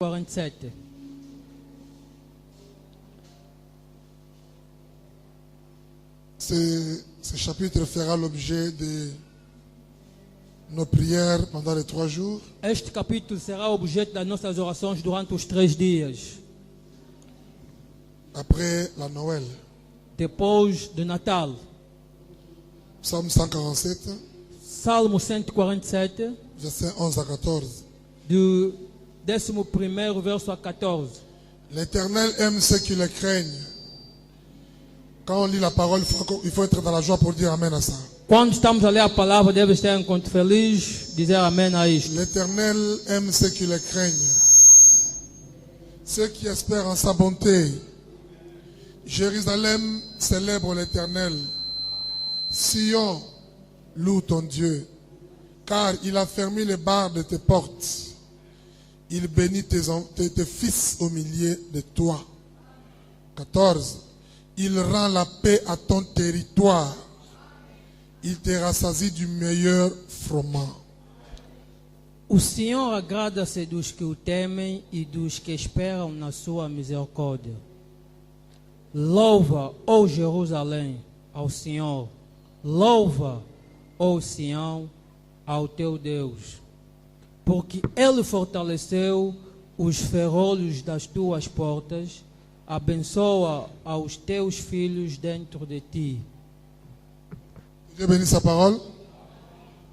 47. Ce chapitre fera l'objet de nos prières pendant les 3 jours. Este capítulo será objeto das nossas orações durante os 3 dias. Après la Noël. Depois do Natal. Psaume 147. Salmo 147. Verset 11 à 14. Do 11º verso a 14. L'Éternel aime ceux qui le craignent. Quand on lit la parole, il faut être dans la joie pour dire Amen à ça. Quando estamos a ler a palavra, deve estar enquanto feliz, dizer amém a isto. L'Éternel aime ceux qui le craignent. Ceux qui espèrent en sa bonté. Jérusalem célèbre l'Éternel. Sion, loue ton Dieu. Car il a fermé les barres de tes portes. Il bénit tes fils au milieu de toi. 14. Il rend la paix à ton territoire. Il te rassasie du meilleur froment. O Senhor agrada-se dos que o temem e dos que esperam na sua misericórdia. Louva, ó Jerusalém, ao Senhor. Louva, ó Sião, ao teu Deus. Porque Ele fortaleceu os ferrolhos das tuas portas. Abençoa aos teus filhos dentro de ti. Dieu bénisse sa parole.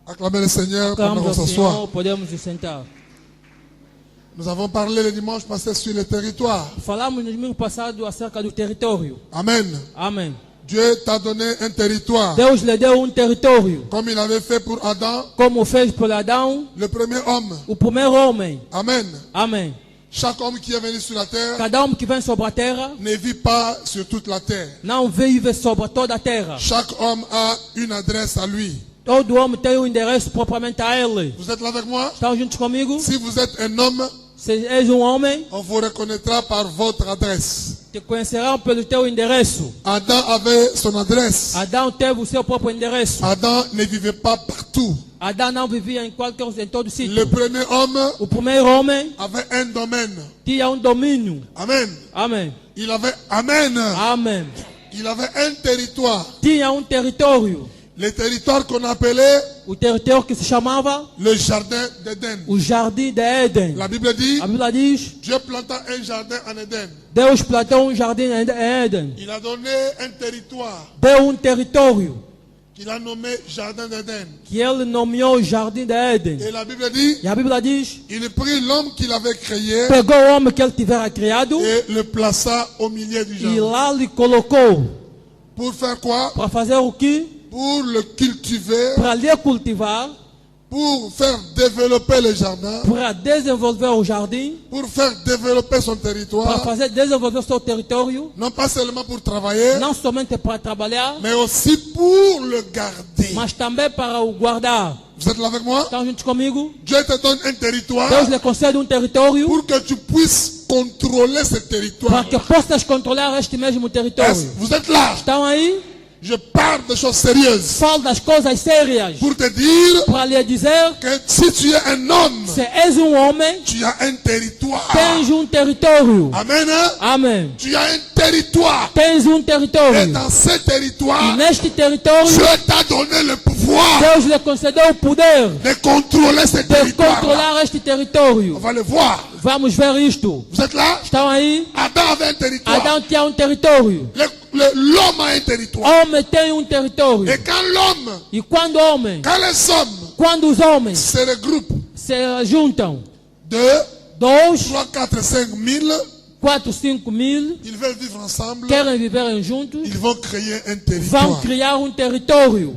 Acclamez le Seigneur pendant qu'on s'assoit. Podemos nos sentar. Nous avons parlé le dimanche passé sur le territoire. Falamos no domingo passado acerca do território. Amen. Amém. Dieu t'a donné un territoire. Deus lhe deu território. Comme il avait fait pour Adam. Como fez por Adão. Le premier homme. O primeiro homem. Amen. Amém. Chaque homme qui est venu sur la terre. Cada que vem sobre a terra. Ne vit pas sur toute la terre. Não vive sobre toda a terra. Chaque homme a une adresse à lui. Todo homem tem endereço propriamente a ele. Vous êtes là avec moi? Estão juntos comigo? Si vous êtes un homme, se és homem, on vous reconnaîtra par votre adresse. Te conhecerão pelo teu endereço. Adam avait son adresse. Adão teve o seu próprio endereço. Adam ne vivait pas partout. Adão não vivia em todo sítio. Le premier homme, o primeiro homem, avait un domaine. Tinha domínio. Amen. Amém. Il avait amen. Amen. Il avait un territoire. Tinha território. Le territoire qu'on appelait o território que se chamava le jardin d'Éden. O jardim de Éden. La Bible dit, a Bíblia diz, Dieu planta un jardin en Éden. Deus plantou jardim em Éden. Il a donné un territoire. Deu território. Qu'il a nommé jardin d'Éden. Que ele nomeou jardim de Éden. Et la Bible dit, e a Bíblia diz, il prit l'homme qu'il avait créé. Pegou o homem que ele tivera criado. Et le plaça au milieu du jardin. E lá lhe colocou. Pour faire quoi? Para fazer o quê? Pour le cultiver, para lhe cultivar, pour faire développer le jardin, para desenvolver o jardim, pour faire développer son territoire, para fazer desenvolver seu território, non pas seulement pour travailler, não somente para trabalhar, mais aussi pour le garder. Mas também para o guardar. Vous êtes là avec moi? Estão juntos comigo? Dieu te donne un territoire. Deus lhe concede território pour que tu puisses contrôler ce territoire. Para que possas controlar este mesmo território. Vous êtes là? Estão aí? Je parle de choses sérieuses. Falo das coisas sérias. Pour te dire para lhe dizer que si tu es un homme, se és homem, tu as un territoire. Tens território. Amen. Amen. Tu as un territoire. Tens território. Et dans ce territoire, e neste território, Dieu t'a donné le pouvoir. Deus lhe concedeu o poder de controler ce territoire. De controlar este território. On va le voir. Vamos ver isto. Vous êtes là? Estão aí? Adam avait un territoire. Adão tinha território. L'homme a un territoire. Homem tem território. Et quand l'homme, e quando homem, quand les hommes, quando os homens se regroupent, se juntam, 2, 3, 4, 5 mille, 4, 5 mil, ils veulent vivre ensemble, querem viver juntos, ils vont créer un territoire. Vão criar território.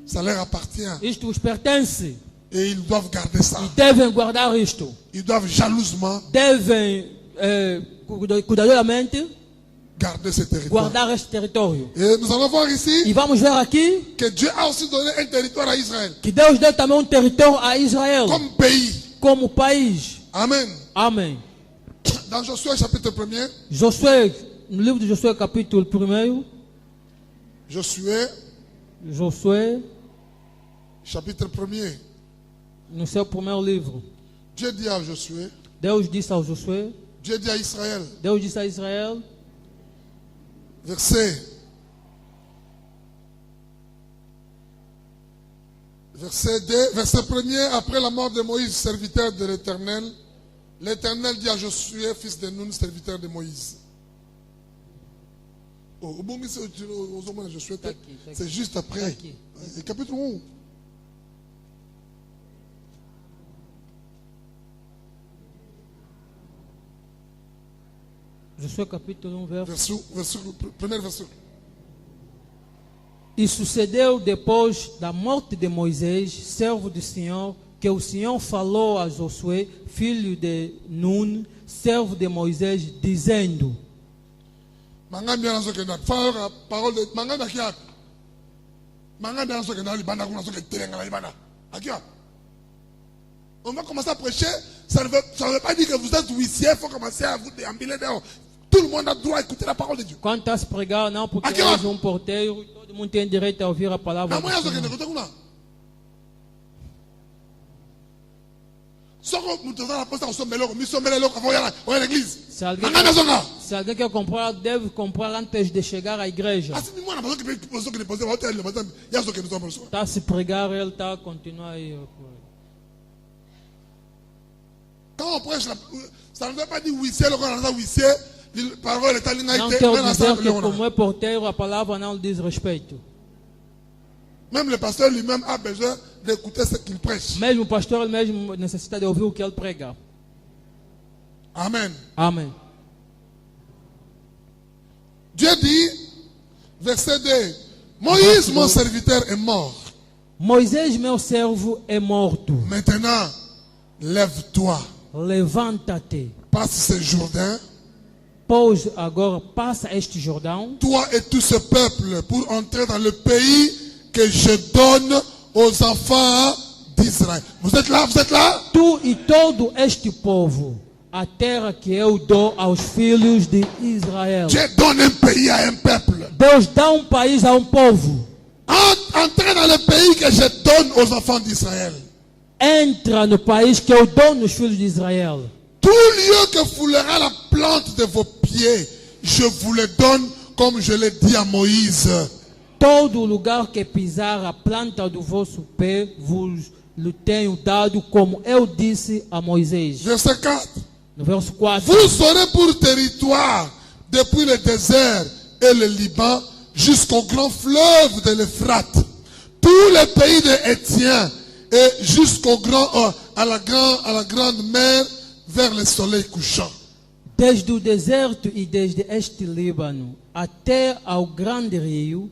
Ça leur appartient. Isto os pertence. Et ils doivent garder ça. E devem guardar isto. Ils doivent jalousement devem cuidadosamente garder ce territoire. Guardar este território. Et nous allons voir ici e vamos ver aqui que Dieu a aussi donné un territoire à Israël. Que Deus deu também território a Israel. Comme pays. Como país. Amen. Amém. Dans Josué chapitre 1er. Josué, no livro de Josué capítulo 1. Josué chapitre 1er. No seu primeiro livro. Dieu dit à Josué. Deus disse a Josué, Dieu dit à Israël, Deus disse a Israel, verset 2, verset 1er, après la mort de Moïse, serviteur de l'Éternel, l'Éternel dit à Josué, fils de Nun, serviteur de Moïse. Oh, c'est juste après. Le chapitre 1. Josué capítulo 1, Primeiro verso. E sucedeu depois da morte de Moisés, servo do Senhor, que o Senhor falou a Josué, filho de Nun, servo de Moisés, dizendo: Mangami anazokenda fala parole de mangami akia. Mangami anazokenda libanda kuna soke telenga libanda. Akia. On va commencer à prêcher, ça ne veut pas dire que vous êtes huissier, il faut commencer à vous déambuler dehors. Tout le monde a droit à écouter la parole de Dieu. Quando está a se pregar, não, porque és porteiro, todo mundo tem direito a ouvir a palavra do Senhor. Se alguém quer comprar, deve comprar antes de chegar à igreja. Está a se pregar, ele está a continuar aí. Quand on prêche, ça ne veut pas dire huissier, le qu'on a huissier, la parole est à Não quer dizer que como é porteiro, a palavra não lhe diz respeito. Même le pasteur lui-même a besoin d'écouter ce qu'il prêche. Mesmo o pastor ele mesmo necessita de ouvir o que ele prega. Amen. Amém. Dieu dit, verset 2, Moïse, mon serviteur, est mort. Moisés, meu servo, é morto. Maintenant, lève-toi, Levanta-te. passe ce Jourdain, Pois agora passa este Jordão, toi et tout ce peuple, pour entrer dans le pays que je donne aux enfants d'Israël. Vous êtes là, vous êtes là? tu e todo este povo, a terra que eu dou aos filhos de Israel. Dieu donne un pays à un peuple. Deus dá país a povo. Entrez dans le pays que je donne aux enfants d'Israël. Entra no país que eu dou nos filhos de Israel. Tout lieu que foulera la plante de vos pieds, je vous le donne comme je l'ai dit à Moïse. Todo lugar que pisar a planta do vosso pé, vos lhe tenho dado, como eu disse a Moisés. Verset 4. No verso 4. Vous aurez pour territoire, depuis le désert et le Liban, jusqu'au grand fleuve de l'Euphrate, tous les pays de Étiens, et jusqu'au à la grande mer, vers le soleil couchant. Desde o deserto e desde este Líbano até ao grande rio,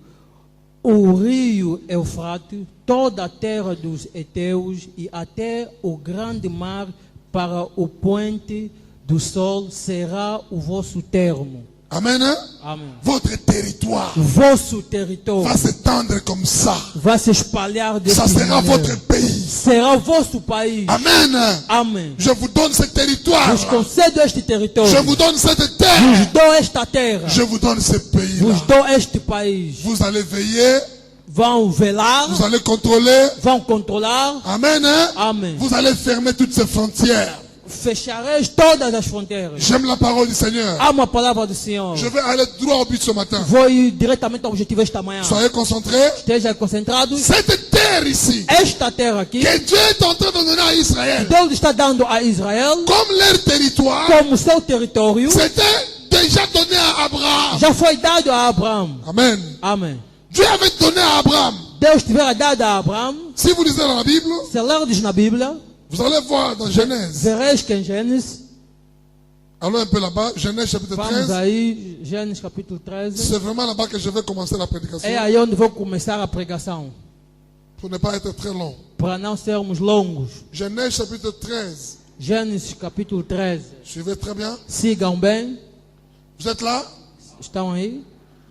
o rio Eufrate, toda a terra dos heteus e até o grande mar para o poente do sol será o vosso termo. Amen. Hein? Amen. Votre territoire Vosso território va s'étendre comme ça. vai se espalhar desse Ça sera maneira. votre pays. Será o vosso país. Amen. Amém. Je vous donne ce territoire. Vos concedo este território. Je vous donne cette Vos terre. dou esta terra. Je vous donne ce pays-là. Vos dou este país. Vous allez veiller. Vão velar. Vous allez contrôler. Vão controlar. Amen. Hein? Amém. Vous allez fermer toutes ces frontières. Fechareis todas as fronteiras. J'aime la parole du Seigneur. Amo a palavra do Senhor. Je vais aller droit au but ce matin. Vou ir diretamente ao objetivo esta manhã. Soyez concentrés. Esteja concentrados. Cette terre ici, Esta terra aqui, que Dieu est en train de donner à Israël, Deus está dando a Israel comme leur territoire, como seu território. c'était déjà donné à Abraham. Já foi dado a Abraão. Amen. Amém. Dieu avait donné à Abraham. Deus tivera dado a Abraão. Si vous lisez dans la Bible, Se lerdes na Bíblia, vous allez voir dans Genèse. vereis que em Gênesis, Allons un peu là-bas, Genèse chapitre vamos 13. aí, Gênesis capítulo 13. C'est vraiment là-bas que je vais commencer la prédication. É aí onde vou começar a pregação, Pour ne pas être très long. para não sermos longos. Genèse chapitre 13. Gênesis capítulo 13. Suivez très bien. Sigam bem. Vous êtes là? Estão aí?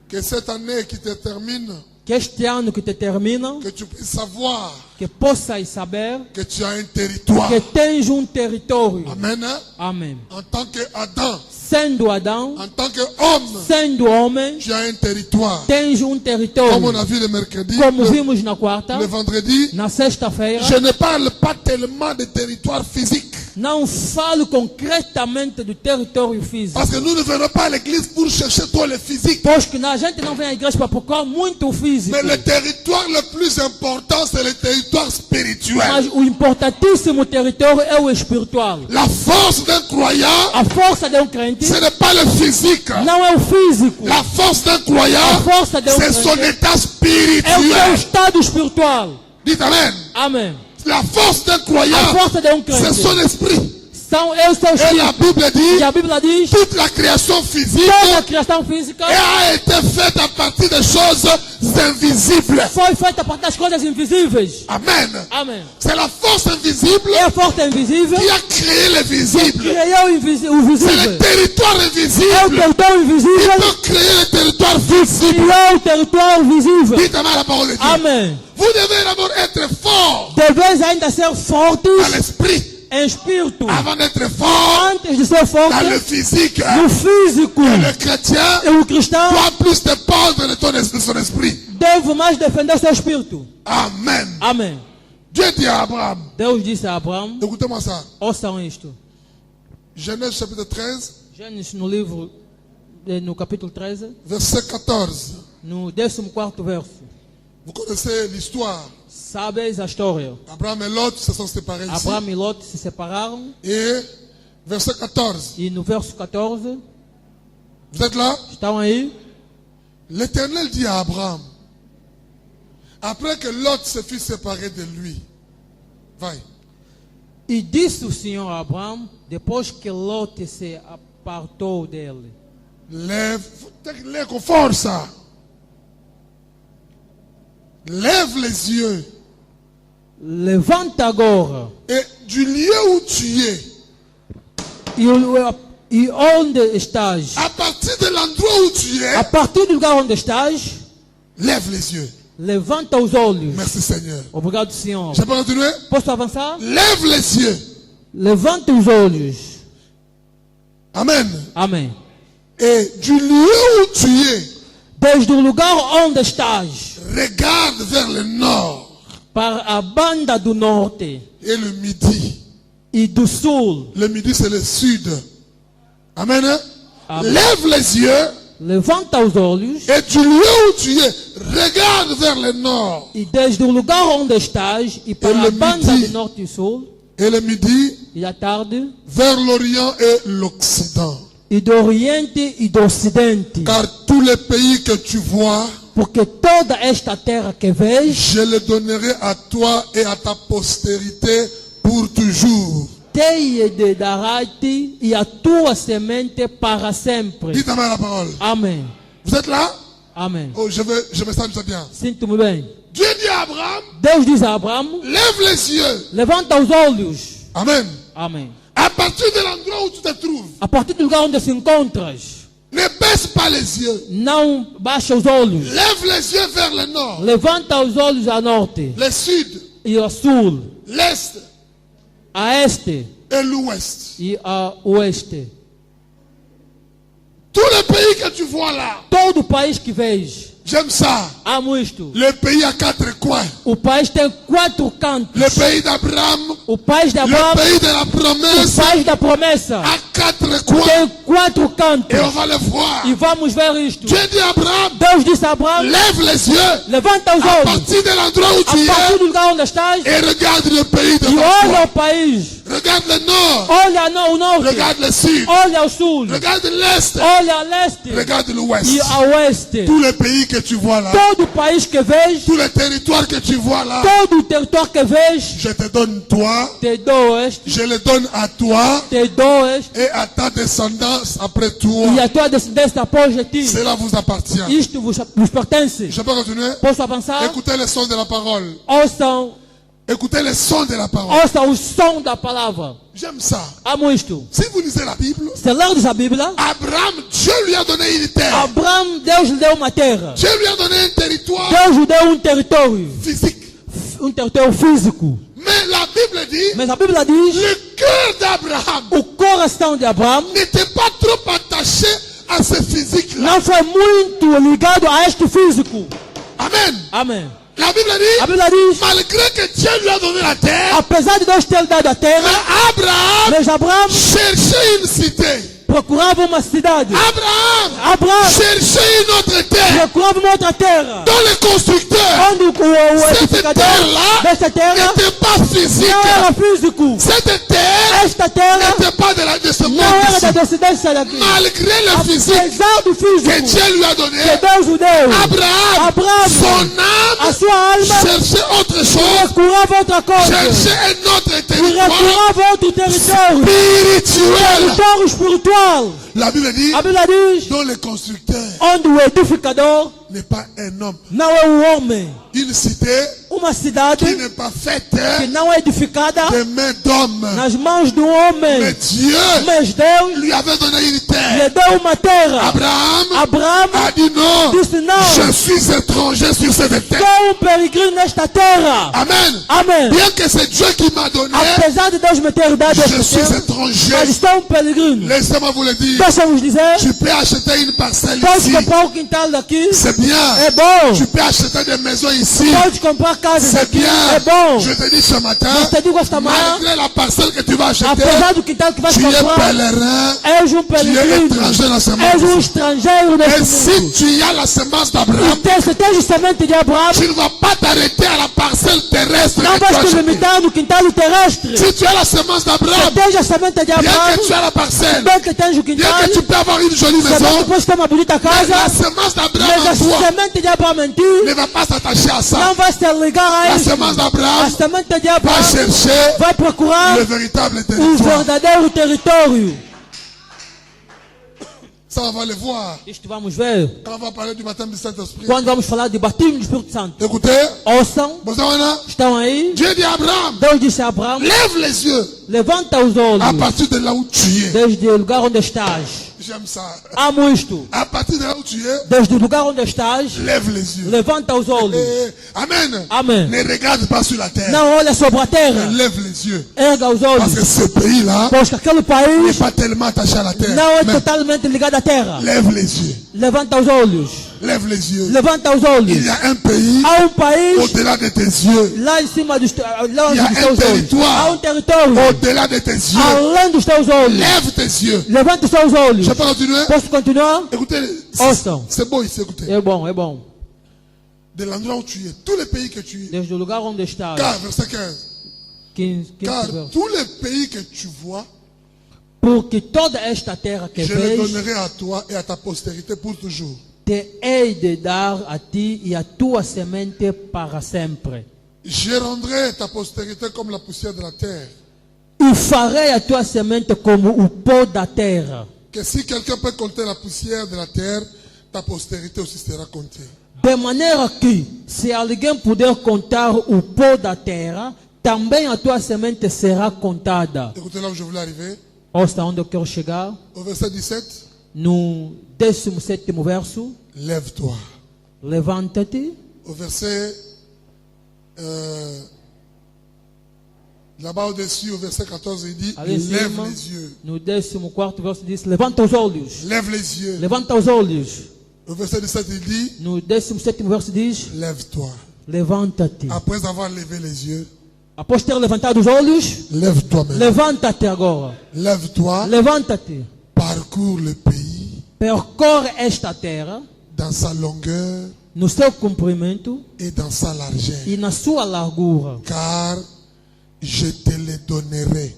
Que cette année qui te termine, Que este ano que te termina, que tu puisses savoir que possas saber que tu as un territoire. que tens território. Amen. Hein? Amém. En tant qu'Adam, Sendo Adão, en tant qu'homme, sendo homem, tu as un territoire. tens Comme on território. a vu le mercredi, Como vimos na quarta, le vendredi, na sexta-feira, je ne parle pas tellement de territoire physique. Não falo concretamente do território físico. Parce que nous ne venons pas à l'église pour chercher tout le physique. Pois que a gente não vem à igreja para procurar muito o físico. Mais le territoire le plus important, c'est le territoire spirituel. Mas o importantíssimo território é o espiritual. La force d'un croyant, A força de um crente ce n'est pas le physique. não é o físico. La force d'un croyant, força de um c'est son crente état é o seu spirituel. estado espiritual. Dites Amen. Amém. La force d'un A croyant, força de um c'est crente son esprit. é o seu Et la espírito. Bible E dit, a Bíblia diz toute la création physique toda a criação física a été faite à partir de choses invisibles. foi feita a partir das coisas invisíveis. Amen. Amém. C'est la force invisible É a força invisível qui a créé le visible. que criou o C'est le visível. territoire É o invisible território qui invisível peut créer le territoire que visible. criou o território visível. Dites Amen à la parole de Dieu. Amém. Vous devez d'abord être fort Deveis ainda ser fortes dans l'esprit em espírito avant d'être fort antes de ser dans le forte physique. no físico. Et le chrétien E o cristão doit plus dépendre de son esprit. deve mais defender seu espírito. Amen. Amém. Dieu dit à Abraham, Deus disse a Abraão, écoutez-moi ça, ouçam isto. Genèse chapitre 13, Gênesis no livro, no capítulo 13, verset 14. no 14º verso. Vous connaissez l'histoire. Sabes a história. Abraham et Lot se sont séparés ici. Abraão e Lot se separaram Et verset 14. e no verso 14, Vous êtes là? estão aí, L'Éternel dit à Abraham, après que Lot se fut séparé de lui, vai, e disse o Senhor a Abraão, depois que Lot se apartou dele, lève, lève com força. Lève les yeux levanta agora et du lieu où tu es, e onde estás, à partir de l'endroit où tu a es, partir do lugar onde estás, lève les yeux. levanta os olhos. Merci Seigneur. Obrigado, Senhor. Je peux continuer? Posso avançar? Lève les yeux. Levanta os olhos. Amen. Amém. Et du lieu où tu es, Desde o lugar onde estás, regarde vers le nord para a banda do norte et le midi. e do sul, Le midi, c'est le sud. Amen. Amen. Lève les yeux levanta os olhos et du lieu où tu es, regarde vers le nord. e desde o lugar onde estás e para Ele a banda me do norte e sul Et le midi, e à tarde vers l'Orient et l'Occident. e do oriente e do ocidente, Car tous les pays que tu vois, porque toda esta terra que vês je les donnerai à toi et à ta postérité pour toujours. te de dar-te e a tua semente para sempre. Dites Amen à la parole. Amém. Vous êtes là? Amém. Oh, je me sens bien. Sinto-me bem. Dieu dit à Abraham, Deus diz a Abraão, lève les yeux. levanta os olhos. Amen. Amém. À partir de l'endroit où tu te trouves, A partir do lugar onde se encontras, ne baisse pas les yeux. não baixa os olhos. Lève les yeux vers le nord, Levanta os olhos a norte le sud, e a sul, l'est a este et l'ouest. e a oeste. Tous les pays que tu vois là, Todo o país que vês, j'aime ça. amo isto. Le pays à quatre coins. O país tem 4 cantos. Le pays d'Abraham, O país de le Abraão, pays de la o promesse, país da promessa, à quatre coins. tem 4 cantos. Et on va le voir. E vamos ver isto. Dieu dit à Abraham, Deus disse a Abraão, lève les yeux levanta os à olhos partir de l'endroit où a tu partir es do lugar onde estás et regarde le pays de e olha toi. o país. Regarde le nord, Olha o norte, regarde le sud, olha o sul, regarde l'est, olha a leste regarde l'ouest. e a oeste. Tous les pays que tu vois là, Todo o país que vês, tous les territoires que tu vois là, todo o território que vês, je te donne toi, te dou este, je le donne à toi te dou este, et à ta descendance après toi. e a tua descendência após de ti. Cela vous appartient. Isto vos pertence. Je peux continuer? Posso avançar? Écoutez le son de la parole. Ouçam, Écoutez le son de la parole. ouçam o som da palavra. J'aime ça. Amo isto. Si vous lisez la Bible, Se lerdes a Bíblia, Abraham, Dieu lui a donné une terre. Abraão, Deus lhe deu uma terra. Dieu lui a donné un territoire Deus lhe deu território. physique. Território físico. Mais la Bible dit, Mas a Bíblia diz, le cœur d'Abraham o coração de Abraão n'était pas trop attaché à ce physique-là. não foi muito ligado a este físico. Amen. Amém. La Bible A dit, Bíblia diz, malgré que Dieu lui a donné la terre, apesar de Deus ter dado a terra, mais Abraham mas Abraão cherchait une cité. procurava uma cidade. Abraham cherchait une autre terre. Procurava uma outra terra. Dans les constructeurs, Onde o cette edificador terre-là desta terra n'était pas physique. não era físico. Cette terre Esta terra n'était pas de ce monde não era da ici. descendência daqui. Malgré le physique Apesar do que físico Dieu lui a donné, que Deus o deu, Abraham, son a âme sua alma cherchait autre chose, procurava outra coisa. cherchait un autre E territoire procurava outro território. spirituel. Território espiritual. La Bible dit, A Bíblia diz, dont le constructeur onde o edificador n'est pas un homme. não é o homem. Une cité Uma cidade qui n'est pas faite que não é edificada de mains d'hommes. nas mãos do Mais homem. Dieu Mas Deus lui avait donné une lhe terre. deu uma terra. Abraham Abraão a dit non, disse não, je suis étranger sur cette terre. sou peregrino nesta terra. Amen. Amém. Bien que c'est Dieu qui m'a donné, Apesar de Deus me ter dado je esta suis terra, étranger. mas estou peregrino. Laissez-moi vous le dire. Deixa-vos dizer, Tu peux acheter une parcelle pode ici. comprar um quintal daqui, C'est bien. é bom. Tu peux acheter des maisons ici. Pode comprar casas C'est aqui, bien. é bom. Je te dis ce matin, Mas te digo esta manhã, malgré la parcelle que tu vas acheter, apesar do quintal que vais tu es comprar, pèlerin. és um Tu es peregrino. étranger dans ce És um monde. estrangeiro Et neste si mundo. tu as la semence d'Abraham, Se tens semente de Abraão, tu ne vas pas t'arrêter à la parcelle terrestre não que tu as vais te achetée. limitar no quintal terrestre. Si tu as la semence Se d'Abraham, tens a semente de bien Abraão, que tu as la parcelle, bem que tens o bien quintal, que tu peux avoir une jolie semente maison, depois ter uma bonita mais la casa, semence d'Abraham mas a en toi semente de Abraão em ti ne va pas s'attacher à ça. não vai se ligar a La isso. semence A d'Abraham semente de va Abraão chercher vai procurar le véritable o territoire. verdadeiro território. Ça, on va le voir. Isto vamos ver Quand on va parler du baptême du Saint-Esprit. quando vamos falar de batismo do Espírito Santo. Écoutez, Ouçam, Bozana, estão aí. Dieu dit à Abraham, Deus disse a Abraão, lève les yeux levanta os à olhos partir de là où tu es. desde o lugar onde estás. J'aime ça. Amo isto. À partir de là où tu es, Desde o lugar onde estás, lève les yeux. levanta os olhos. Amen. Amen. Ne regarde pas sur la terre. Não olha sobre a terra. Lève les yeux. Erga os Parce que olhos. ce pays-là Pois que aquele n'est país pas tellement attaché à la terre. não é Mais totalmente ligado à terra. lève les yeux. Levanta os olhos. Lève les yeux. Levanta os Il olhos. y a un pays Há país au-delà de tes yeux. lá em cima dos Il y a teus un olhos. territoire Há território au-delà de tes yeux. além dos teus olhos. Lève tes yeux. Levanta os teus olhos. Je peux continuer? Posso continuar? Écoutez, Ouçam. c'est beau ici, écoutez. É bom, é bom. De l'endroit où tu es, tous les pays que tu es. Desde o lugar onde estás. Car, verset 15. 15 Car verso. tous les pays que tu vois, Porque toda esta terra que je les vês, donnerai à toi et à ta postérité pour toujours. te hei de dar a ti e a tua semente para sempre. Je rendrai ta postérité comme la poussière de la terre. E farei a tua semente como o pó da terra. Que si quelqu'un peut compter la poussière de la terre, ta postérité aussi sera comptée. De maneira que, se alguém puder contar o pó da terra, também a tua semente será contada. Écoutez là où je voulais arriver. Ouça onde eu quero chegar. Au verset 17, No 17º verso. lève-toi. Levanta-te. Au verset, là-bas au-dessus, au verset 14, il dit, Ali em lève cima, les yeux. no 14º verso diz, levanta os olhos. Lève les yeux. Levanta os olhos. Au verset 17, il dit, No 17º verso diz, lève-toi. levanta-te. Après avoir levé les yeux, Após ter levantado os olhos, lève-toi maintenant. levanta-te agora. Lève-toi, Levanta-te. parcours le pays Percorre esta terra dans sa longueur no seu comprimento et dans sa largeur. e na sua largura, Car je te les donnerai.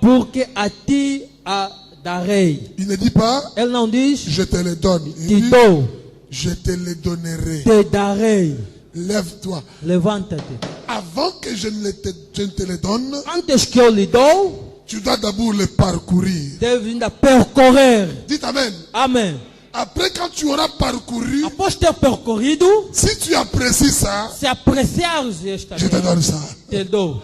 porque a ti a darei. Il ne dit pas, Ele não diz, je te les donne. Il te dit, dou, je te les donnerai. te darei. Lève-toi. Levanta-te. Avant que je ne te les donne, Antes que eu lhe dou, tu dois d'abord les parcourir. deve ainda percorrer. Dites Amen. Amém. Après, quand tu auras parcouru, Após ter percorrido, si tu apprécies ça, se apreciares esta je te terra, donne ça. te dou.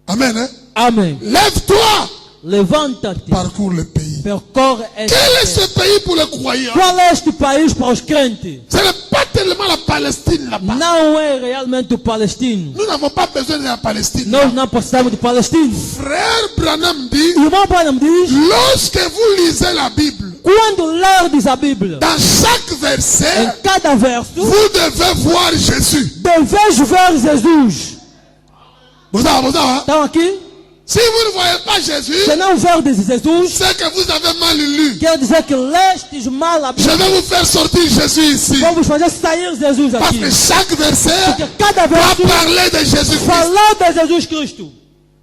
Amen. Hein? Amém. Lève-toi, Levanta-te. parcours le pays. Percorre esta Quel est terra. ce pays pour les croyants? Qual é este país para os crentes? Ce n'est pas tellement la Palestine là-bas. Não é realmente o Palestino. Nous n'avons pas besoin de la Palestine. Nós não precisamos de Palestina. Frère Branham dit, Irmão Branham diz, lorsque vous lisez la Bible, quando lerdes a Bíblia, dans chaque em verset, cada verso, vous devez voir Jésus. deveis ver Jesus. Vous avez, Estão aqui? si vous ne voyez pas Jésus, Se não verdes Jesus, c'est que vous avez mal lu. quer dizer que lestes mal a Je Bíblia. vais vous faire sortir Jésus ici. Vamos fazer sair Jesus Parce aqui. que chaque verset Porque cada va verso parler de Jésus-Christ. falar de Jesus Cristo.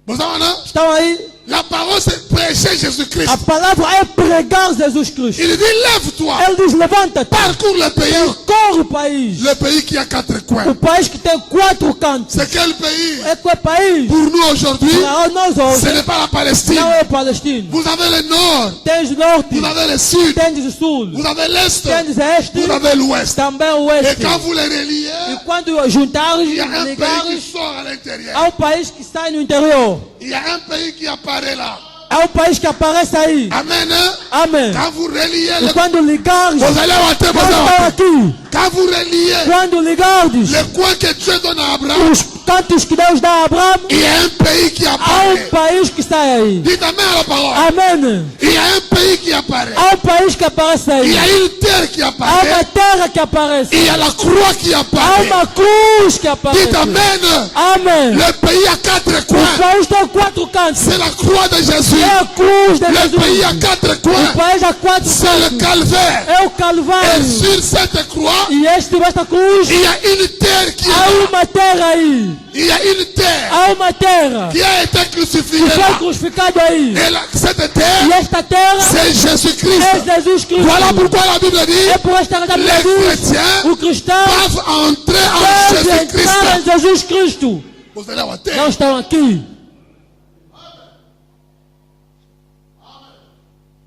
Vous savez, non? Estão aí? La parole, c'est prêcher Jésus-Christ. A palavra é pregar Jesus Cristo. Il dit, lève-toi, Ele diz, levanta-te, parcours le pays. percorre o país. Le pays qui a 4 coins. O país que tem 4 cantos. C'est quel pays? É qual país? Pour nous aujourd'hui, Para nós ce hoje, n'est pas la Palestine. não é Palestina. Vous avez le nord, Tens norte, vous avez le sud, tens o sul, vous avez l'est, tens este, vous avez l'ouest. também o Et oeste. quand vous les reliez, E quando juntares, il y a un pays qui ligares, sort à l'intérieur. há um país que sai no interior. Il y a un pays qui apparaît là. Há um país que aparece aí. Amen. Hein? Amém. Quand vous reliez, E quando ligares, vous allez voir, estão aqui. quand vous reliez Quando ligares le coin que Dieu donne à Abraham, os cantos que Deus dá a Abraão, il y a un pays qui há apparaît. país que sai aí. Dites Amen à la parole. Amém. Il y a un pays qui apparaît. Há país que aparece Il aí. y a une terre qui Há apparaît. uma terra que aparece. Il y a la croix qui Há apparaît. uma cruz que aparece. Dites Amen. Amém. Le pays a 4 O coins. país tem 4 cantos. C'est la croix de Jésus. É a cruz de Le Jesus. pays a 4 O coins. país há 4 C'est le cantos. calvaire. É o Et Calvário. sur cette croix, E esta cruz, il y a une terre qui est há là. uma terra aí. Il y a une terre Há uma terra qui a été crucifiée que foi là. crucificado aí. Et cette E terre, esta terra c'est Jésus-Christ. é Jesus Cristo. Voilà pourquoi la Bible dit, É por esta razão que les diz, chrétiens o cristão doivent entrer en deve entrar Jésus-Christ. em Jesus Cristo. Vous allez voir, Não terre. estão aqui.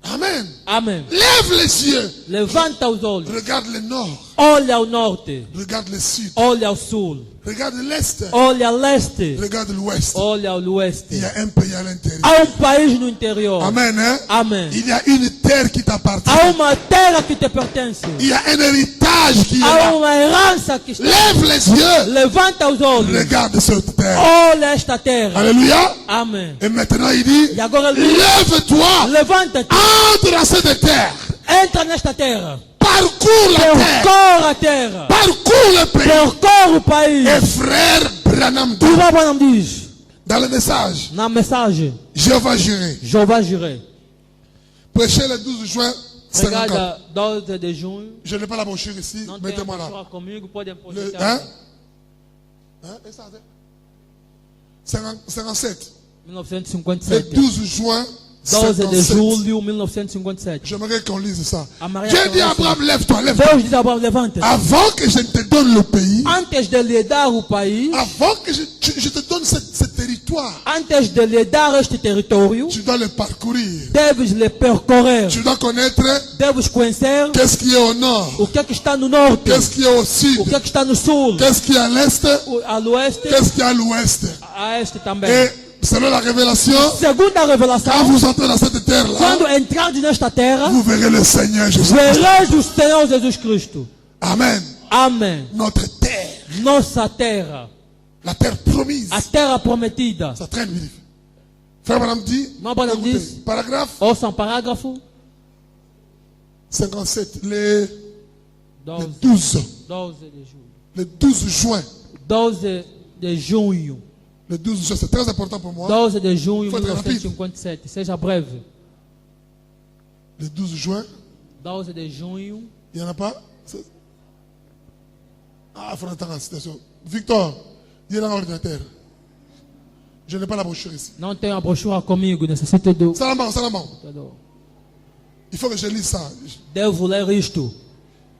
Amen. Amém. Lève les yeux. Levanta os olhos. Regarde le nord. Olha ao norte. Regarde le sud. Olha ao sul. Regarde l'est. Olha a leste. Regarde l'ouest. Olha ao Il y oeste. a un pays à l'intérieur. Há um país no interior. Amen. Hein? Amém. Il y a une terre qui t'appartient. Há uma terra que te pertence. Il y a un héritage qui est Há là. uma herança que está. Lève les yeux. Levanta os olhos. Regarde cette terre. Olha esta terra. Alléluia. Amém. Et maintenant il dit, E agora ele diz, lève-toi. levanta-te. Entre dans cette terre. Entra nesta terra. Parcours la terre. Percorre a terra. Parcours le pays. Percorre o país. Et frère Branham dit, O irmão Branham diz, dans le message, na mensagem, Jéhovah Jireh, Jeová Jireh. prêché le 12 juin 54. Pregada 12 de junho. Je n'ai pas la brochure ici, Não tem a mettez-moi là. brochura comigo, podem pôr Le, aqui. hein? Hein? Et ça, 57. Le 1957. 12 juin 12 de 57. julho de 1957. J'aimerais qu'on lise ça. A Maria Dieu dit à falou Abraham, lève-toi, lève-toi. Deus diz a Abraão, levanta. Avant que je ne te donne le pays, Antes de lhe dar o país, avant que je te donne ce territoire, antes de lhe dar este território, tu dois le parcourir. deves lhe percorrer. Tu dois connaître Deves conhecer qu'est-ce qui est au nord, o que é que está no norte, qu'est-ce qui est au sud, o que é que está no sul, qu'est-ce qui est à l'est, a l'oeste, qu'est-ce qui est à l'ouest. a este também. Et selon la révélation, Segundo a quand revelação, vous entrez dans cette terre-là, quando entrardes nesta terra, vous verrez le Seigneur Jésus. verás o Senhor Jesus Cristo. Amen. Amém. Notre terre, Nossa terra, la terre promise. a terra prometida. Ça traîne vite. Frère Madame dit, Irmão Branham écoutez, diz, paragraphe ouçam parágrafo 57, le 12, 12, 12 de julho. le 12 juin. 12 de junho. Le 12 juin, c'est très important pour moi. 12 de junho de Foi rápido. 1957. Seja breve. Le 12 juin, 12 de junho. il n'y en a pas. Ah, il faut attendre la citation. Victor, il est dans l'ordinateur. Je n'ai pas la brochure ici. Não tenho a brochura comigo, necessito do. Salamand, Salamand. Il faut que je lise ça. Devo ler isto.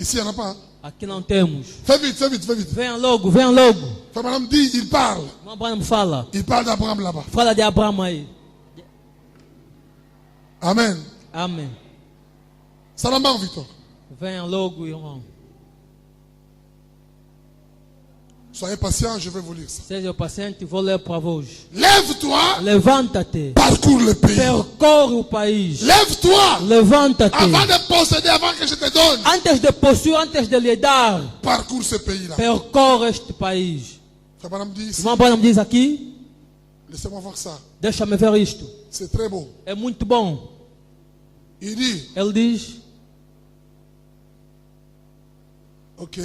Ici, il n'y en a pas. Hein? Aqui não temos. Fais vite, fais vite, fais vite. Venha logo, venha logo. Frère Madame dit, il parle. Irmão Branham fala. Il parle d'Abraham là-bas. Fala de Abraão aí. Amen. Amém. Salamand, Victor. Venha logo, irmão. Soyez patient, je vais vous lire ça. Seja paciente, vou ler para vós. Lève-toi, Levanta-te, parcours le pays. percorre o país. Lève-toi, Levanta-te. avant de posséder, avant que je te donne. Antes de possuir, antes de lhe dar, Parcours ce pays-là. percorre este país. Frère Branham dit ici, Irmão Branham diz aqui, laissez-moi voir ça. deixa-me ver isto. C'est très beau. É muito bom. Il dit, Ele diz, ok.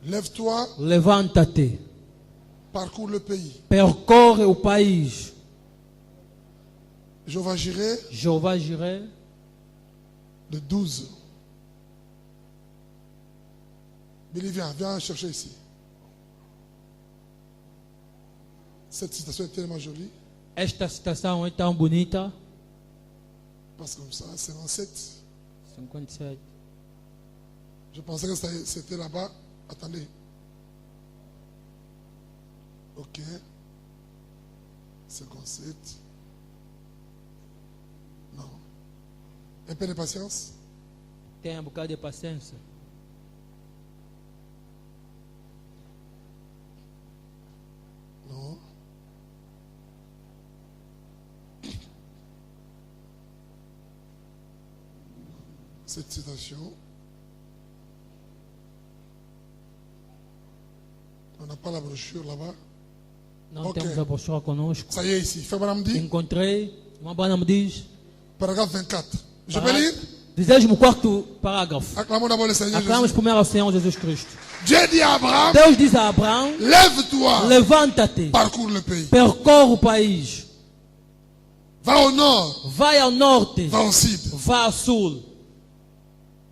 Lève-toi, levanta-te, parcours le pays. percorre o país. Jehovah Jireh, Jeová Jireh, le 12. Billy, viens chercher ici. Cette citation est tellement jolie. esta citação é tão bonita. Parce que comme ça, 57. 57. Je pensais que c'était là-bas. Attendez. Ok. 57. Non. Un peu de patience. Tenha um bocado de paciência. Non. Cette citation, on n'a pas la brochure là-bas. Não Ok. temos a brochura conosco. Ça y est ici. Frère Branham dit, Encontrei, irmão Branham diz, paragraphe 24. Je peux lire? 24º parágrafo. Acclamons d'abord le Seigneur Aclamamos Jésus. primeiro ao Senhor Jesus Cristo. Dieu dit à Abraham, Deus diz a Abraão, lève-toi, levanta-te, parcours le pays. percorre o país. Va au nord, Vai ao norte, va au sud, vai ao sul,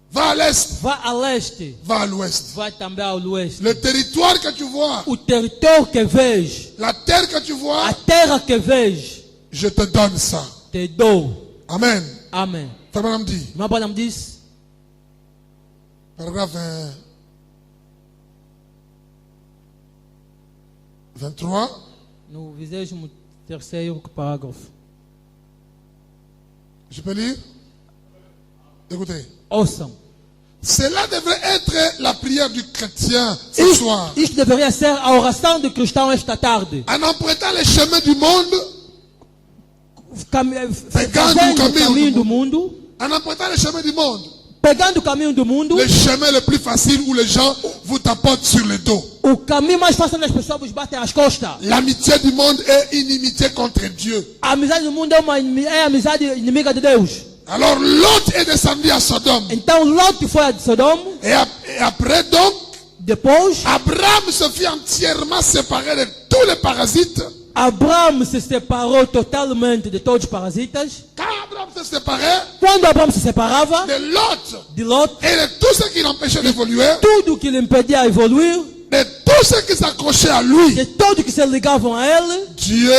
va à l'est, vai a leste, va à l'ouest. vai também ao oeste. Le territoire que tu vois, O território que vês, la terre que tu a vois, terra que vês, je te donne ça. te dou. Amen. Amém. Frère Branham dit, Irmão Branham diz, paragraphe 23. no 23º parágrafo. Je peux lire? Écoutez. Ouçam. Cela devrait être la prière du chrétien ce soir. Isto deveria ser a oração do cristão esta tarde. En empruntant les chemins du monde, Fazendo o caminho do mundo, en empruntant les chemins du monde, pegando o caminho do mundo, le chemin le plus facile où les gens vous tapotent sur le dos. o caminho mais fácil onde as pessoas vos batem as costas. L'amitié du monde est inimitié contre Dieu. A amizade do mundo é a amizade inimiga de Deus. Alors Lot est descendu à Sodome. Então Lot foi a Sodoma. Et après donc, Depois, Abraham se fit entièrement séparé de tous les parasites. Abraão se separou totalmente de todos os parasitas. Quand Abraham se séparait Quando Abraão se separava de Lot de Lot, et de tout ce qui l'empêchait d'évoluer, tudo que lhe impedia a evoluir, de tout ce qui s'accrochait à lui, de todos que se ligavam a ele, Dieu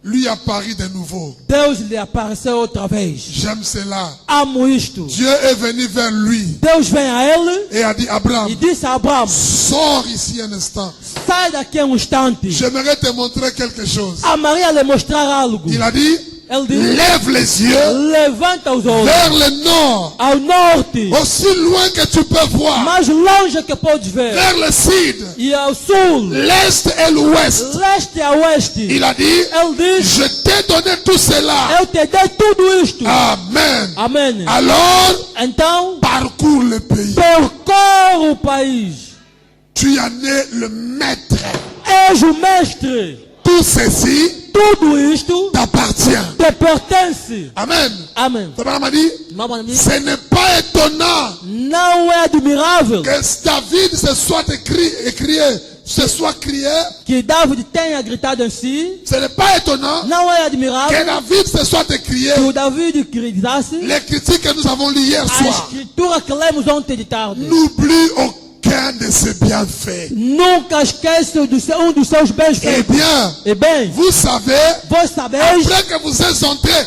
lui apparut de nouveau. Deus lhe apareceu outra vez. J'aime cela. Amo isto. Dieu est venu vers lui Deus vem a ele et a dit, Abraham, e disse a Abraão, sors ici un instant. sai daqui a instante. J'aimerais te montrer quelque chose. A Maria lhe mostrar algo. Il a dit, Ele disse, lève les yeux levanta os olhos vers le nord, ao norte, aussi loin que tu peux voir, mais longe que podes ver, vers le sud, e ao sul, l'est et l'ouest. leste a oeste. Il a dit, Ele disse, je t'ai donné tout cela. eu te dei tudo isto. Amen. Amém. Alors, Então, parcours le pays. percorre o país. Tu en es le maître. És o mestre. Tout ceci Tudo isto t'appartient. te pertence. Amen. Amém. Abraham a dit, Irmão Branham, ce n'est pas étonnant não é admirável que David se soit crié. que David tenha gritado em si. Ce n'est pas étonnant Não é que admirável David se soit crié. que o David gritasse. Les critiques que nous avons lues hier A soir escritura que lemos ontem de tarde. n'oublient aucun de ses bienfaits. Nunca esquece dos seus bens Eh feitos. bien, E bem, vous savez, vós sabeis, après que vous êtes entrés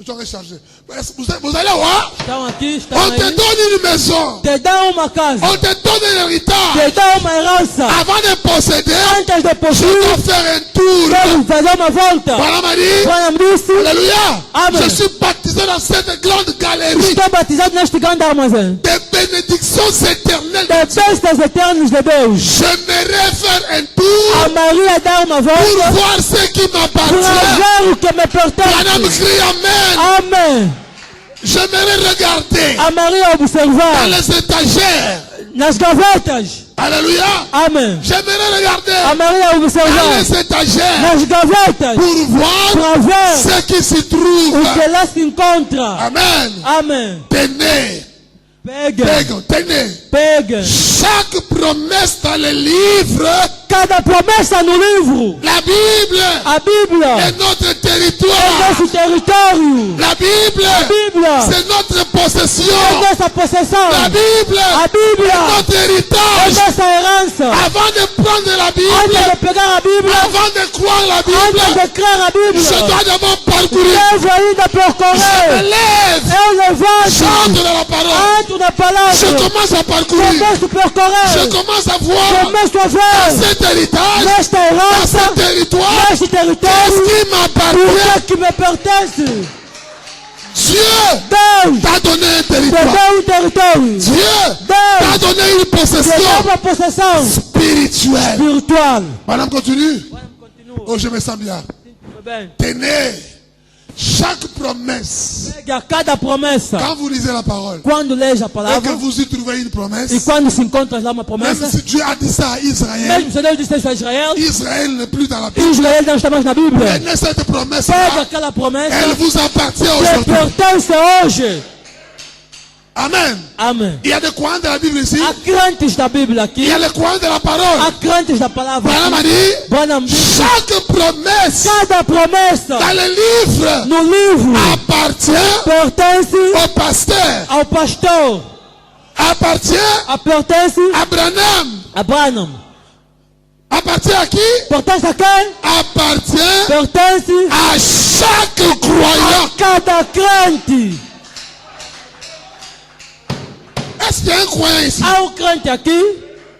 Je dois recharger. Vous allez voir. Estão aqui, estão On te aí. donne une maison. Te dá uma casa. On te donne un héritage. Te dá uma herança. Avant de posséder, Antes de je possuir, dois faire un tour. deve fazer uma volta. Voilà Marie. Bwana disse, Alléluia. Amen. Je suis baptisé dans cette grande galerie estou batizado neste grande armazém. des bénédictions éternelles. De bênçãos eternos de Deus. J'aimerais faire un tour A Maria dá uma pour volta voir ce qui para m'appartient. ver o que me Madame pertence. crie Amen. Amém. J'aimerais regarder A Maria dans observar les étagères. nas gavetas. Alléluia. Amém. J'aimerais A regarder Maria dans observar les étagères nas gavetas pour voir para ver ce qui s'y o trouve. que lá se encontra. Amen. Amém. Tenez, Peguem. tenez. Peguem. Chaque promesse dans le livre, Cada promessa no livro. la Bible A Bíblia est notre é territoire. nosso território. La Bible, A Bíblia c'est notre possession. é nossa possessão. La Bible A est Bíblia notre é héritage. nossa herança. Avant de prendre la Antes Bible, de pegar a Bíblia, avant de croire la antes Bible, de crer a je Bíblia, dois d'abord parcourir. devo ainda Je percorrer. me lève, Eu levanto, chante de la parole. entro na Je palavra, commence à parcourir. começo a percorrer, Je commence à voir começo a ver cet héritage, nesta dans herança, ce territoire, neste qu'est-ce território, qui o m'appartient. que me pertence. Dieu Deus t'a donné un te territoire. deu um território. Dieu t'a Deus donné une te deu possession uma possessão spirituelle. espiritual. Madame, continue. Continua. Oh, je me sens bien. Sinto-me bem. Tenez, chaque promesse, Pegue a cada promessa. quand vous lisez la parole, Quando leis a et que palavra vous y trouvez une e promesse, quando se encontra lá uma même promessa, si Dieu a dit ça à Israël, mesmo se Deus disse isso a Israel, Israël n'est plus dans la Bible. Israel não está mais na Bíblia. Prenez cette promesse Pega là, aquela promessa elle vous appartient que aujourd'hui. pertence hoje. Amen. Amém. Il y a des croyants de la Bible ici. Há crentes da Bíblia aqui. Il y a les croyants de la parole. Há crentes da palavra Voilà m'a aqui. dit, Bwana me disse, chaque promesse cada promessa dans le livre no livro appartient pertence au pasteur, ao pastor, appartient pertence à Branham, a Branham. appartient à qui? Pertence a quem? Appartient Pertence à chaque croyant. a cada crente. Est-ce qu'il y a un croyant ici? Há crente aqui.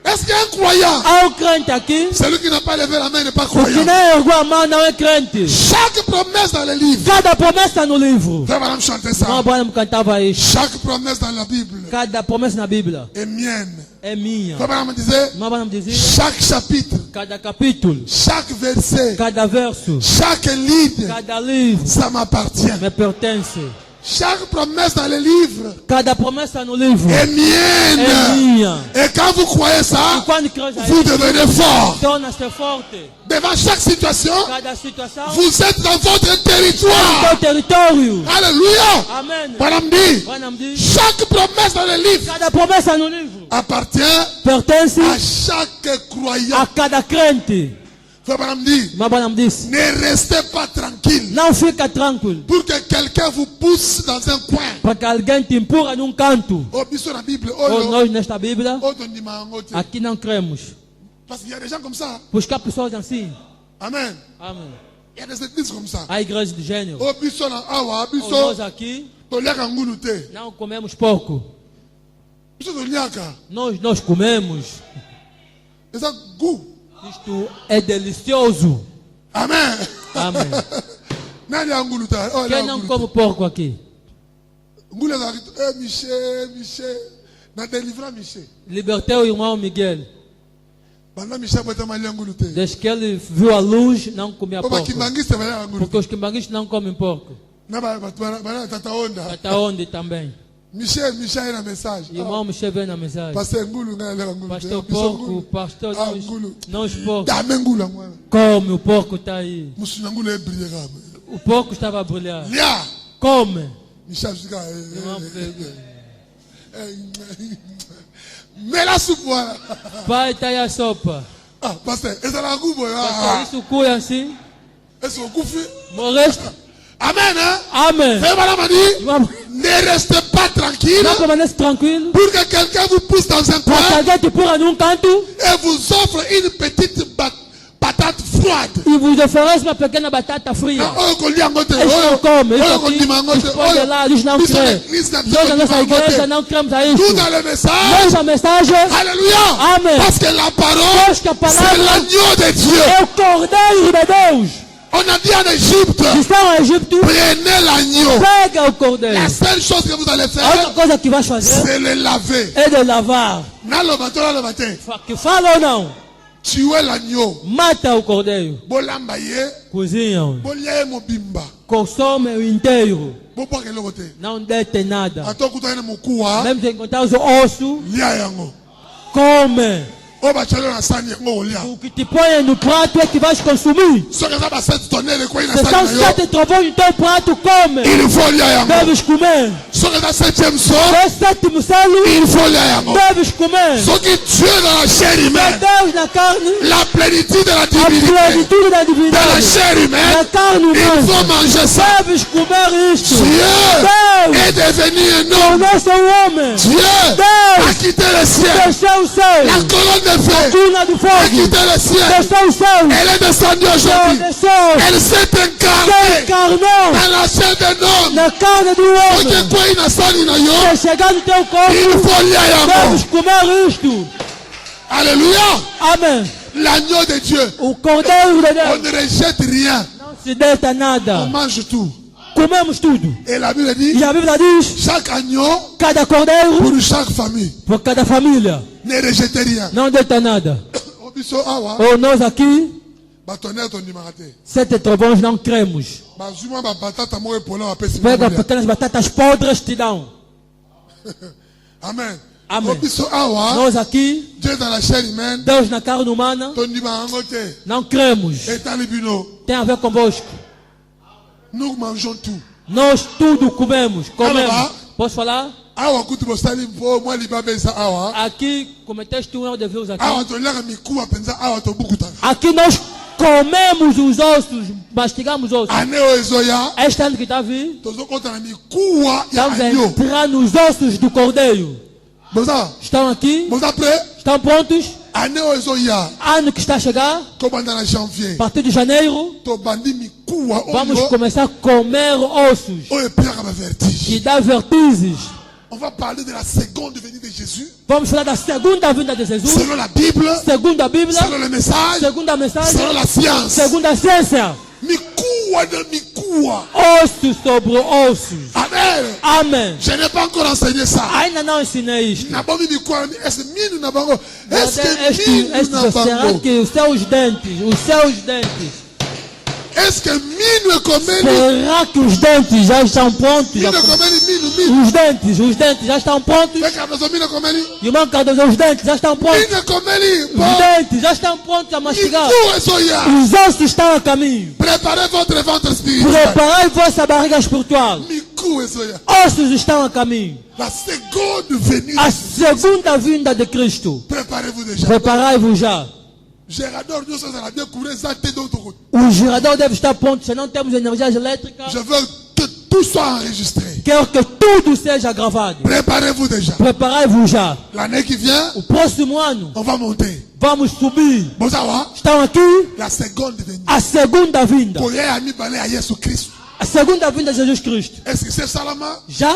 Est-ce qu'il y a un croyant? Há crente aqui. Celui qui n'a pas levé la main n'est pas O que croyant. nem ergueu a mão não é crente. Chaque promesse dans le livre. Cada promessa no livro. Frère Madame chanter Não, ça. Branham cantava isso. Chaque promesse dans la Bible Cada promessa na Bíblia est mienne. é minha. Frère Madame disait, Irmã Branham dizia, chaque chapitre, cada capítulo, chaque verset, cada verso, chaque ligne, cada livro ça m'appartient. me pertence. Chaque promesse dans le livre Cada promessa no livro est é mienne. minha. Et quand vous croyez E ça, quando crês a vous isso, devenez fort. torna-se forte. Devant chaque situation, Cada situação vous êtes dans votre tem territoire. seu território. Alléluia. Amém. Madame dit, Branham diz, chaque promesse dans le livre cada promessa no livro appartient pertence à chaque croyant. a cada crente. Frère Madame dit, Irmã Branham disse, ne restez pas tranquille não fica tranquilo pour que quelqu'un vous pousse dans un coin. para que alguém te empurra num canto. Oh, bisous la Bible. Ou nós nesta Bíblia, Oh, don Dimangote. aqui não cremos. Parce qu'il y a des gens comme ça. Buscar pessoas assim. Amen. Amém. Il y a des églises comme ça. Há igrejas de gênero. Oh, bisous na awa, Ou bisous. nós aqui Toliaka ngulu te. não comemos porco. Bisous toliaka. Nós comemos. Et ça goût. Isto é delicioso. Amen. Amém. Nani a ngulu ta? Oh, Quem não come porco aqui? Ngulu za Michel. Na délivra Michel. Libertei o irmão Miguel. Banda Michel bota malha ngulu te. Desde que ele viu a luz, não comia Oh, ba porco. kimbangiste bala ngulu. Porque os quimbanguistas não comem porco. Na ba tata onda. Até onde também. Michel na mensagem. Irmão Michel vem na mensagem. Pasteur ngulu ngala ngulu. Pastor porco, pastor não os porcos. Da ngulu ngwana. Come, o porco está aí. Musu ngulu e briller kama. O porco estava a brilhar. Lia. Come. Michel fica. Irmão pegou. Mais la soupe voilà. Pai, está aí a sopa. Ah, pasteur, essa la coupe. Pastor, isso cuia assim. Essa o kufi. Morreste. Amen, hein? Amém. Frère Madame a dit, ne restez pas tranquille Não permanece tranquilo. pour que quelqu'un vous pousse dans un Para que coin alguém te pôr num canto et vous offre une petite patate froide. e vous oferece uma pequena batata fria. Eles não comem, isso pode de lá, eles não creem. Nós na nossa igreja não cremos a isso. Tout dans le message. Nós a mensagem, Alléluia. Amen. Parce que la parole, Parce que a palavra c'est l'agneau de Dieu. é o Cordeiro de Deus. On a dit en Égypte, Estão em Egito, prenez l'agneau. pega o cordeiro. La seule chose que vous allez A faire, única coisa que vais fazer c'est le laver. é de lavar. Dans le matin, Que fala ou não, tuez l'agneau. mata o cordeiro. Bolamba ye, Cozinham, bolia mobimba. consome o inteiro. Bopo ke lokote. Não dete nada. Atokutana mukua, Mesmo se encontrar os ossos, lia yango. come. Oba chalo na sani yango olia. O que te põe no prato é que vais consumir. So que ça va 7 tonnes kwa ina Se são sani na yo. 7 trovões no teu prato, come. Il faut lia yango. Deves comer. So que ça 7e Se son, é 7º selo, il faut lia yango. deves comer. So que Dieu dans la chair É humaine, Deus na carne, la plénitude de la a divinité plenitude da dans la divindade. chair Na humaine, carne il humana, faut manger ça. deves comer isto. Dieu Deus est devenu un homme. tornou-se homem. Dieu Deus a quitté le ciel. deixou o céu. La colonne de A feu coluna do a fogo quitté le ciel. deixou o céu. Elle est descendue aujourd'hui. Desceu. Elle s'est Se incarnée encarnou dans la chair d'un homme. na carne do Ok, homem. quoi il a sani na yo? Se chegar no teu Il corpo, faut lier deves yango. comer isto. Alléluia. Amém. L'agneau de Dieu. O cordeiro de On Deus ne rejette rien. não se deita On nada. mange tout. Comemos tudo. Et la Bible dit, E a Bíblia diz, chaque agneau cada cordeiro, pour chaque famille. por cada família, Ne rejetez rien. não deita nada. Obiso awa, Ou nós aqui, batonner ton numéroté. 7 trovões não cremos. Bazuma ba batata mo epola wa pesi. Pega pequenas batatas podres, te dão. Amen. Amen. Obiso awa, Nós aqui, Dieu dans la chair humaine, Deus na carne humana, ton numéro te. não cremos. Et dans le bino, Tem a ver convosco. nous mangeons tout. Nós tudo comemos. Comemos. Alaba. Posso falar? Awa kutu bostali mpo moi libabe eza awa. Aqui, cometeste um erro de Deus aqui. Awa to laka mikuwa penza awa to bukuta. Aqui nós comemos os ossos, mastigamos os ossos. Ane o ezoya, Este ano que está a vir, tozo kota na mikuwa ya estamos a anyo. entrar nos ossos do cordeiro. Boza, Estão aqui? boza prêt? Estão prontos? Ane o ezoya, Ano que está a chegar, komanda na janvier. a partir de janeiro, To bandi mikuwa vamos oyo, começar a comer ossos, oyo piaka ba vertige. que dá vertigens. On va parler de la seconde venue de Jésus. Vamos falar da segunda vinda de Jesus, Selon la Bible, segundo a Bíblia, selon le message, segundo a mensagem, selon la science. segundo a ciência. Mikuwa de mikuwa. Ossos sobre ossos. Amen. Amém. Je n'ai pas encore enseigné ça. Ainda não ensinei isto. Nabomi mikuwa, est-ce que minu na bango? Est-ce Este, que minu na será bango? que os seus dentes, Est-ce que minu ekomeli? será que os dentes já estão prontos? Minu ekomeli, minu. Os dentes já estão prontos? Feka bezo minu ekomeli. Irmão Cardoso, os dentes já estão prontos? Minu ekomeli. Os Bon. dentes já estão prontos a mastigar? Miku ezoya. Os ossos estão a caminho. Préparez votre ventre spirituel. Preparai vossa barriga espiritual. Miku ezoya. Ossos estão a caminho. La seconde venue. A segunda vinda de Cristo. Préparez-vous déjà. Preparai-vos já. Gerador, nous sommes à la bien couvrir ça, t'es d'autre côté. O gerador deve estar pronto, senão temos energia elétrica. Je veux que tout soit enregistré. Quero que tudo seja gravado. Préparez-vous déjà. Preparai-vos já. L'année qui vient, O próximo ano, on va monter. vamos subir. Bozawa, Estão aqui la seconde venue. a segunda vinda. Pour y aller à Jésus Christ. A segunda vinda de Jesus Cristo. Est-ce que c'est Salama? Já?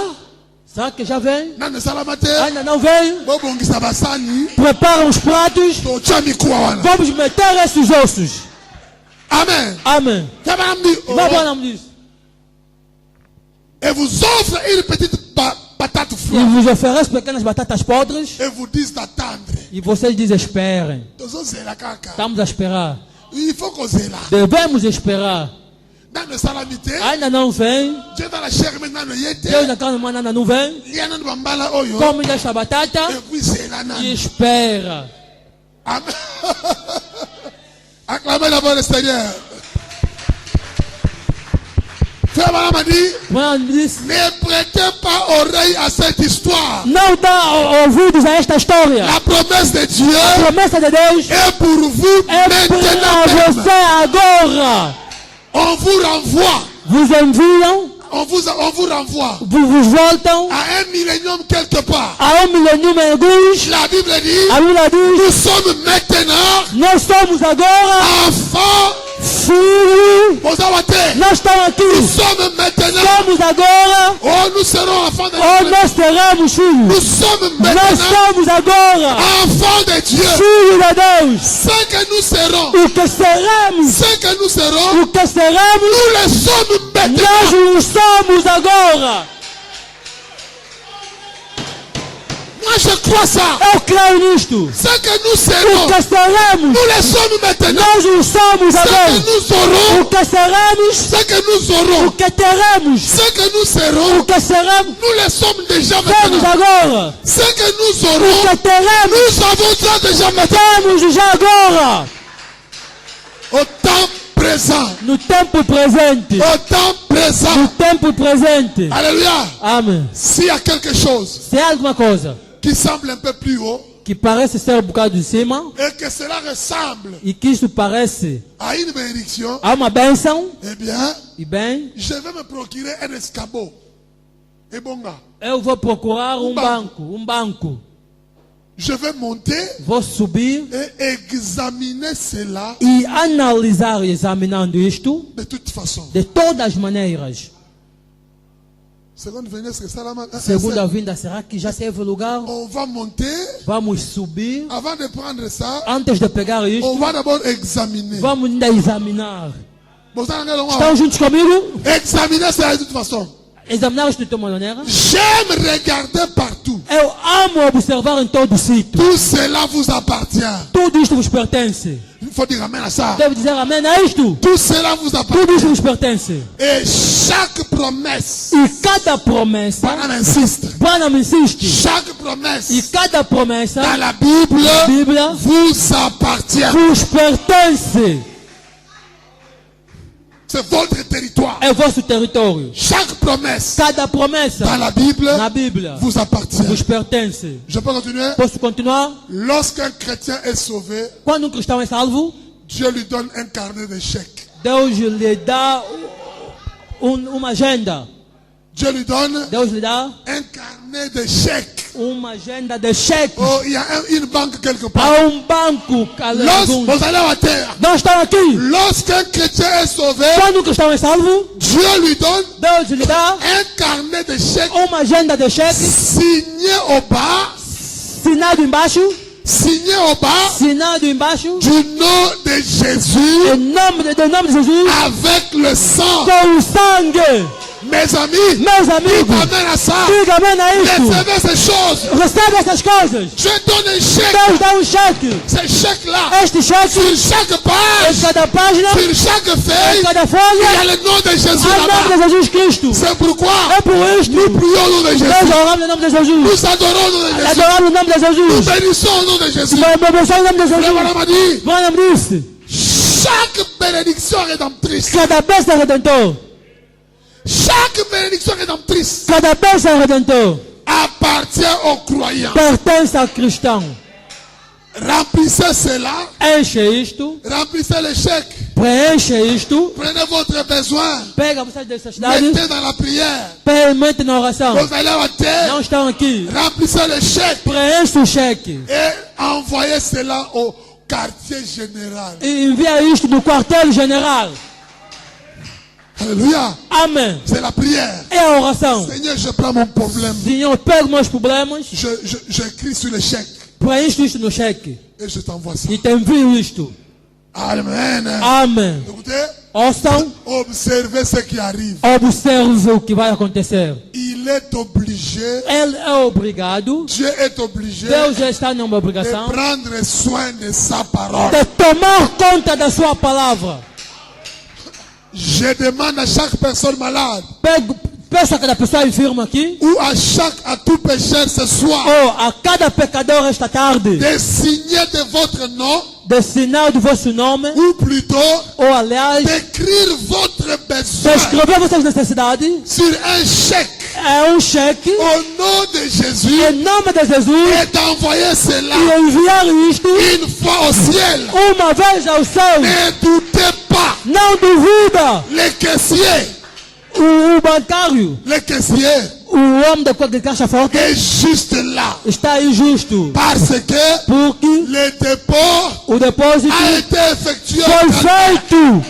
Será que já vem? Nane Salamate? Ainda não veio? Bobongisa basani. Prepara os pratos. To chami kuwana. Vamos meter esses ossos. Amen. Amém. Tabamdi. Vai bom nome disso. Et vous offre une petite patate E froide. vos oferece pequenas batatas podres. Et vous disent d'attendre. E vocês dizem, esperem. Tozo zela kaka. Estamos a esperar. Il faut qu'on zela. Devemos esperar. Nane Salamite. Ainda não vem. Dieu dans la chair maintenant le yete. Deus na carne humana ainda não vem. Liana bambala oyo. Come desta batata Et puis zela e nane. espera. Amen. Acclamez la bonne Seigneur. Frère Madame a dit, Quando disse, ne prêtez pas oreille à cette histoire. não dá ouvidos a esta história. La promesse de A Dieu promessa de Deus est pour vous é para maintenant você même. agora. On vous renvoie. Vos enviam, On vous renvoie vos voltam à un millénium quelque part. a milênio em alguns. La Bible dit, A Bíblia nous diz, sommes maintenant nós somos agora enfants Filho, Bozawate. nós estamos aqui. Nous sommes maintenant. Somos agora. Oh, nous serons enfants de Ou Dieu. nós seremos filhos. Nous sommes Nós maintenant somos agora enfants de Dieu. filhos de Deus. Ce que nous serons, O que seremos, ce que nous serons, o que seremos, nous le sommes maintenant. nós o somos agora. Moi, je crois ça. Eu creio nisto. Ce que nous O serons, que seremos, nous le sommes maintenant. nós o somos Ce agora. que nous O aurons, que seremos, ce que nous o aurons, que teremos, ce que nous o serons, que seremos, nous le sommes déjà temos maintenant. agora. Ce que nous O aurons, que teremos, nous avons ça déjà maintenant. temos já agora. Au temps présent. No tempo presente. Au temps présent. No tempo presente. Alléluia. Amém. S'il y a quelque chose Se há alguma coisa qui semble un peu plus haut que parece ser bocado de cima et que cela ressemble e que isto parece à une bénédiction, a uma bênção, eh bien, e bem, je vais me procurer un escabeau. Et bon gars, eu vou procurar banco. je vais monter Vou subir et examiner cela e analisar examinando isto de toute façon. de todas as maneiras. Seconde venue, est-ce que ça là, Segunda vinda, será que já teve lugar? on va monter. Vamos subir. Avant de prendre ça, Antes de pegar on isto, va d'abord examiner. vamos ainda examinar. Bon, ça, on Estão va juntos comigo? examiner cela de toute façon. Examinar isto de toda maneira. J'aime regarder partout. Eu amo observar em todo sítio. Tout cela vous appartient. Tudo isto vos pertence. Il faut dire amen à ça. Deve dizer amém a isto. Tout cela vous appartient. Tudo isto vos pertence. Et chaque promesse, E cada promessa, Branham insiste, Branham insiste, chaque e promesse cada promessa dans la Bible na Bíblia vous appartient. vos pertence. C'est votre territoire. É vosso território. Chaque promesse Cada promessa dans la Bible na Bíblia vous appartient. vos pertence. Je peux continuer? Posso continuar? Lorsqu'un chrétien est sauvé, Quando cristão é salvo, Dieu lui donne un carnet de chèques. Deus lhe dá uma agenda. Dieu lui donne Deus lhe dá un carnet de chèques. uma agenda de cheques. Oh, il y a une banque quelque part. Há banco. Vous allez à terre. Nós estamos aqui. Lorsqu'un chrétien est sauvé, Quando o cristão é salvo, Dieu lui donne Deus lhe dá un carnet de chèques uma agenda de cheques, signé au bas, assinado embaixo, du nom de Jésus, em nome de Jesus, avec le sang. com o sangue. Mes amis, Meus amigos, amen à ça. diga amém a isto. Recevez ces choses. Recebe essas coisas. Je donne un chèque. Deus dá cheque. Ces chèques-là, Este cheque, sur chaque em page, cada página, sur chaque em feuille, cada il y folha, a le nom de Jésus há o là-bas. nome de Jesus Cristo. C'est pourquoi É por isto. nous prions au nom de Nós Jésus. oramos em nome de Jesus. Nous adorons au nom de Jésus. Adoramos o nome de Nous Jesus. bénissons au nom de Jésus. Bênção em nome de Le Jesus. Branham a dit, Branham disse, chaque bénédiction rédemptrice, cada bênção redentor, chaque bénédiction rédemptrice cada bênção redentor appartient aux croyants. pertence ao cristão. Remplissez cela, Enche isto, remplissez les chèques, preenche isto, prenez votre besoin, pega vossas necessidades, mettez dans la prière. permite na oração. Vous allez à terre, Não estão aqui. remplissez les chèques Preenche o cheque et envoyez cela au quartier général. e envia isto do quartel general. Alléluia. Amém. C'est la prière. É a oração. Seigneur, je prends mon problème. Senhor, pega meus problemas, J'écris sur le chèque preenche isto no cheque et je t'envoie ça. e te envio isto. Amen. Amém. Écoutez, Ouçam, observez ce qui arrive. observe o que vai acontecer. Il est obligé, Ele é obrigado, Dieu est obligé Deus já está numa de obrigação prendre soin de sa parole. de tomar conta da sua palavra. Je demande à chaque personne malade Peço a cada pessoa enferma aqui, ou à tout pécheur ce soir ou a cada pecador esta tarde, de signer de votre nom de sinal do vosso nome, ou plutôt ou aliás, d'écrire votre besoin escrever vossas necessidades, sur un chèque é cheque, au nom de Jésus em nome de Jesus, et d'envoyer cela e enviar isto une fois au ciel. uma vez ao céu. Ne doutez pas, Não duvida, les caissiers, o bancário, les caissiers o homem de caixa forte, est juste là está aí justo, parce que porque le dépôt o depósito a été effectué effectué foi feito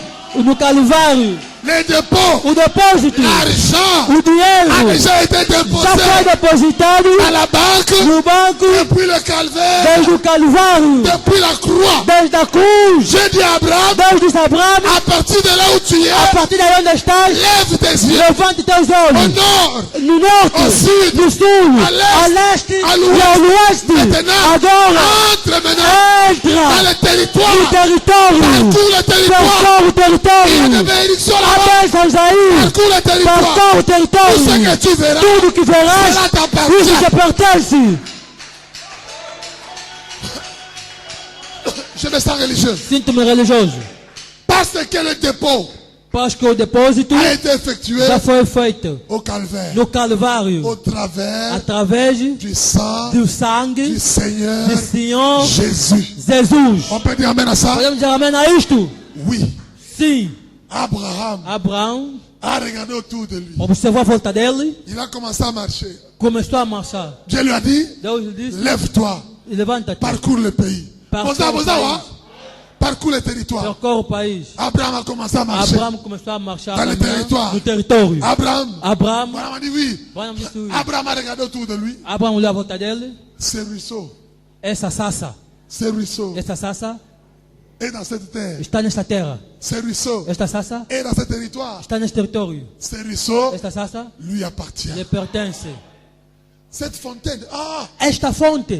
no Calvário. les dépôts, O depósito, l'argent o a dinheiro déjà été já foi déposé depositado à la banque no banco depuis le calvaire, desde o Calvário, depuis la croix. desde a cruz, J'ai dit à Abraham, desde Abraão, à partir de là où tu a es, partir daí onde estás, lève tes yeux levante teus au olhos nord, no norte, au sud, no sul, a leste, a leste a e l'ouest. ao oeste. Maintenant, Agora, entre maintenant dans entra le territoire, no território, parcours le territoire, percorre o il y a território, des bénédictions há là-bas, bênçãos aí, parcours le territoire, percorre o tout ce território, que tu verras, tudo que verás, cela isso t'appartient. te pertence. Je me sens religieux, Sinto-me religioso, parce que le dépôt parce que o depósito a été effectué já foi feito au calvaire, no Calvário, au travers através du sang do sangue du Seigneur do Senhor Jésus. Jesus. On peut dire amen à ça? Podemos dizer amém a isto? Oui. Sim. Abraham Abraão a regardé autour de lui. observou a volta dele, Il a commencé à marcher. começou a marchar. Dieu lui a dit, Deus lhe disse, lève-toi, levanta-te, parcours le pays. Parcours Boza, le boza, pays. wa? Parcours le territoire. percorre o país. Abraham a commencé à marcher. Abraão começou a marchar Dans le caminhar territoire. no território. Abraham, Abraão, Abraham a dit oui. Abraão disse oui. Abraham a regardé autour de lui. Abraão olhou a volta dele, Ce ruisseau, essa sassa est dans cette terre. está nesta terra. Ce ruisseau Esta sassa est dans ce territoire. está neste território. Ce ruisseau Esta sassa lui appartient. lhe pertence. Cette fontaine, Esta fonte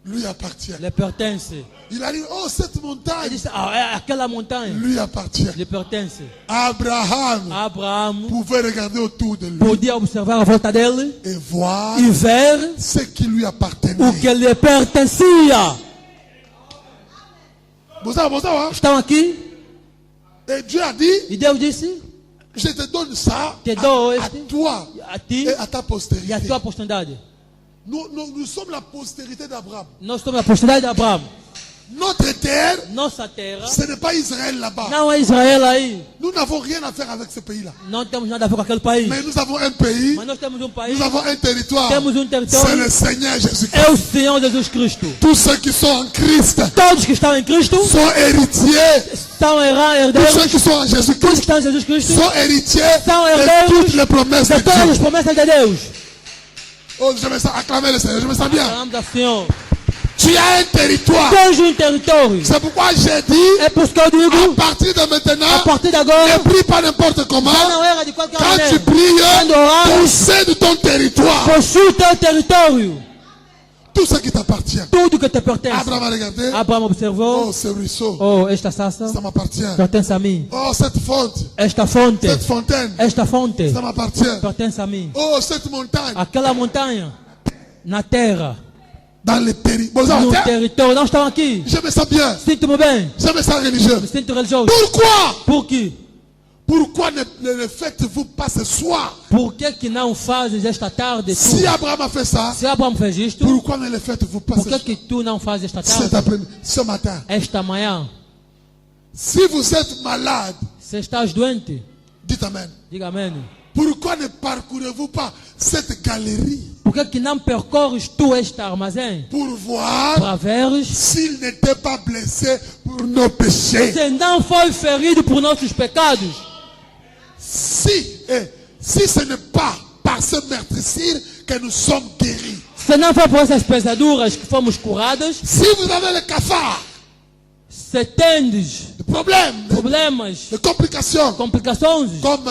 lui appartient. lhe pertence. Il a dit, oh, cette Ele montagne disse, aquela montanha lui appartient. lhe pertence. Abraham Abraão pouvait regarder autour de lui podia observar a volta dele et voir e ver ce qui lui appartenait. o que lhe pertencia. Boza, boza, wa? Estão aqui Et Dieu a dit, e Deus disse, je te donne ça Te dou à este. toi a ti et à ta e a postérité. tua posteridade. Nous sommes la postérité d'Abraham. Nós somos a posteridade de Abraão. Notre terre, Nossa terra ce n'est pas Israël là-bas. não é Israel aí. Nous n'avons rien à faire avec ce pays-là. Não temos nada a ver com aquele país. Mais nous avons un pays, Mas nós temos um país, nous avons un territoire. temos um C'est território. le Seigneur Jésus-Christ. É o Senhor Jesus Cristo. Tous ceux qui sont en Christ Todos que estão em Cristo sont héritiers. são Tous herdeiros. ceux qui sont en Todos que Jésus-Christ estão em Jesus Cristo sont héritiers são de herdeiros toutes les promesses de de todas Dieu. as promessas de Deus. Oh, je me sens acclamer le Seigneur, je me sens bien. Falamos ao Senhor. Tu as un territoire. Tens um território. C'est pourquoi j'ai dit, É por isso que eu à digo, partir de a maintenant, partir de agora, ne prie pas n'importe comment. já não era de qualquer Quand maneira. tu pries, Quando oramos, possède ton territoire. possui teu território. Tout ce qui t'appartient. Tudo que te pertence. Abraham a regardé. Abraão observou. Oh, ce ruisseau, Oh, esta sassa ça m'appartient. pertence a mim. Oh, cette fonte, Esta fonte, cette fontaine, esta fonte ça m'appartient. pertence a mim. Oh, cette montagne, Aquela montanha na terra, dans le territoire. no território. Nós estamos aqui. Je me sens bien. Sinto-me bem. Je me sens religieux. Me sinto religioso. Pourquoi? Por quê? Pourquoi ne faites-vous pas ce soir? Por que não fazes esta tarde tu? Si Abraham a fait ça, Se Abraão fez isto, pourquoi ne le faites-vous pas por ce que soir? que tu não fazes esta Cet tarde? après-midi, ce matin. Esta manhã. Si vous êtes malade, Se estás doente, dites Amen. diga amém. Pourquoi ne parcourez-vous pas cette galerie Por que não percorres tu este armazém? pour voir Para veres s'il n'était pas blessé pour nos péchés? se não foi ferido por nossos pecados. Si ce n'est pas par ce meurtrissure que nous sommes guéris. Se não foi por essas pesaduras que fomos curadas, Si vous avez le cafard, se tendes le problème, problemas, les complications, complicações, comme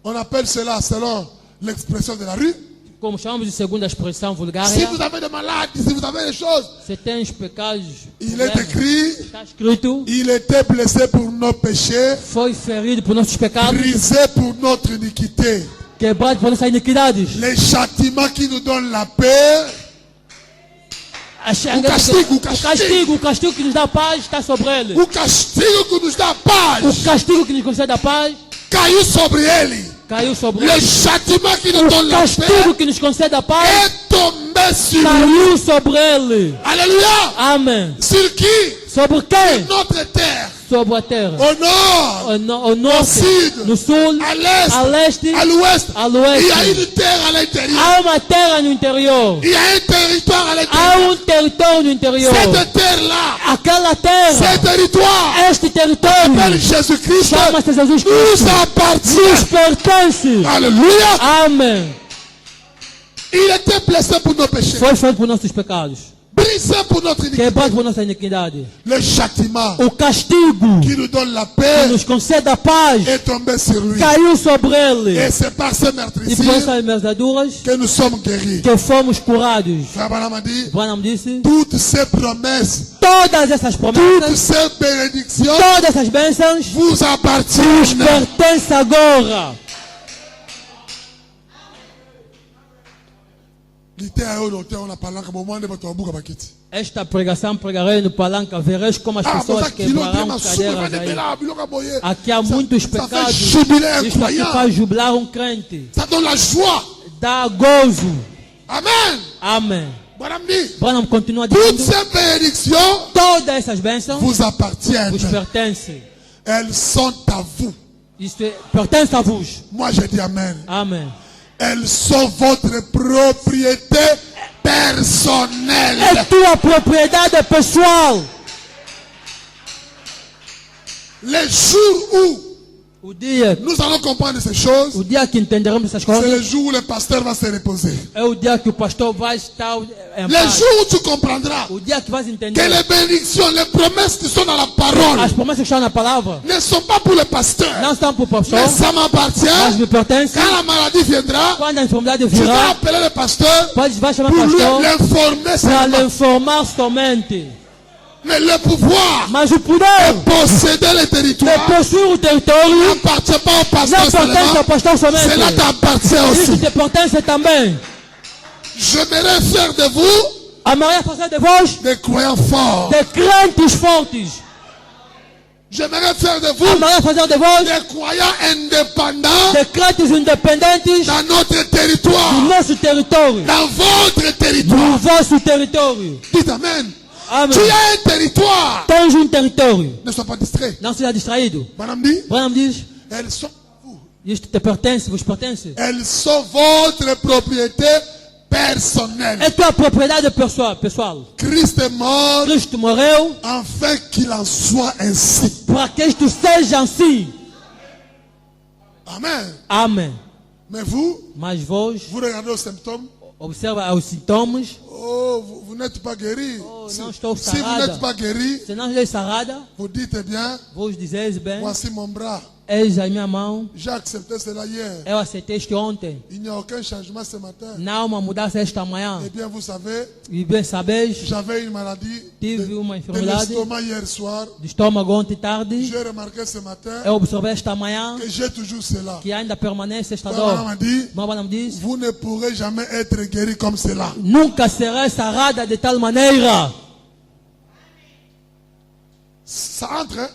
on appelle cela selon l'expression de la rue. como chamamos de segunda expressão Si vulgária, vous avez des maladies, si vous avez des choses, se tens pecados, il est problemas, écrit, está escrito, il était blessé pour nos péchés, foi ferido por nossos pecados, brisé pour notre iniquité. quebrado por nossas iniquidades. Les châtiments qui nous donnent la paix, O castigo que nos dá paz está sobre ele. o castigo que nos dá paz, O castigo que nos concede a paz caiu sobre ele. caiu sobre Le ele. châtiment qui nous O donne la paix castigo que nos concede a paz est tombé tombé sur lui. caiu sobre ele. Alléluia. Amém. Sur qui? Sobre quem? Notre terre. Sobre a terra. Au nord, Ao norte, sud, no sul, à l'est, a leste, à l'ouest. a Il y a l'oeste. une terre à l'intérieur. Há uma terra no interior. Il y a un territoire à Há l'intérieur. território no interior. Cette terre-là, Aquela terra, ce territoire, este território, appelle Jésus-Christ, chama-se Jesus nous Cristo. Nos appartient. pertence. Alléluia. Amém. Il était blessé pour nos péchés, Foi feito por nossos pecados. brisé pour notre iniquité. Quebrado por nossa iniquidade. Le châtiment O castigo qui nous donne la que paix nos concede a paz est tombé sur lui. caiu sobre ele. Et c'est par ces E por meurtrissures essas merdaduras que nous sommes guéris. que fomos curados. Frère Branham a dit, Branham disse: toutes ces promesses, todas essas toutes promessas, ces bénédictions todas essas bênçãos vous nos appartiennent. pertencem agora. Esta pregação pregarei no palanque, vereis como as pessoas quebrarão cadeiras aí. Aqui há muitos pecados. Isto aqui faz jubilar um crente. Ça donne la joie. Dá gozo. Amen. Amém. Branham dit, Branham continua toutes dizendo: ces bénédictions todas essas bênçãos vous appartiennent. vos pertencem. Elles sont à vous. Isto pertence a vos. Moi je dis Amen. Amém. Elles sont votre propriété personnelle. É tua propriedade pessoal. Les jours où O dia nous allons comprendre ces choses, que entenderemos essas c'est le coisas jour où le pasteur va se reposer. é o dia que o pastor vai estar em Le paz. jour où tu comprendras O dia que vais que entender les bénédictions, les promesses qui sont dans la parole as promessas que estão na palavra ne sont pas pour le pasteur. não estão para o pastor, Mais ça m'appartient. mas me pertencem. Quand la maladie viendra, Quando a enfermidade tu vas virá, appeler le pasteur vai chamar o pour lui pastor l'informer para lhe seulement. informar somente. Mais le pouvoir Mas o poder de posséder le de territoire possuir o território n'appartient pas au não pasteur pertence ao seulement. pastor somente. Cela t'appartient Isso aussi. te pertence também. J'aimerais faire de vous Amanhã fazer de vós des croyants forts. de crentes fortes. J'aimerais faire de vous Amanhã fazer de vós des croyants indépendants de crentes independentes dans notre do territoire, nosso território, dans votre do territoire. vosso território. Dites Amen. Amém. Tu as un territoire. Tens território. Ne sois pas distrait. Não seja distraído. Madame dit, Branham diz: elles sont vous. isto te pertence, vos pertence. Elles sont votre propriété personnelle. É tua propriedade pessoal. Christ est mort Cristo morreu afin qu'il en soit ainsi. para que isto seja assim. Amen. Amém. Mais vous, Mas vós vous regardez aux symptômes. observa os sintomas. Oh, vous n'êtes pas guéri. Oh, si non, estou si vous sarada. n'êtes pas guéri, Se não lhe sarada, vous dites bien, vos dizeis bem: voici mon bras. eis a minha mão. J'ai accepté cela hier. Eu aceitei isto ontem. Il n'y a aucun changement ce matin. Não há uma mudança esta manhã. Eh bien, vous savez, E bem sabeis, j'avais une maladie tive uma de enfermidade l'estomac hier soir. do estômago ontem tarde. J'ai remarqué ce matin Eu observei esta manhã que j'ai toujours cela. que ainda permanece esta Madame dor. m'a dit, Branham diz: vous ne pourrez jamais être guéri comme cela. nunca será sarada de tal maneira. Ça entre, hein?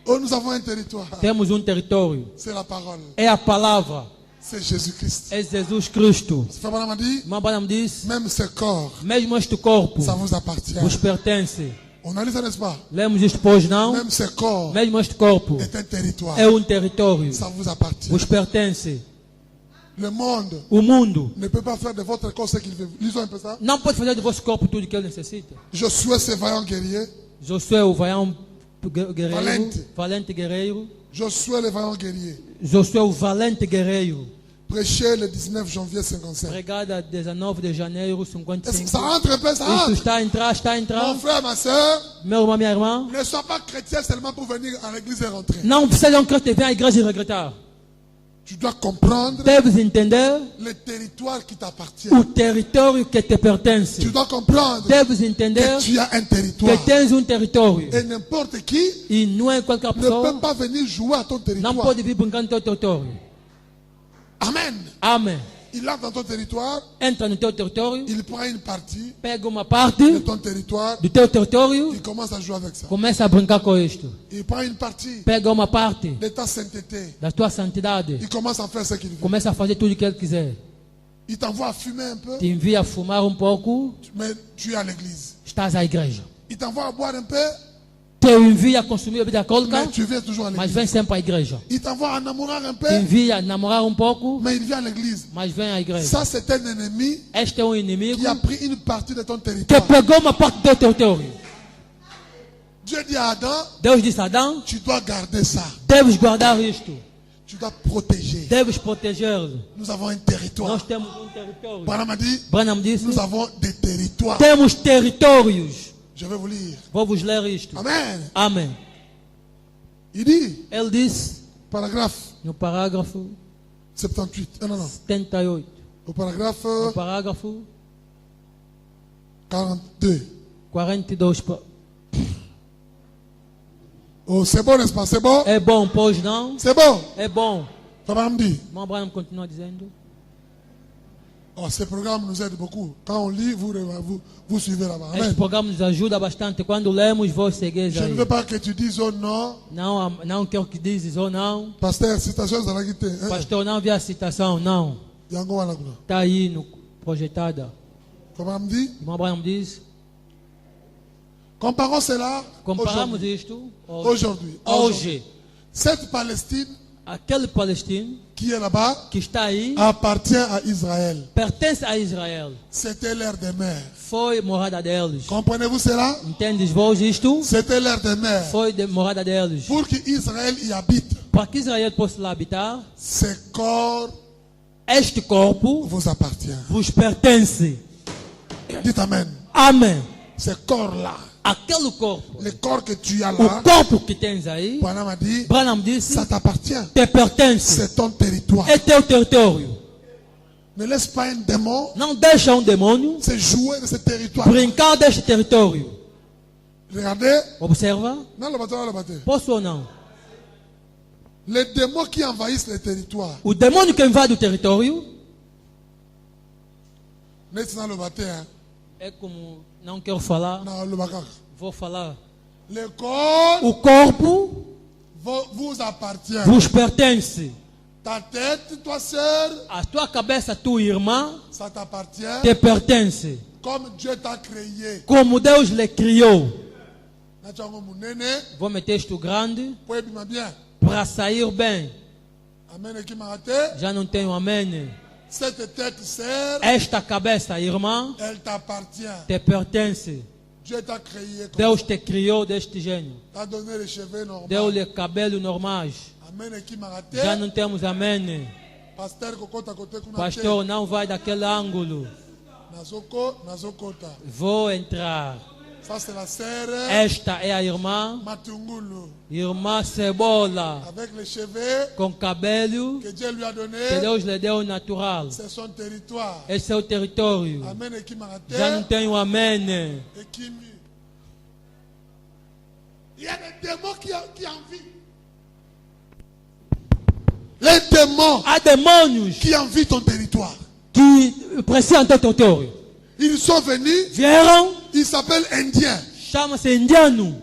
Oh, nous avons un territoire. Temos território. C'est la parole. É a palavra. C'est Jésus-Christ. É Jesus Cristo. Frère Branham m'a dit, Branham diz: même ce corps, mesmo este corpo ça vous appartient. vos pertence. On a lu ça, n'est-ce pas? Lemos isto, pois não? Même ce corps Mesmo este corpo est un territoire. é território. Ça vous appartient. Vos pertence. Le monde O mundo ne peut pas faire de votre corps ce qu'il veut. Lisons un peu ça. não pode fazer do vosso corpo tudo o que ele necessita. Josué, ce vaillant guerrier. Josué, o vaião guerreiro. Valente. Valente guerreiro. Josué, le vaillant guerrier. Josué, o valente guerreiro. Prêché le 19 janvier 55. Pregada 19 de janeiro Est-ce que 55. ça entre un peu, ça Isto entre? está a entrar, está a Mon entrar. frère, ma soeur, Meu irmão, minha irmã, ne sois pas chrétien seulement pour venir à l'église et rentrer. não precisam que te venha à igreja e regretar. Tu dois comprendre Deves entender le territoire qui t'appartient. o território que te pertence. Tu dois comprendre Deves entender que tu as un que territoire. tens território. Et n'importe qui E não é qualquer ne peut pessoa, pas venir jouer à ton não territoire. pode vir brincar no teu território. Amen. Amém. Il entre dans ton territoire, Entra no teu território, il prend une partie pega uma de parte ton territoire, do teu território, il commence à jouer avec ça. começa a brincar com isto. Il prend une partie Pega uma parte de ta sainteté, da tua santidade, il commence à faire ce qu'il veut. começa a fazer tudo o que ele quiser. Il t'envoie à fumer un peu, te envia a fumar pouco, mais tu es à l'église. estás à igreja. Il t'envoie à boire un peu, Te envia a consumir bebida alcoólica, mais tu viens toujours à mas l'église. vem sempre à igreja. Il t'envoie à enamorer un peu, Te envia a namorar pouco, mais il vient à l'église. mas vem à igreja. Ça, c'est un ennemi Este é inimigo qui a pris une partie de ton que territoire. pegou uma parte do território. Dieu dit à Adam, Deus disse a Adão, tu dois garder ça. deves guardar isto, Tu dois protéger. deves protegê-lo. Nous avons un territoire. Nós temos território. Branham a dit, Branham disse, nous avons des territoires. temos territórios. Je vais vous lire. Vou vos ler isto. Amen. Amém. Il dit, Ele disse paragraphe no parágrafo 78. Non, non, non. 78, Au paragraphe no parágrafo 42. 42. Oh, c'est bon, n'est-ce pas? C'est bon? É bom, pois não? C'est bon. É bom. Branham dit, Irmão Branham continua dizendo. oh, ce programme nous aide beaucoup. Quand on lit, vous suivez là-bas. Este Amen. programa nos ajuda bastante. Quando lemos, vós segueis Je ne aí. veux pas que tu dises oh non. Não quero que dizes ou não. Pasteur, citation, ça l'a quitté. Pastor, não vi a citação, não. Yango Wanaguna. Está aí no projetada. Branham dit, Irmão Branham diz. comparons cela Comparamos aujourd'hui. isto Aujourd'hui. hoje. Cette Palestine Aquele Palestino qui est là-bas que está aí appartient à Israël. pertence a Israel. C'était l'ère des mers. Foi morada deles. Comprenez-vous cela? Entendes vós isto? C'était l'ère des mers. Foi de morada deles. Pour qu'Israël y habite, Para que Israel possa lá habitar, ces corps este corpo vous appartient. vos pertence. Dites Amen. Amém. Ces corps-là, Aquele corpo, les corps que tu as o là, corpo que tens aí, Branham a dit, Branham disse, ça t'appartient. te pertence. C'est ton territoire. É teu território. Ne laisse pas un démon Não deixa demônio se jouer de ce territoire. brincar deste território. Regardez. Observa. Non, le bâtiment, le bâtiment. Posso ou não? Les démons qui envahissent les territoires. O demônio que invade o território N'est-ce pas le bâtiment? é como, não quero falar, Non, le bâtiment. vou falar. Les corps O corpo vous appartient. vos pertence. Ta tête, toi sœur, A tua cabeça, tua irmã, ça t'appartient. te pertence. Comme Dieu t'a créé. Como Deus lhe criou. Natchango munene, Vou meter isto grande pour bien bien. para sair bem. Amen et qui m'a raté. Já não tenho amém. Cette tête, sœur, Esta cabeça, irmã, elle t'appartient. te pertence. Dieu t'a créé comme Deus te criou deste gênio. t'a donné les cheveux normaux. Deu-lhe cabelo normais. Amen et qui m'a raté. Já não temos amém. Pasteur Kokota Kote Kunate. Pastor, não vai daquele ângulo. Nazokota. Vou entrar. Ça c'est la sœur Esta é a irmã, Matungulu. irmã Cebola, Avec les cheveux com cabelo que Dieu lui a donné. que Deus lhe deu natural. C'est son territoire. Esse é o território. Amen et qui m'a raté. Já não tenho amém. Et qui mue. Il y a des démons qui envient. Les démons Há demônios qui envient ton territoire. que precisam do território. Ils sont venus, Vieram, ils s'appellent Indiens, chama-se indiano.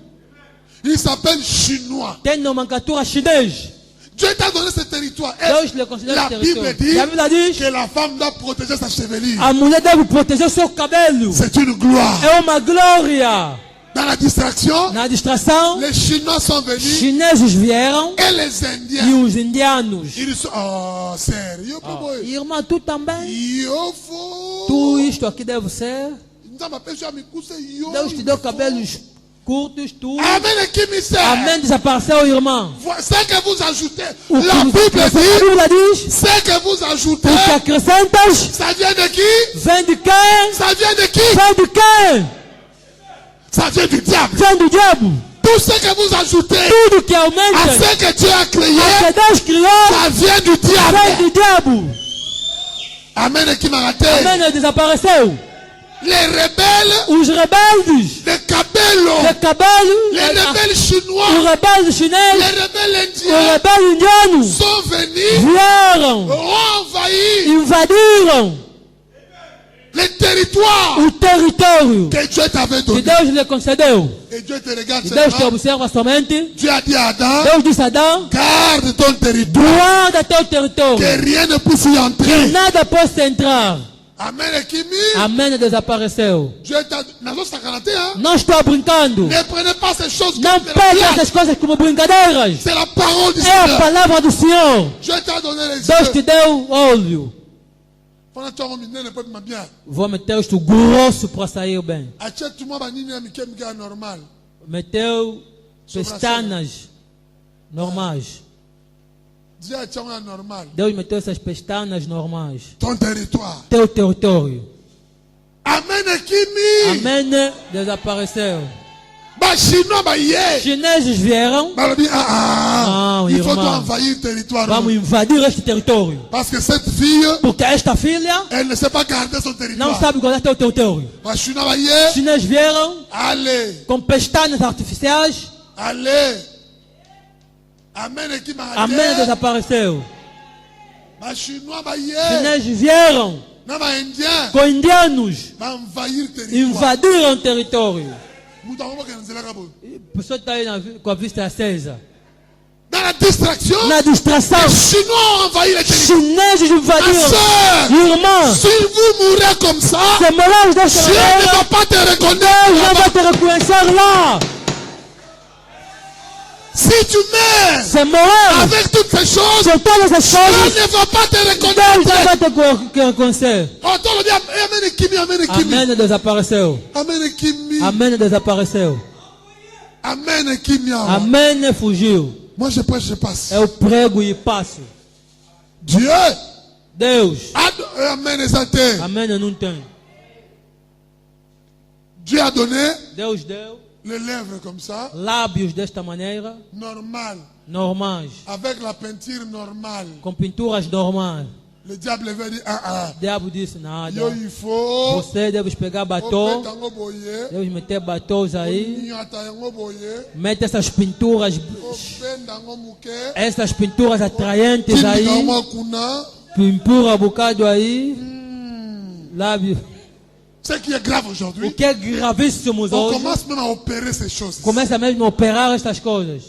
ils s'appellent Chinois. Tem nomenclatura chinês. Dieu t'a donné ce territoire. Et Deus lhe considera la território. Bible dit E a Bíblia diz que la femme doit protéger sa chevelure. a mulher deve proteger seu cabelo. C'est une gloire. É uma glória. Dans la distraction, Na distração, les Chinois sont venus chineses vieram et les e Indiens. os indianos. Ils sont. Oh, sérieux, boy. Irmã, tu também? Yo, fou. Tu isto aqui deve ser. Deus te deu cabelos curtos, tu. Amen et qui me sert. Amém, desapareceu, irmão. C'est que vous ajoutez. O La que Bible a dit. Bíblia diz, C'est que vous ajoutez. o que acrescentas, Ça vient de qui? vem de quem? Ça vient de qui? Vem de quem? Ça vient du diable. Vem do diabo. Tout ce que vous ajoutez Tudo que à aumenta, ce que Dieu a créé, que Deus criou, ça vient du vem diable. do diabo. Amen et qui m'a raté. Amém, desapareceu. Les rebelles Os rebeldes de Cabello, de cabelo, les rebelles os chinois, rebeldes les chineses, rebelles os indiens rebeldes indianos sont venus, vieram, ont envahi invadiram Le territoire o território que Dieu t'avait que donné. Deus lhe concedeu. Et Dieu te regarde E Deus te seulement. observa somente. Dieu a dit à Adam, Deus disse a Adão, garde ton territoire. guarda teu território, Que rien ne puisse y que entrer. nada possa entrar. Amen. Et qui Amém desapareceu. Dieu t'a dans sa quarantaine, hein? Não estou brincando. Ne prenez pas ces choses Não comme de la pegue blague. essas coisas como brincadeiras. C'est la parole du É a Seigneur. palavra do Senhor. Dieu t'a donné les Deus te yeux. deu olho. Pendant que tu as remis ne peut pas bien. Vou meter isto grosso para sair bem. Achète tout le monde banini à Mickey Mickey normal. Meteu pestanas normais. Dis à Tchanga normal. Deus meteu essas pestanas normais. Ton territoire. Teu território. Amen. Et qui Amém desapareceu. Bah chinois bah yeah. Chineses vieram. Bah dit Não, il faut irmão. envahir le territoire. Vamos invadir este território. Parce que cette fille, Porque esta filha elle ne sait pas garder son não territoire. sabe guardar teu território. Bah chinois bah yeah. Chineses vieram Allez, com pestanas artificiais. allez. Amen. Et qui m'a Amém desapareceu. Bah chinois bah yeah. Chineses vieram Non bah indien. com indianos. Bah envahir le territoire. Invadiram o território. Nous avons que nous allons A pessoa está aí com a vista acesa. dans la distraction. Na distração, Les Chinois ont envahi le territoire. chineses Ma invadiram. soeur, Irmã, si vous mourrez comme ça, se moramos desta Dieu ne maneira, va pas te Deus reconnaître. não là-bas. vai te reconhecer lá. Si tu meurs Se moramos avec toutes ces choses, com todas as Dieu coisas, ne va pas te Deus não reconnaître. vai te reconhecer. Oh, toi, on dit Amen et Kimi, Amen et Kimi. Amém desapareceu. Amen et Kimi. Amém desapareceu. Amen et Kimi. Amém fugiu. Moi, je prêche, je passe. Eu prego e passo. Dieu. Deus. Amen et santé. Amém não tem. Dieu a donné Deus deu les lèvres comme ça, lábios desta maneira, normal, normais, avec la peinture normale. com pinturas normais. Le diable veut dire, O diabo disse nada. yo, il faut. Você deve pegar batom, Tango boye, deve meter batons aí, Niata yango boye, mete essas pinturas, Opendango muke, essas pinturas atraentes Tindi aí, yango kuna. pimpura um bocado aí, lábio. Ce qui est grave O aujourd'hui, que é gravíssimo on hoje, commence même à opérer ces choses. começa mesmo a operar estas coisas.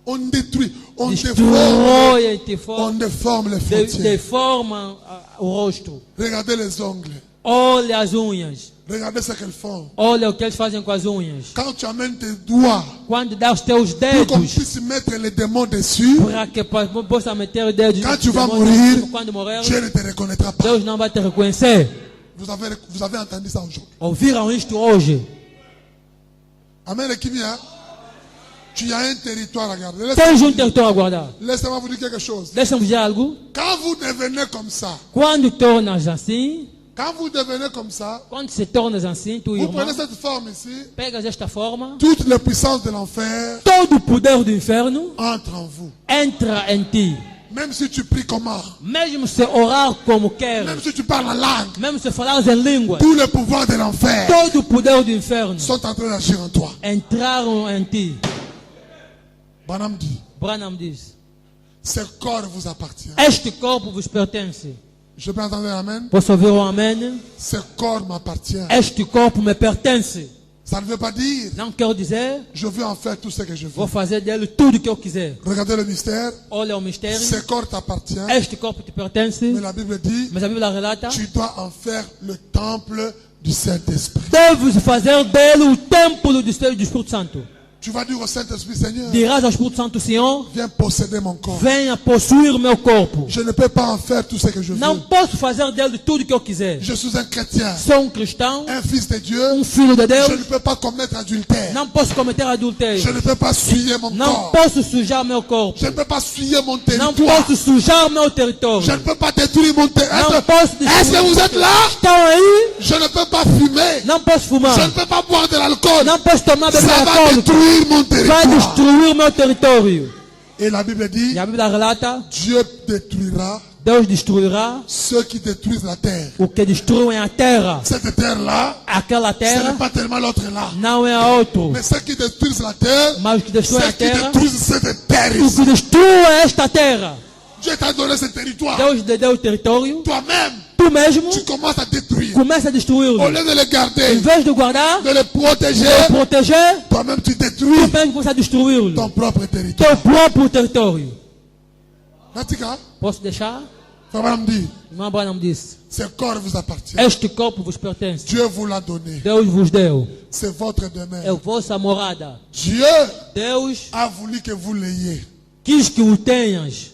On détruit, on déforme, Destrói e te on déforme les frontières. deforma o rosto. Regardez les ongles, Olha as unhas. regardez ce qu'elles font. Olha o que eles fazem com as unhas. Quand tu amènes tes doigts Quando dá os teus pour qu'on dedos, puisse mettre les démons dessus, para que possa meter os dedos. quand tu vas demônios, mourir, quando morrer, Dieu ne te reconnaîtra pas. Deus não vai te reconhecer. Vous avez entendu ça aujourd'hui. Ouviram isto hoje? Amen, Kimi, hein? Tu as un territoire à garder. Tens território a guardar. Laissez-moi vous dire quelque chose. Deixa-me dizer algo. Quand vous devenez comme ça, Quando tornas assim, quand vous devenez comme ça, quando se tornas assim, tu vous irmão, prenez cette forme ici, pegas esta forma, toutes les puissances de l'enfer todo o poder do inferno entrent en vous. entra em ti. Même si tu pries comment, Mesmo se orar como queres, même si tu parles en langue, mesmo se falares em língua, tous les pouvoirs de l'enfer todo o poder do inferno sont en train d'agir en toi. entraram em ti. Branham dit, Branham diz: ce corps vous appartient. este corpo vos pertence. Je peux entendre Amen? Posso ouvir um amém? Ce corps m'appartient. Este corpo me pertence. Ça ne veut pas dire, Não quero dizer, je veux en faire tout ce que je veux. vou fazer dele tudo que eu quiser. Regardez le mystère. Olha o mistério. Ce corps t'appartient. Este corpo te pertence. Mais la Bible dit, Mas a Bíblia relata: tu dois en faire le temple du Saint-Esprit. deves fazer dele o templo do Espírito Santo. Tu vas dire au Saint-Esprit, Seigneur, Dirás ao Espírito Santo: Senhor, viens posséder mon corps. venha possuir meu corpo. Je ne peux pas en faire tout ce que je veux. Não posso fazer dele tudo que eu quiser. Je suis un chrétien, Sou cristão, un fils de Dieu. filho de Je Deus. ne peux pas commettre adultère. Não posso cometer adultério. Je ne peux pas souiller mon Não corps. posso sujar meu corpo. Je ne peux pas souiller mon Não territoire. posso sujar meu Je território. ne peux pas détruire mon Não territoire. posso Est-ce que vous êtes là? Estão aí? Je ne peux pas fumer. Não posso fumar. Je ne peux pas boire de l'alcool. Não posso tomar bebida Ça va alcoólica. détruire mon Vai territoire. destruir meu território. Et la Bible dit, E a Bíblia relata: Dieu détruira Deus destruirá ceux qui détruisent la terre. o que destruem a terra. Cette terre-là, Aquela ce n'est terra pas tellement l'autre là. não é a outro. Mais ceux qui détruisent la terre, Mas o que destrói ceux a qui terra, détruisent cette terre o ici. que destrua esta terra. Dieu t'a donné ce territoire. Deus te deu o território. Toi-même, Tu tu mesmo tu commences à détruire. começa a Au destruí-lo. lieu de les garder, Em vez de guardar, de les protéger, de proteger, toi-même tu tu détruis mesmo começa a destruí-lo. ton propre Teu territoire. próprio território. Natika, Posso deixar? Frère Branham dit, Irmã Branham disse: ce corps vous appartient. este corpo vos pertence. Dieu vous l'a donné. Deus vos deu. C'est votre É demeure. vossa morada. Dieu Deus a voulu que vous l'ayez. quis que o tenhas.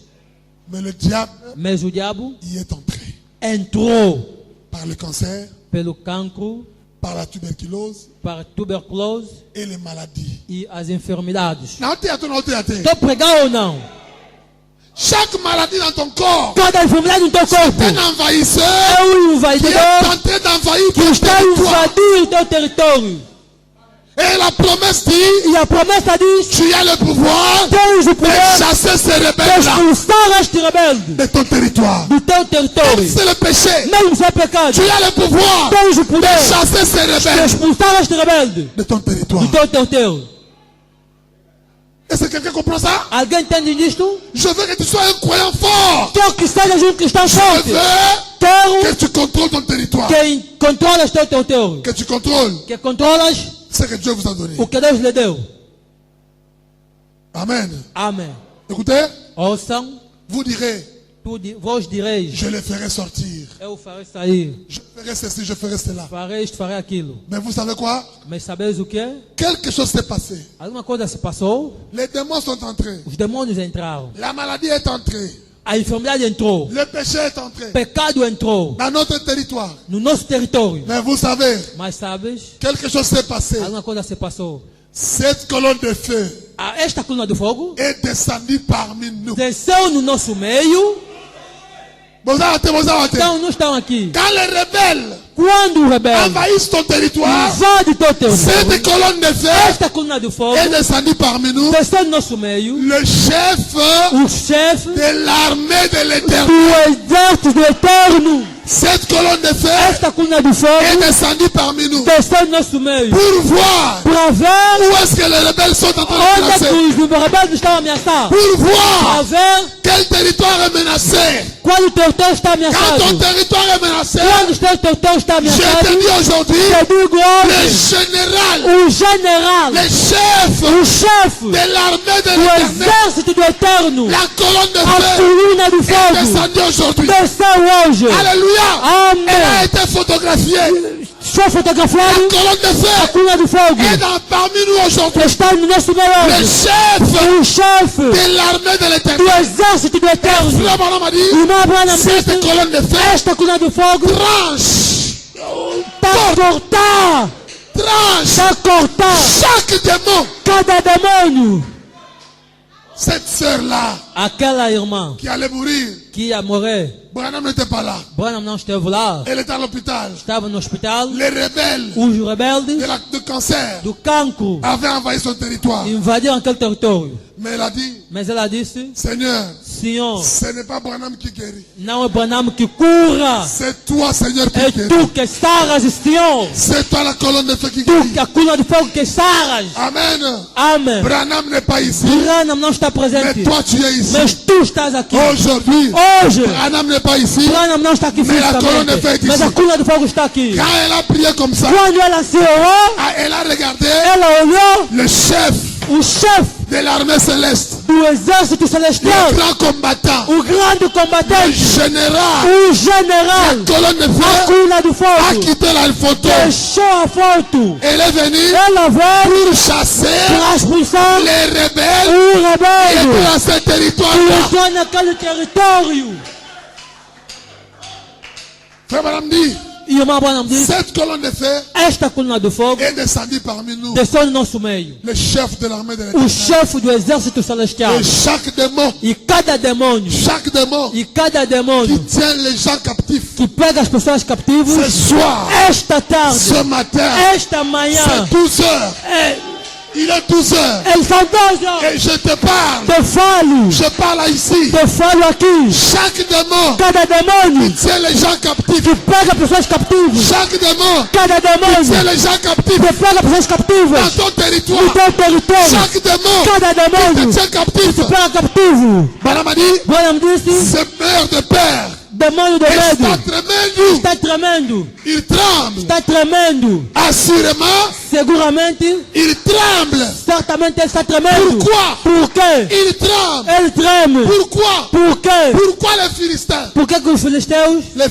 Mais le diable Mas o diabo y est entré. entrou Par le cancer, pelo cancro, par la tuberculose para a tuberculose et les maladies. e as enfermidades. Não tem até, não tem até. Estou pregar ou não? Chaque maladie dans ton corps Cada enfermidade no teu corpo est un envahisseur é um qui est invadidor en train d'envahir que ton está a territoire. invadir o teu território. Et la promesse dit, E a promessa diz: tu as le pouvoir tens o de poder chasser ces de rebelles-là expulsar este rebelde de ton territoire. do teu território. C'est le péché. Mesmo se é pecado, Tu as le pouvoir tens o de poder chasser ces de rebelles expulsar este rebelde de ton territoire. do teu território. Est-ce que quelqu'un comprend ça? Alguém entende disto? Je veux que tu sois un croyant fort. Quero que sejas um cristão Je forte. veux Quero que tu contrôles ton territoire. que controlas teu território. Que tu contrôles Que controlas ce que Dieu vous a donné. o que Deus lhe deu. Amen. Amém. Écoutez, Ouçam, vous direz, vos direis: je les ferai sortir. eu farei sair, Je ferai ceci, je ferai cela. farei isto, farei aquilo. Mais vous savez quoi? Mas sabeis o que é? Quelque chose s'est passé. Alguma coisa se passou, Les démons sont entrés. os demônios entraram, La maladie est entrée. a enfermidade entrou, Le péché est entré o pecado entrou dans notre territoire. no nosso território. Mais vous savez, Mas sabes, quelque chose s'est passé. alguma coisa se passou. Cette colonne de feu Esta coluna de fogo est descendue parmi nous. desceu no nosso meio, Vous arrêtez, vous arrêtez. então não estão aqui. Quand les rebelles Quando o rebelde envahissent ton territoire, invade teu território, cette colonne de feu esta coluna de fogo est descendue parmi nous. desceu no nosso meio, Le chef o chefe de l'armée de l'éternel. do exército do eterno. Cette colonne de feu Esta coluna de est fogo descendue parmi nous desceu no nosso meio pour voir para ver où est-ce que les rebelles sont en train de onde é que placer. os rebeldes estão ameaçados, Pour para voir ver quel territoire est menacé. quando o território está Quand ameaçado. ton territoire est menacé, Quando o teu território está je ameaçado, te dis aujourd'hui, te digo le hoje, général, o general, le chef o chefe de l'armée de do l'éternel, exército do eterno, la colonne de a feu coluna do est fogo descendue aujourd'hui. desceu hoje. Alléluia. Elle a Amém. été photographiée. Foi La fotografado, colonne de a feu coluna do fogo est parmi nous aujourd'hui. está no nosso meio Le hoje. chef O chefe de l'armée de do l'éternel. exército do eterno, Frère Branham a dit, irmã Branham cette disse, colonne de feu esta coluna do fogo tranche, está cortar, tranche está cortar chaque démon. cada demônio. Cette sœur-là Aquela irmã qui allait mourir, que ia morrer, Branham n'était pas là. Branham não esteve lá, Elle était à l'hôpital. estava no hospital. Les rebelles Os rebeldes de cancer do cancro avaient envahi son territoire. invadiram aquele território. Mais elle a dit, Mas ela disse: Seigneur, Senhor, ce n'est pas Branham qui guérit. não é Branham que cura, C'est toi, Seigneur, qui é guéris. tu que saras, Senhor. C'est toi la colonne de feu qui Tu guérit. que a coluna de fogo que saras. Amen. Amém. Branham n'est pas ici. Branham não está Mais presente, toi, tu es ici. mas tu estás aqui. Aujourd'hui, Hoje, Branham n'est pas ici. Branham não está aqui Mas a coluna de feu fisicamente, é mas a ici. coluna de fogo está aqui. Quand elle a prié comme ça, Quando ela se orou, elle a regardé ela olhou le chef o chefe de l'armée céleste, do exército celestial, le grand combattant, o grande le combatente, général, o general, la colonne de a feu coluna do a fogo, quitté la photo. deixou a foto. Elle est venue Ela veio pour chasser para expulsar les rebelles o qui étaient rebelde dans ce que territoire-là. está naquele território. Frère Branham dit, E irmã Branham disse: cette colonne de feu esta coluna do fogo est descendue parmi nous. desceu no nosso meio. Le chef de l'armée de O l'éternel. chefe do exército celestial. Et chaque démon, E cada demônio, qui demônio tient les gens captifs, que pega as pessoas ce cativas, soir, esta tarde, ce matin, esta manhã, c'est 12 heures. Il est 12 heures. eles são 2 horas. Et je te parle. Te falo, Je parle ici. te falo aqui. Chaque démon Cada demônio tient les gens captifs. que pega pessoas captivas, Chaque démon cada tient demônio les gens captifs que pega pessoas captivas dans ton territoire. no teu território, Chaque démon cada te demônio tient captif. que pega captivo. Branham a dit, Branham disse: c'est meurt de peur demônio do Está medo tremendo. está tremendo. Il tremble. Está tremendo. Assurément, Seguramente, il tremble. certamente ele está tremendo. Pourquoi? Por quê? Il tremble. Ele treme. Pourquoi? Por quê? Pourquoi les Philistins? Por que os filisteus Les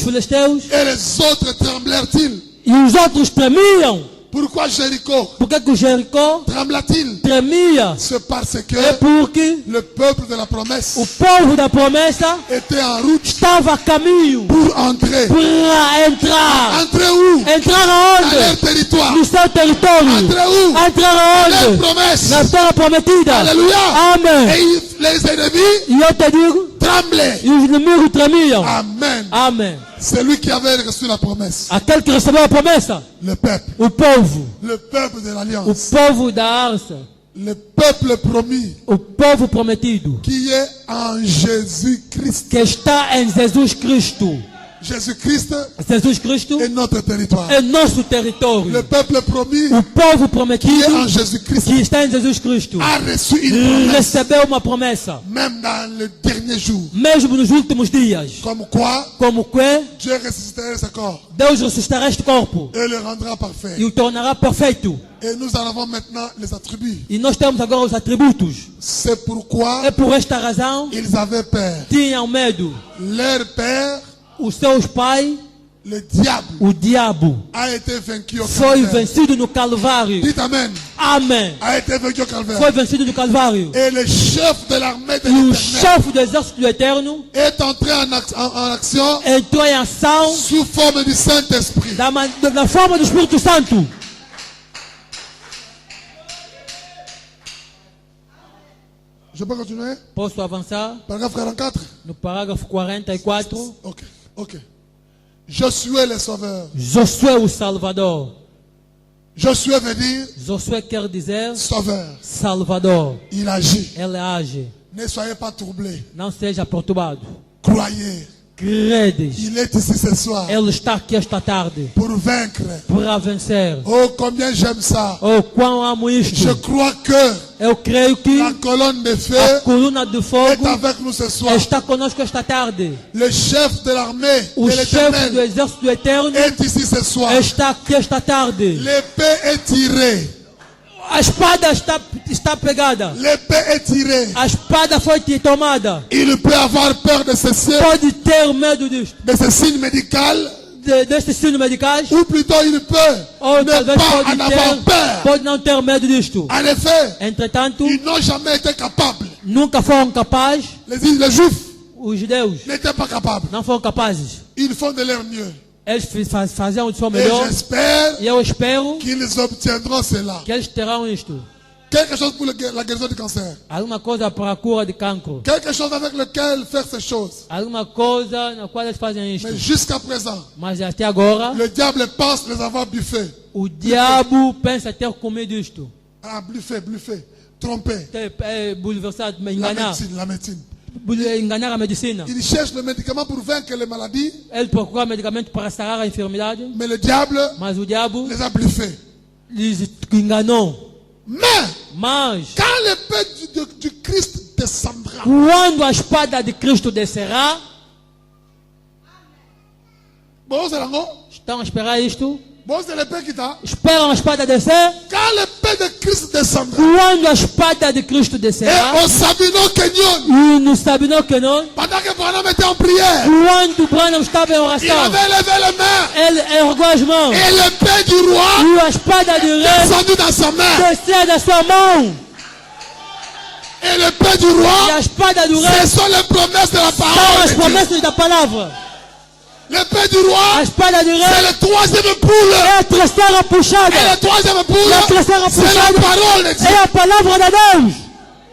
Philistins e les autres tremblèrent-ils? os outros tremiam? Pourquoi Jéricho Por que o Jericó trembla-t-il? tremia? C'est parce que É porque le peuple de la promesse o povo da promessa était en route estava a caminho pour entrer. para entrar. Entrer où? Entrar Dans leur aonde? territoire. No seu território. Entrer où? Entrar Leur aonde? promesse. Na terra prometida. Alléluia. Amém. Et les ennemis E eu te digo, tremblaient. e os inimigos tremiam. Amen. Amém. C'est lui qui avait reçu la promesse. Aquele que recebeu a promessa, Le peuple. o povo. Le peuple de O l'alliance. povo da harça. Le peuple promis O povo prometido. qui est en Jésus-Christ. Que está em Jesus Cristo. Jésus-Christ Jesus Cristo est notre territoire. é nosso território. Le peuple promis O povo qui est prometido en Jésus-Christ que está em Jesus Cristo a reçu une promesse. recebeu uma promessa. Même dans le dernier jour. Mesmo nos últimos dias. Comme quoi Como que Dieu ressusciterait ce corps Deus ressuscitará este corpo et le rendra parfait. e o tornará perfeito. Et nous en avons maintenant les attributs. E nós temos agora os atributos. C'est pourquoi É por esta razão ils avaient peur. tinham medo. Leur père, Os seus pais, le diable, o diabo, a été vaincu au foi Calvaire. vencido no Calvário. Dites Amen. Amém. A été vaincu au Calvaire. Foi vencido no Calvário. Et le chef de l'armée de E o l'éternel chefe do exército do Eterno est entré en action entrou em ação sous forme du Saint-Esprit. da forma do Espírito Santo. Je peux continuer? Posso avançar Paragraphe 44. no parágrafo 44? Ok. Josué le sauveur. Josué o Salvador. Josué veut dire Josué quer dizer sauveur. Salvador. Il agit. Ele age. Ne soyez pas troublés. Não seja perturbado. Croyez. Credes. Il est ici ce soir Ele está aqui esta tarde pour vaincre. para vencer. Oh, combien j'aime ça. Oh, quão amo Je isto. crois que Eu creio que la colonne de a feu coluna de est fogo avec nous ce soir. está conosco esta tarde. Le chef de l'armée O de chefe do l'éternel exército do Eterno est ici ce soir. está aqui esta tarde. L'épée est tirée. A espada está pegada. L'épée est tirée. A espada foi tomada. Il peut avoir peur de ce signe, Pode ter medo disto. médical, Deste sino medicais. ou plutôt il peut Ou ne talvez pas en avoir peur. pode não ter medo disto. En effet, Entretanto, ils n'ont jamais été capables. nunca foram capazes. Les Juifs Os judeus n'étaient pas capables. não foram capazes. Ils font de leur mieux. Eles faziam o seu Et melhor. j'espère E eu espero qu'ils obtiendront cela. que eles terão isto. Quelque chose pour la guérison du cancer. Alguma coisa para a cura de cancro. Quelque chose avec lequel faire ces choses. Alguma coisa na qual eles fazem isto. Mais jusqu'à présent, Mas até agora, le diable pense les avoir buffés. o diabo pensa ter comido isto. Ah, bluffé, trompé. Bulversado, La enganar. médecine. Enganar a medicina. Il cherche le médicament pour vaincre les maladies, Ele procura medicamento para sarar a enfermidade. mais le diable Mas o diabo les a bluffés. lhes enganou. Mais, Mas, quand l'épée du Christ descendra, quando a espada de Cristo descerá, bon, c'est là, estão a esperar isto? bon, c'est l'épée qui t'a. Esperam a espada descer? Quand l'épée de Christ descendra, Quando a espada de Cristo et descerá, on Sabino Kenyon, e no Sabino que não, pendant que Branham était en prière, quando Branham estava em il oração, avait levé les mains, ele ergueu as mãos, et l'épée du roi e a espada de rei descendue dans sa main, desceu da sua mão, et l'épée du e roi, a espada do ce rei sont les promesses de la são parole. as de Dieu. promessas da palavra. L'épée du A roi, espada do c'est rei le troisième poule. é a terceira puxada, Et le troisième poule, e a terceira c'est la puxada parole de Dieu. é a palavra de Deus.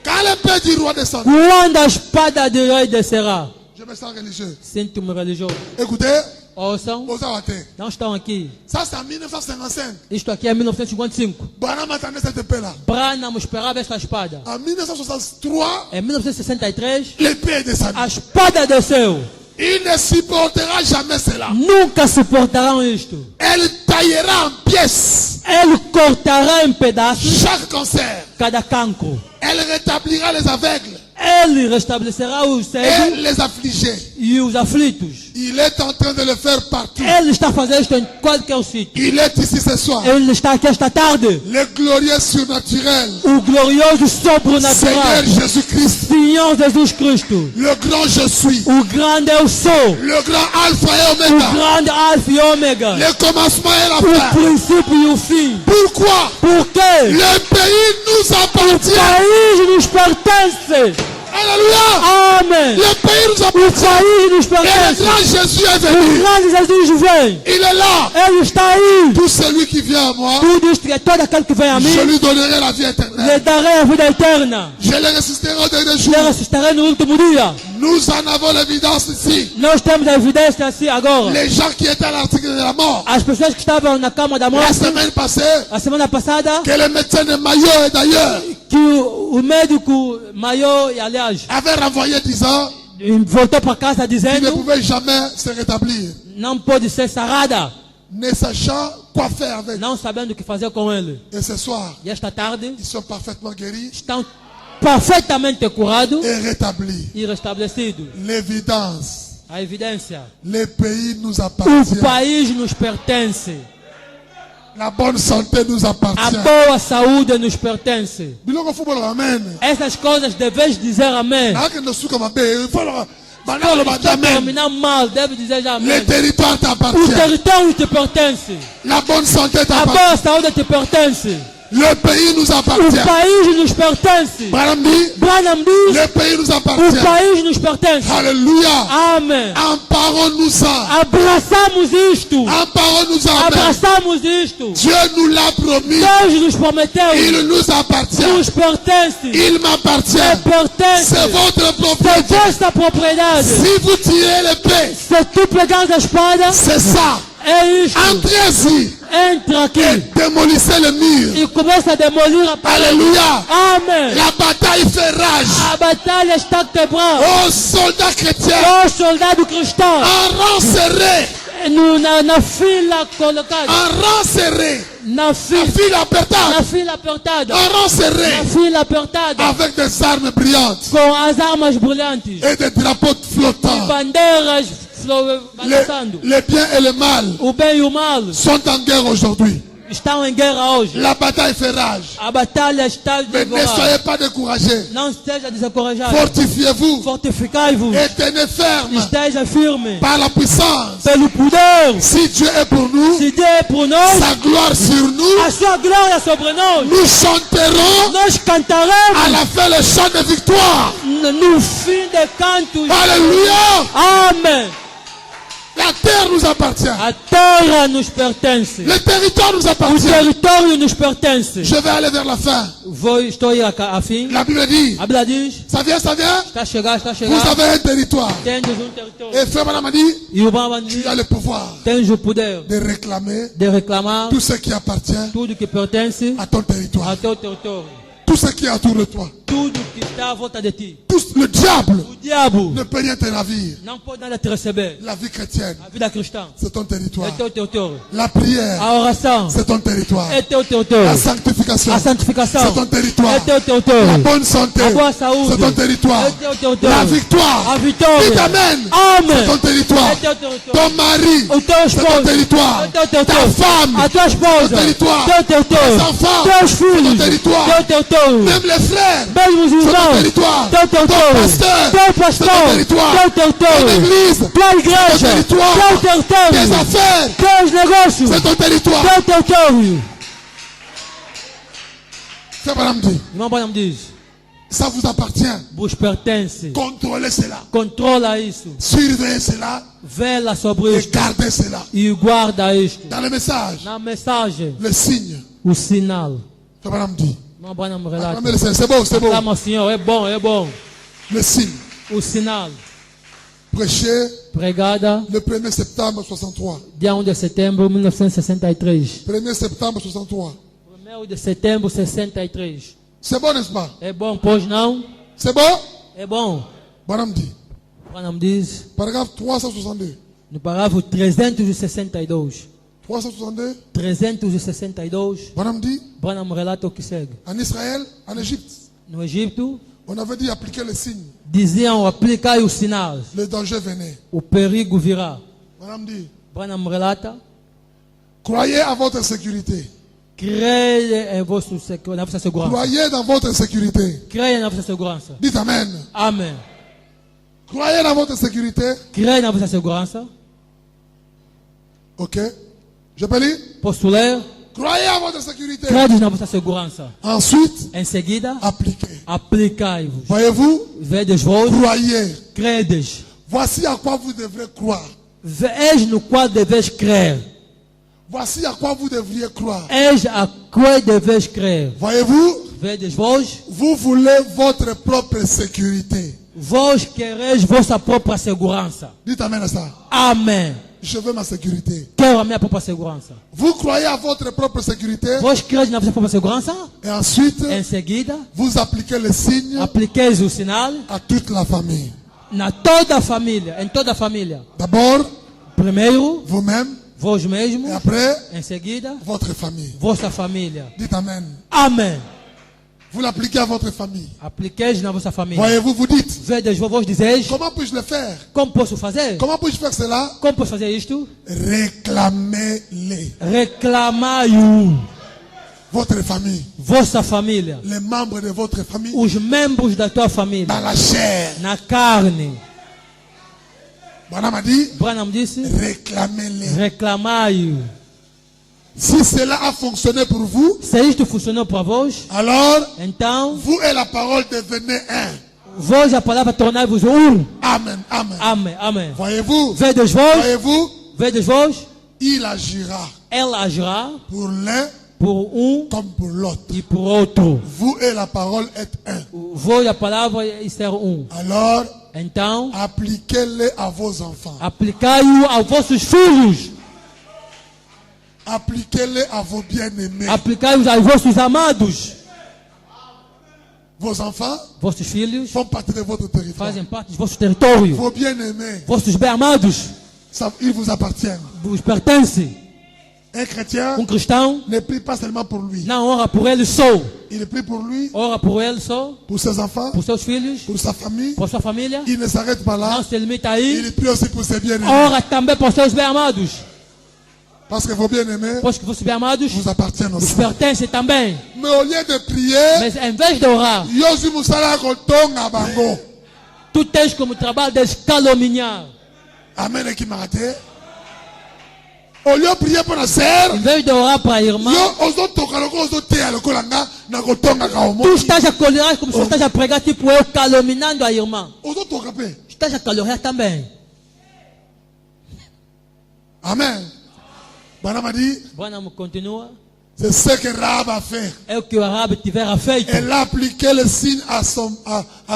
Quand l'épée du roi descend, Quando a espada de rei descerá, je me sens religieux. sinto-me religioso. Écoutez, Ouçam, Osawate, não estão aqui. ça c'est en 1955. Isto aqui é 1955. Branham attendait cette épée-là. Branham esperava esta espada. En 1963, Em 1963, l'épée est descendue. a espada desceu. Il ne supportera jamais cela. Nunca suportarão isto. Elle taillera en pièces Ele cortará em pedaços chaque cancer. cada cancro. Elle rétablira les aveugles Ele restabelecerá os et cegos les affligés. e os aflitos. Il est en train de le faire partout. Ele está a fazer isto em qualquer sítio. Il est ici ce soir. Ele está aqui esta tarde. Le glorieux surnaturel, O glorioso Seigneur sobrenatural. Jésus-Christ, Senhor Jesus Cristo. le grand je suis, O grande eu sou. le grand Alpha et O Omega, grande Alfa e Ômega. le commencement et la O fin. princípio e o fim. Pourquoi? Por quê? Le pays nous O appartient. país nos pertence. Alléluia. Amém. Le pays nous O appartient. país nos Et le pertence. grand Jésus est O venu. grande Jesus vem. Il est là. Ele está aí. Tout celui qui vient à moi, Tudo isto, todo aquele que vem a mim, je lui donnerai la vie lhe éternelle. darei a vida eterna. Je le ressusciterai au dernier jour. Lhe ressuscitarei no último dia. Nous en avons l'évidence ici. Nós temos a evidência assim agora. Les gens qui étaient à l'article de la mort, As pessoas que estavam na cama da la morte, semaine passée, a semana passada, que le médecin de Mayo et d'ailleurs que o médico maior, e aliás, avait renvoyé disant voltou para casa qu'il ne dizendo, pouvait jamais se rétablir, não pode ser sarada, ne sachant quoi faire avec. não sabendo o que fazer com ele. Et ce soir, E esta tarde, ils sont parfaitement guéris estão perfeitamente curados et rétablis. e restabelecidos. L'évidence, A evidência. les pays nous O appartiennent. país nos pertence. La bonne santé nous A appartient. boa saúde nos pertence. Biloko football, amen. Essas coisas deves dizer amém. Ah, que nous sommes comme un bébé, il faut le- Maintenant, on le Está dit amen. terminar mal, deve dizer já Le amém. territoire O t'appartient. território te pertence. La bonne santé A t'appartient. boa saúde te pertence. Le pays nous O appartient. país nos pertence. Branham dit, Branham diz, le pays nous o appartient. país nos pertence. Alléluia. Amém. Emparons-nous-en. Abraçamos isto. Emparons-nous-en. Amen. Abraçamos isto. Dieu nous l'a promis. Deus nos prometeu. Il nous appartient. Nos pertence. Il m'appartient. Pertence. C'est votre É propriété. vossa propriedade. Si vous tirez l'épée, Se tu pegares a espada, c'est ça. é isto. Entrez-y Entra aqui et démolissez le mur. e começa a demolir a parede. Alléluia. Amém. La bataille fait rage. A batalha está quebrada. Aux soldats chrétiens, Ó soldado cristão, en rang serré, na fila colocada, en rang serré, na en fila, file apertada, na fila apertada, en rang serré, na fila apertada, avec des armes brillantes com as armas brilhantes, et des drapeaux flottants. bandeiras balançando. Le bien et le mal O bem e o mal sont en guerre aujourd'hui. estão em guerra hoje. La bataille fait rage. A batalha está Mais ne devorada. soyez pas découragés. Não esteja desencorajado. Fortifiez-vous Fortificai-vos. et tenez ferme Esteja firme. par la puissance. Pelo poder. Si Dieu est pour nous, Se Deus é por nós, sa gloire sur nous, a sua glória sobre nós. nous chanterons Nós à cantaremos la fin le chant de victoire. no fim de cantos. Alléluia. Amém. La terre nous appartient. A terra nos pertence. Le territoire nous O appartient. território nos pertence. Je vais aller vers la fin. Estou aí a fim. La Bible dit, A Bíblia diz, ça vient, ça vient. está a chegar, está a Vous chegar. avez un territoire. Tendes território. Et frère Madame a dit, E o Baba diz, tu as le pouvoir tens o poder de réclamer de reclamar tout ce qui appartient tudo que pertence à ton territoire. ao teu território. Tout ce qui est autour de toi. Tudo que está à volta de ti. Le diable O diabo ne peut rien te ravir. não pode nada te receber. La vie chrétienne, A vida cristã c'est ton territoire. é teu território. La prière, A oração c'est ton territoire. é teu La território. sanctification, A santificação c'est ton territoire. é teu La território. bonne santé, A boa saúde c'est ton territoire. é teu La território. victoire, A vitória. dites amen, Amém. c'est ton territoire. É teu território. Ton mari, O teu c'est ton esposo territoire. é teu Ta território. femme, A tua esposa ton territoire. teu território. Tes enfants, Teus c'est ton filhos territoire. teu território. Même les frères, Mesmo os c'est ton irmãos territoire. teu território. Ton pasteur, Teu c'est ton pastor territoire. teu Ton território. église, Tua igreja ton territoire. teu tes território. affaires, Teus negócios c'est ton territoire. teu território. Frère Branham dit, Irmão Branham diz, ça vous appartient. vos pertence. Contrôlez cela. Controla isso. Surveillez cela Vela sobre et isto. gardez cela. E guarda isto. Dans le message, Na mensagem, le signe, o sinal. Frère Branham dit, Irmão Branham relata. acclamez le Seigneur. C'est bon, c'est bon. Clama ao Senhor, é bom, é bom. Le signe, O sinal. prêché Pregada, le 1er septembre 63. dia 1 de setembro de 1963. 1er septembre 63. 1 de setembro de 63. C'est bon, n'est-ce pas? É bom, pois não? C'est bon? É bom. Branham dit, Branham diz, paragraphe 362. no parágrafo 362. 362. 362, Branham dit, Branham relata o que segue. en Israël, en Égypte, No Egito, On avait dit appliquer les signes. Diziam aplicai os sinais. Le danger venait. O perigo virá. Madame dit, Branham relata. croyez à votre sécurité. Creia na vossa segurança. Croyez dans votre sécurité. Creia na vossa segurança. Dites Amen. Amém. Croyez dans votre sécurité. Creia na vossa segurança. Ok. Je peux lire? Posso ler? Croyez à votre sécurité. Credes na vossa segurança. Ensuite, Em seguida, appliquez. aplicai-vos. Voyez-vous? Vedes vós, Croyez. credes. Voici à quoi vous devrez croire. És no qual deveis crer. Voici à quoi vous devriez croire. És a qual deveis crer. Voyez-vous? Vedes vós, Vous voulez votre propre sécurité. vós quereis vossa própria segurança. Dites Amen à ça. Amém. Je veux ma sécurité. Quero a minha própria segurança. Vous croyez à votre propre sécurité. Vós credes na vossa própria segurança? Et ensuite, Em seguida, vous appliquez les signes apliqueis o sinal à toute la famille. na toda a família, em toda a família. D'abord, Primeiro, vous-même. vós Et mesmos. après, Em seguida, votre famille. vossa família. Dites Amen. Amém. Vous l'appliquez à votre famille. Apliqueis na vossa família. Voyez-vous, vous dites, Vedes vós dizeis, comment puis-je le faire? como posso fazer? Comment puis-je faire cela? Como posso fazer isto? Réclamez-les. Reclamai-o. Votre famille. Vossa família. Les membres de votre famille. Os membros da tua família. Dans la chair. Na carne. Madame a dit, Branham disse, réclamez-les. reclamai-o. Si cela a fonctionné pour vous, Se isto funcionou para vós, alors então, vous et la parole devenez un. vós a palavra tornai-vos um. Amen, amen. Amém, amém. Voyez-vous, Vedes vós, voyez-vous, vedes vós, il agira ela agirá pour l'un por um comme pour l'autre. e por outro. Vous et la parole êtes un. Vós e a palavra e ser um. Alors, Então, appliquez-les à vos enfants. aplicai-o aos vossos filhos. Appliquez-les à vos bien-aimés. Aplicai-os aos vossos amados. Vos enfants Vossos filhos font partie de votre territoire. fazem parte dos vossos territórios. Vos bien-aimés, Vossos bem-amados ils vous appartiennent. vos pertencem. Un chrétien Cristão ne prie pas seulement pour lui. não ora por ele só. Il prie pour lui, Ora por ele só, pour ses enfants, por seus filhos, pour sa famille. por sua família. Il ne s'arrête pas là. Não se limita aí. Il prie aussi pour ses bien-aimés. Ora também por seus bem-amados. Parce que vos bien-aimés Pois que vossos bem-amados vous appartiennent vos aussi. pertencem também. Mais au lieu de prier, Mas em vez de orar, Yosu Musala Kotonga Bango. tu tens como trabalho de calomniar. Amen et qui m'a raté. Au lieu de prier pour la sœur, Em vez de orar para a irmã, yo ozo toka loko ozo teya loko langa na kotonga ka omo. tu estás a caluniar como se estás a pregar tipo eu calomniando a irmã. Ozo toka pe. Estás a caluniar também. Amen. Bwana m'a dit, Bwana continua. c'est ce que Rahab a fait. É o que o Arabe tivera feito. Elle a appliqué le signe à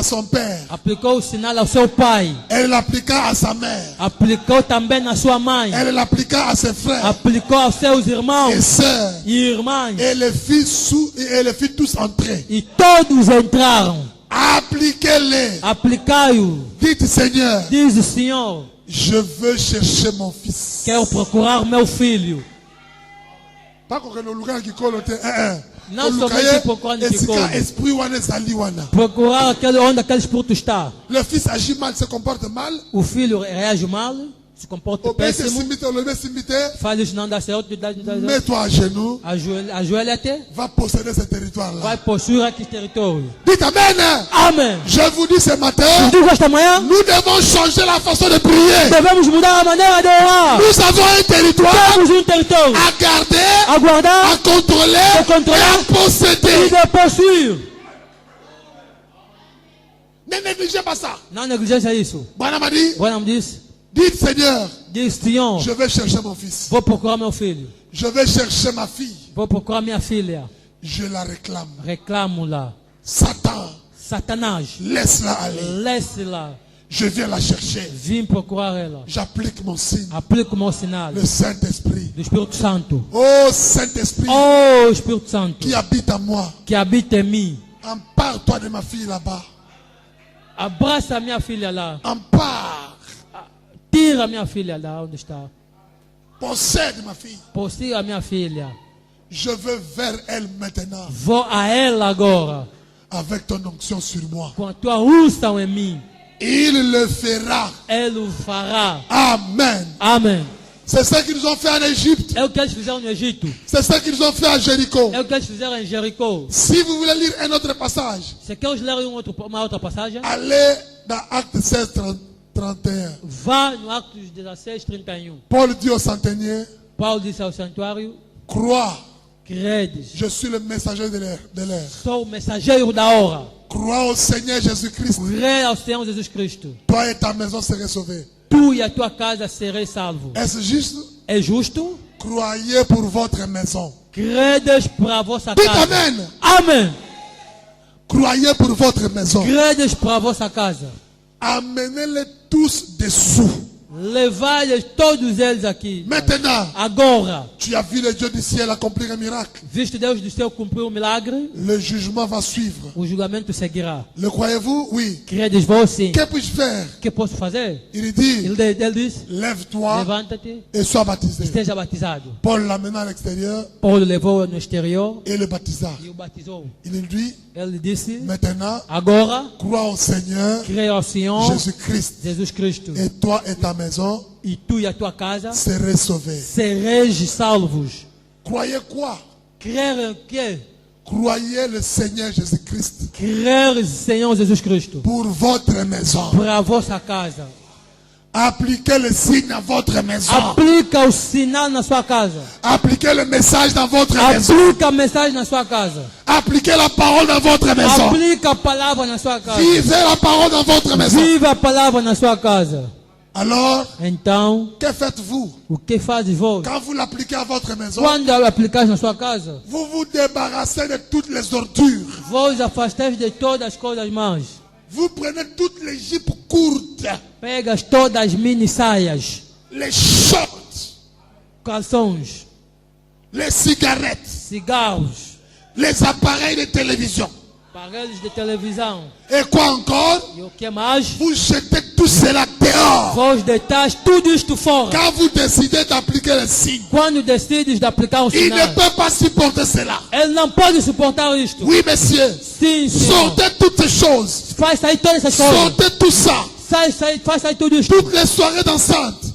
son père. Aplicou o sinal ao seu pai. Elle l'appliqua à sa mère. Aplicou também na sua mãe. Elle l'appliqua à ses frères Aplicou aos seus irmãos et sœurs. e irmãs. Et les fit tous entrer. E todos entraram. Appliquez-les. Aplicai-o. Dites Seigneur, Diz o Senhor. je veux chercher mon fils. Quero procurar meu filho. Pas qu'on le lugar qui colle. Não somente procurar no que cola. Esprit wana ezali wana. Procurar aquele onde aquele espírito está. Le fils agit mal, se comporte mal. O filho reage mal, se comporta Obéissez péssimo. simbite, olebe simbite. Faz isso não dá certo. Mets-toi à genoux. Ajoelha-te. Va posséder ce territoire-là. Vai possuir aquele território. Dites Amen. Amém. Je vous dis ce matin, Digo esta manhã, nous devons changer la façon de prier. devemos mudar a maneira de orar. Nous avons un territoire Temos território à garder, a guardar à contrôler à contrôler et à e posséder. de possuir. Ne négligez pas ça. Não negligência isso. Bwana m'a dit, Bwana me disse, dites Seigneur, diz Senhor, je vais chercher mon fils. vou procurar meu filho. Je vais chercher ma fille. Vou procurar minha filha. Je la réclame. Reclamo-la. Satan, Satanás, laisse-la aller. laisse-la. Je viens la chercher. Vim procurar ela. J'applique mon signe. Aplico o meu sinal Le Saint-Esprit. do Espírito Santo. Oh Saint-Esprit Oh, Espírito Santo, qui habite en moi. que habita em mim. Empare-toi de ma fille là-bas. Abraça a minha filha lá. Empare. Tira a minha filha lá onde está. Possède ma fille. Possui a minha filha. Je veux vers elle maintenant. Vou a ela agora. avec ton onction sur moi. com a tua unção em mim. Il le fera. Ele o fará. Amen. Amém. C'est ce qu'ils ont fait en Égypte. É o que eles fizeram no Egito. C'est ce qu'ils ont fait à Jéricho. É o que eles fizeram em Jericó. Si vous voulez lire un autre passage, Se queres ler uma outra passagem, allez dans Acte 16, 31. vá no Atos 16, 31. Paul dit au centenier, Paulo disse ao santuário: crois, credes, je suis le messager de l'air. sou o mensageiro da hora. Crois au Seigneur Jésus-Christ. Crê ao Senhor Jesus Cristo. Toi et ta maison serez sauvés. Tu e a tua casa sereis salvos. Est-ce juste? É justo? Croyez pour votre maison. Credes para a vossa Dites casa. Amen. Amém. Croyez pour votre maison. Credes para a vossa casa. Amenez-les tous dessous. Levai-lhes todos eles aqui. Maintenant, Agora, tu as vu le Dieu du ciel accomplir un miracle. visto Deus do céu cumprir um milagre, Le jugement va suivre. o julgamento seguirá. Le croyez-vous? Oui. Credes vós sim. Que puis-je faire? O que posso fazer? Il dit, Ele disse: lève-toi levanta-te, et sois baptisé. esteja batizado. Paul l'amena à l'extérieur Paulo levou no exterior et le baptisa. e o batizou. Il lui dit, Ele disse: maintenant, agora, crois au Seigneur creia ao Senhor Jésus-Christ. Jesus Cristo, Et toi et ta maison e tu e a tua casa serez sauvés. sereis salvos. Croyez quoi? Crer em quê? Croyez le Seigneur Jésus-Christ Crer em Senhor Jesus Cristo pour votre maison. para a vossa casa. Appliquez le signe à votre maison. Aplica o sinal na sua casa. Appliquez le message dans votre maison. Aplica a mensagem na sua casa. Appliquez la parole dans votre maison. Aplica a palavra na sua casa. Vivez la parole dans votre maison. Viva a palavra na sua casa. Alors, Então, que faites-vous? o que fazes vós? Quand vous l'appliquez à votre maison, Quando aplicais na sua casa, vous vous débarrassez de toutes les ordures. vós afastais de todas as coisas más. Vous prenez toutes les jupes courtes, Pegas todas as mini saias, les shorts, calções, les cigarettes, cigarros, les appareils de télévision. aparelhos de televisão. Et quoi encore? E o que mais? Vous jetez tout cela dehors. Vós deitais tudo isto fora. Quand vous décidez d'appliquer le signe, Quando decides de aplicar o il ne sinal, peut pas supporter cela. ele não pode suportar isto. Oui, monsieur. Sim, senhor. Sortez toutes ces choses. Faz sair todas essas coisas. Sortez tout ça. Faz sair tudo isto. Toutes les soirées dansantes.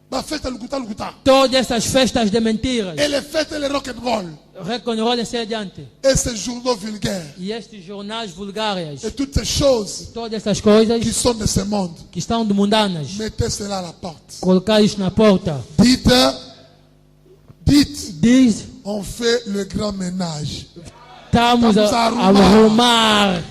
La fête à Lukuta, Lukuta. Todas essas festas de mentiras. Et les fêtes et les rock'n'roll. Reconhecer assim adiante. Et ces journaux vulgaires. E estes jornais vulgares. Et toutes ces choses Todas essas coisas qui sont de ce monde. que estão de mundanas. Mettez cela à la porte. Colocar isto na porta. Dites, Diz, on fait le grand ménage. estamos a arrumar.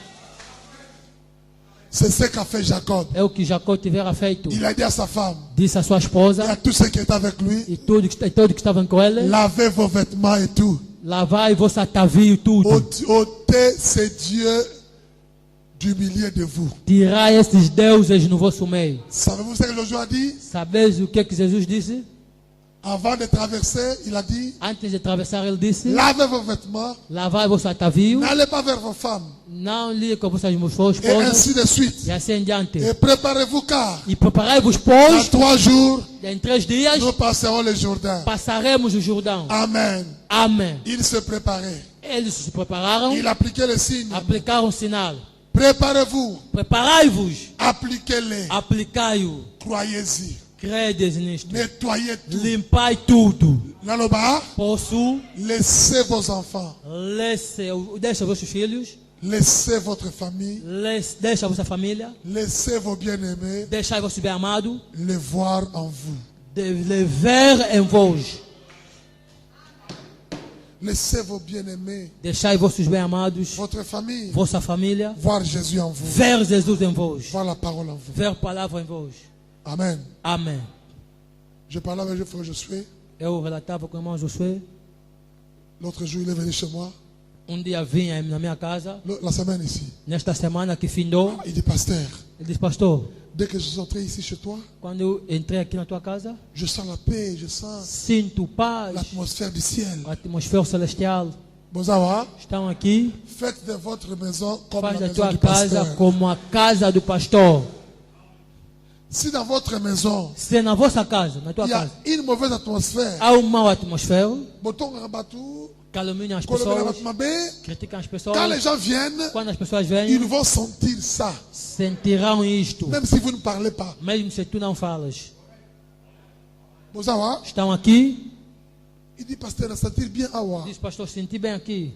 C'est ce qu'a fait Jacob. É o que Jacó tivera feito. Il a dit à sa femme Disse à sua et à esposa tous ceux qui étaient avec lui, e todos que estavam com ele: lavez vos vêtements et tout. lavai vosso atavío e tudo. Ôtez ces dieux du milieu de vous. Tirai esses deuses no vosso meio. Savez-vous ce que Josué a dit? Sabeis o que Jesus disse? Avant de traverser, il a dit, Antes de atravessar, ele disse: lavez vos vêtements, lavai vosso atavío, n'allez pas vers vos femmes. não ligue com vossas esposas, Et ainsi de suite. e assim em diante. Et préparez-vous car E preparai-vos, dans pois, 3 jours, em 3 dias nous passerons le Jourdain. passaremos o Jordão. Amen. Amém. Il se préparait. Eles se prepararam, Il appliquait le signe. aplicaram o sinal. Préparez-vous. Preparai-vos, Appliquez-les. aplicai-o. Croyez-y. Credes nisto. Nettoyez tout. Limpai tudo. Là-bas, Posso, laissez vos enfants. deixa vossos filhos, Laissez votre famille. deixa vossa família, Laissez vos bien-aimés deixai vosso bem-amado, les voir en vous. de le ver em vós. Laissez vos bien-aimés, Deixai vossos bem-amados, votre famille, vossa família, voir Jésus en vous. ver Jesus em vós, Voir la parole en vous. ver palavra em vós. Amen. Amém. Je parlais avec le frère Josué. Eu relatava com o irmão Josué. L'autre jour, il est venu chez moi. Dia vinha na minha casa, La semaine ici. nesta semana que findou. Il dit, pasteur, Ele disse: pastor, dès que je suis entré ici chez toi, quando eu entrei aqui na tua casa, je sens la paix, je sens sinto paz, l'atmosphère du ciel. a atmosfera celestial. Bozawa, Estão aqui, faites de votre maison comme faz la da maison tua du casa pasteur. como a casa do pastor. Si dans votre maison, Se na vossa casa, na tua il y a casa, une mauvaise atmosphère, há uma má atmosfera, boton rabatu, calumniam as Colomena pessoas, Batmabe. criticam as Quand pessoas. les gens viennent, Quando as pessoas ils vêm, vont sentir ça. sentirão isto. Même si vous ne parlez pas. Mesmo se tu não falas. Vous savez, Estão aqui, il dit, pasteur, à sentir bien Awa. diz pastor, senti bem aqui.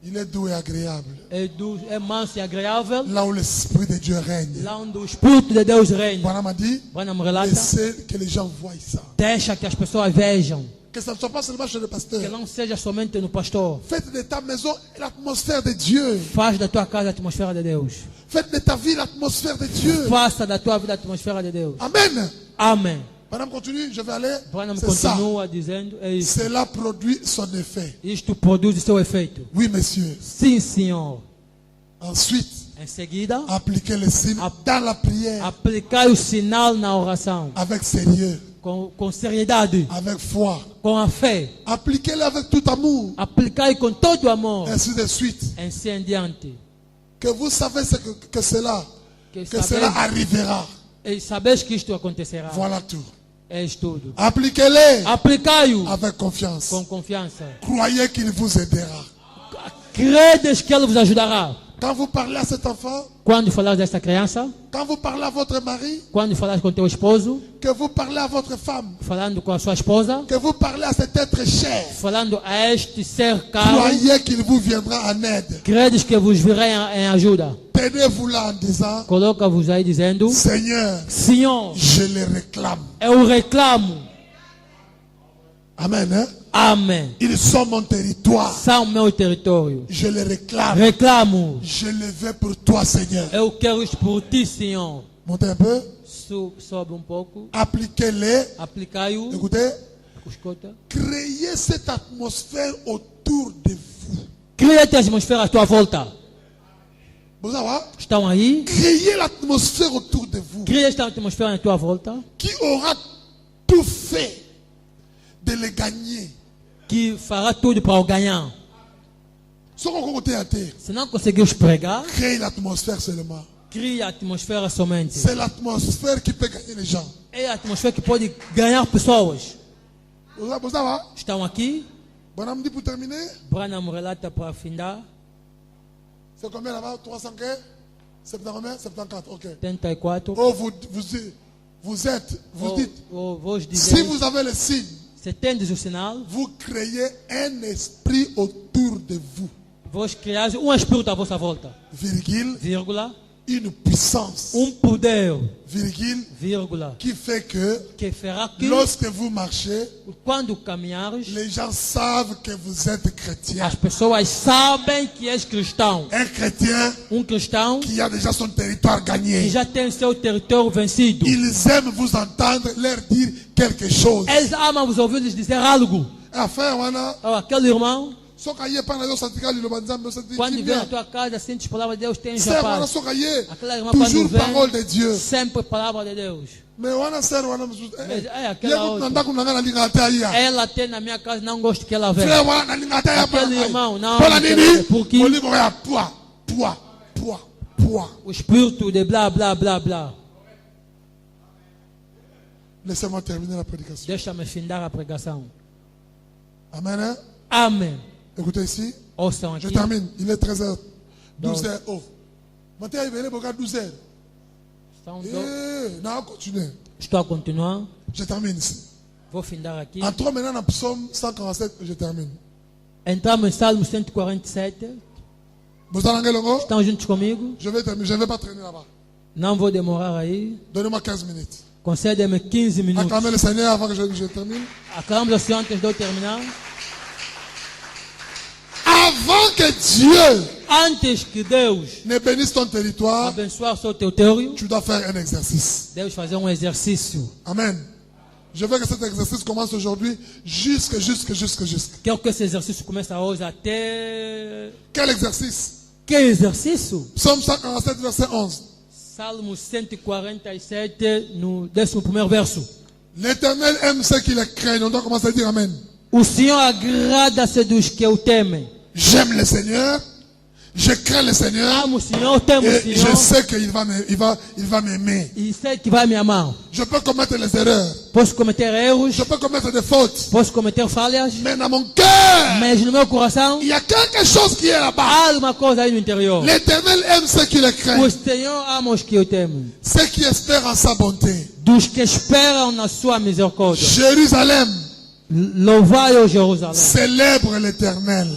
Il est doux et agréable. É manso e agradável. Là où l'Esprit de Dieu règne. Lá onde o Espírito de Deus reina. Voilà m'a dit, Branham relata, laissez que les gens voient ça. deixa que as pessoas vejam. Que ça ne soit pas seulement chez le Que pasteur. não seja somente no pastor. Faites de ta maison l'atmosphère de Dieu. Faz da tua casa a atmosfera de Deus. Faites de ta vie l'atmosphère de Dieu. Faça da tua vida a atmosfera de Deus. Amen. Amém. Madame continue, je vais aller. Branham C'est ça. continua dizendo, é isso. Cela produit son effet. Isto produz o seu efeito. Oui, monsieur. Sim, senhor. Ensuite, Em seguida, appliquez le signe dans la prière aplicar o sinal na oração. avec sérieux, Com seriedade. avec foi. Com a fé. Appliquez-le avec tout amour. Aplicar com todo o amor. Ainsi de suite. Assim em diante. Que vous savez ce que cela, Que que cela arrivera. E sabeis que isto acontecerá. Voilà tout. É tudo. Appliquez-le Aplicai-o avec confiance. com confiança. Croyez qu'il vous aidera. Credes que ele vos ajudará. Quand vous parlez à cet enfant, Quando falar desta criança, quand vous parlez à votre mari, quando falar com teu esposo, que vous parlez à votre femme, falando com a sua esposa, que vous parlez à cet être cher, falando a este ser caro, croyez qu'il vous viendra en aide. credes que vos virá em ajuda. Tenez-vous là en disant, Coloca-vos aí dizendo, Seigneur, Senhor, je le réclame. eu reclamo. Amen. Hein? Amém. Ils sont mon territoire. São meu território. Je le réclame. Reclamo. Je le veux pour toi, Seigneur. Eu quero isto por ti, Senhor. Montez un peu. Sobe pouco. Appliquez-les. Aplicai-o. Écoutez. Escuta. Créez cette atmosphère autour de vous. Cria a atmosfera à tua volta. Vous savez? Estão aí? Créez l'atmosphère autour de vous. Cria esta atmosfera à tua volta. Qui aura tout fait de les gagner. Que fará tudo para o ganhar. Ce qu'on côté à terre. Se não conseguires pregar, Créez l'atmosphère seulement. cria a atmosfera somente. C'est l'atmosphère qui peut gagner les gens. É a atmosfera que pode ganhar pessoas. Vous savez? Estão aqui. Bon, on me dit pour terminer. Branham relata para findar. C'est combien là-bas? 300 quai? 70, 74, ok. 74. Oh, vous êtes, vous dites, Vos si dizer, vous avez le signe, se tendes o sinal, vous créez un esprit autour de vous. vos criais espírito à vossa volta. Virgule, Vírgula. une puissance. Poder. Virgule, Vírgula. qui fait Que fará que lorsque vous marchez, quando caminhares, les gens savent que vous êtes chrétien. as pessoas sabem que és cristão. Un chrétien Cristão qui a déjà son territoire que gagné. já tem seu território vencido. Ils aiment vous entendre leur dire quelque chose. Eles amam vos ouvir lhes dizer algo. Enfin, voilà. Aquele irmão, quando vem na tua casa, sente as palavras de Deus, tem já paz. Aquela irmã, Toujours quando parole vem, de Dieu. sempre palavra de Deus. Mais aquela outra. Ela tem na minha casa, não gosto que ela venha. Aquele irmão, não. Porque o espírito de blá, blá, blá, blá. Laissez-moi terminer la prédication. Deixa-me findar a pregação. Amen. Hein? Amém. Écoutez ici. Ouçam Je aqui. termine. Il est 13h. 12h. Oh. Maintenant, il est 12h. Non, continuez. Estou a continuar. Je termine ici. Vou findar aqui. Entrons maintenant dans Psaume 147. Je termine. Entramos em Salmo 147. Vous allez longo? Estão juntos comigo? Je vais terminer. Je ne vais pas traîner là-bas. Não vou demorar aí. Donnez-moi 15 minutes. Concede-me 15 minutos. Acclamez le Seigneur avant que je termine. Aclamamos o Senhor antes de eu terminar. Avant que Dieu Antes que Deus ne bénisse ton territoire, abençoar o seu território, tu dois faire un exercice. Deus fazer exercício. Amen. Je veux que cet exercice commence aujourd'hui jusque. Quero que esse exercício comece hoje até... Quel exercice? Que exercício? Psaume 147, verset 11. Salmo 147, no 11º verso. L'Éternel aime ceux qui le craignent. On doit commencer à dire Amen. O Senhor agrada-se dos que o temem. J'aime le Seigneur. Je crains le Seigneur amo o Senhor, temo o et je Senhor sais qu'il va m'aimer. e sei que vai me amar. Je peux commettre les erreurs, Posso cometer erros, je peux commettre des fautes, posso cometer falhas, mais dans mon cœur, mas no meu coração il y a quelque chose qui est là-bas. há alguma coisa aí no interior. L'Éternel aime ceux qui le O craignent, Senhor ama os que o temem, ceux qui espèrent en sa bonté. dos que esperam na sua misericórdia. Jérusalem, Louvai, ó Jerusalém. célèbre l'Éternel.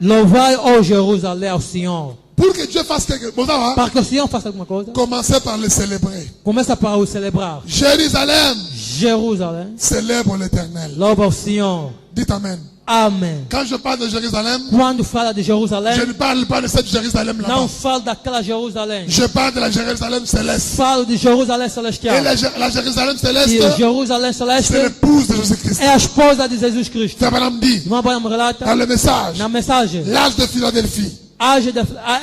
Louvai, ó Jerusalém, ao Senhor. Pour que Dieu fasse quelque chose, Para que o Senhor faça alguma coisa, commencez par le célébrer. começa para o celebrar. Jérusalem, Jerusalém, célèbre l'Éternel. louva ao Senhor. Dites Amen. Amém. Quand je parle de Jérusalem, Quando fala de je Jerusalém, ne parle pas de cette Jérusalem não là-bas. falo daquela Jerusalém. Je parle de la Jérusalem céleste. Falo de Jerusalém Et celestial. la Jérusalem E céleste, Jerusalém c'est celeste l'épouse de Jésus-Christ. é a esposa de Jesus Cristo. Frère Branham dit Irmã Branham relata dans le message, na mensagem l'âge de Philadelphie. a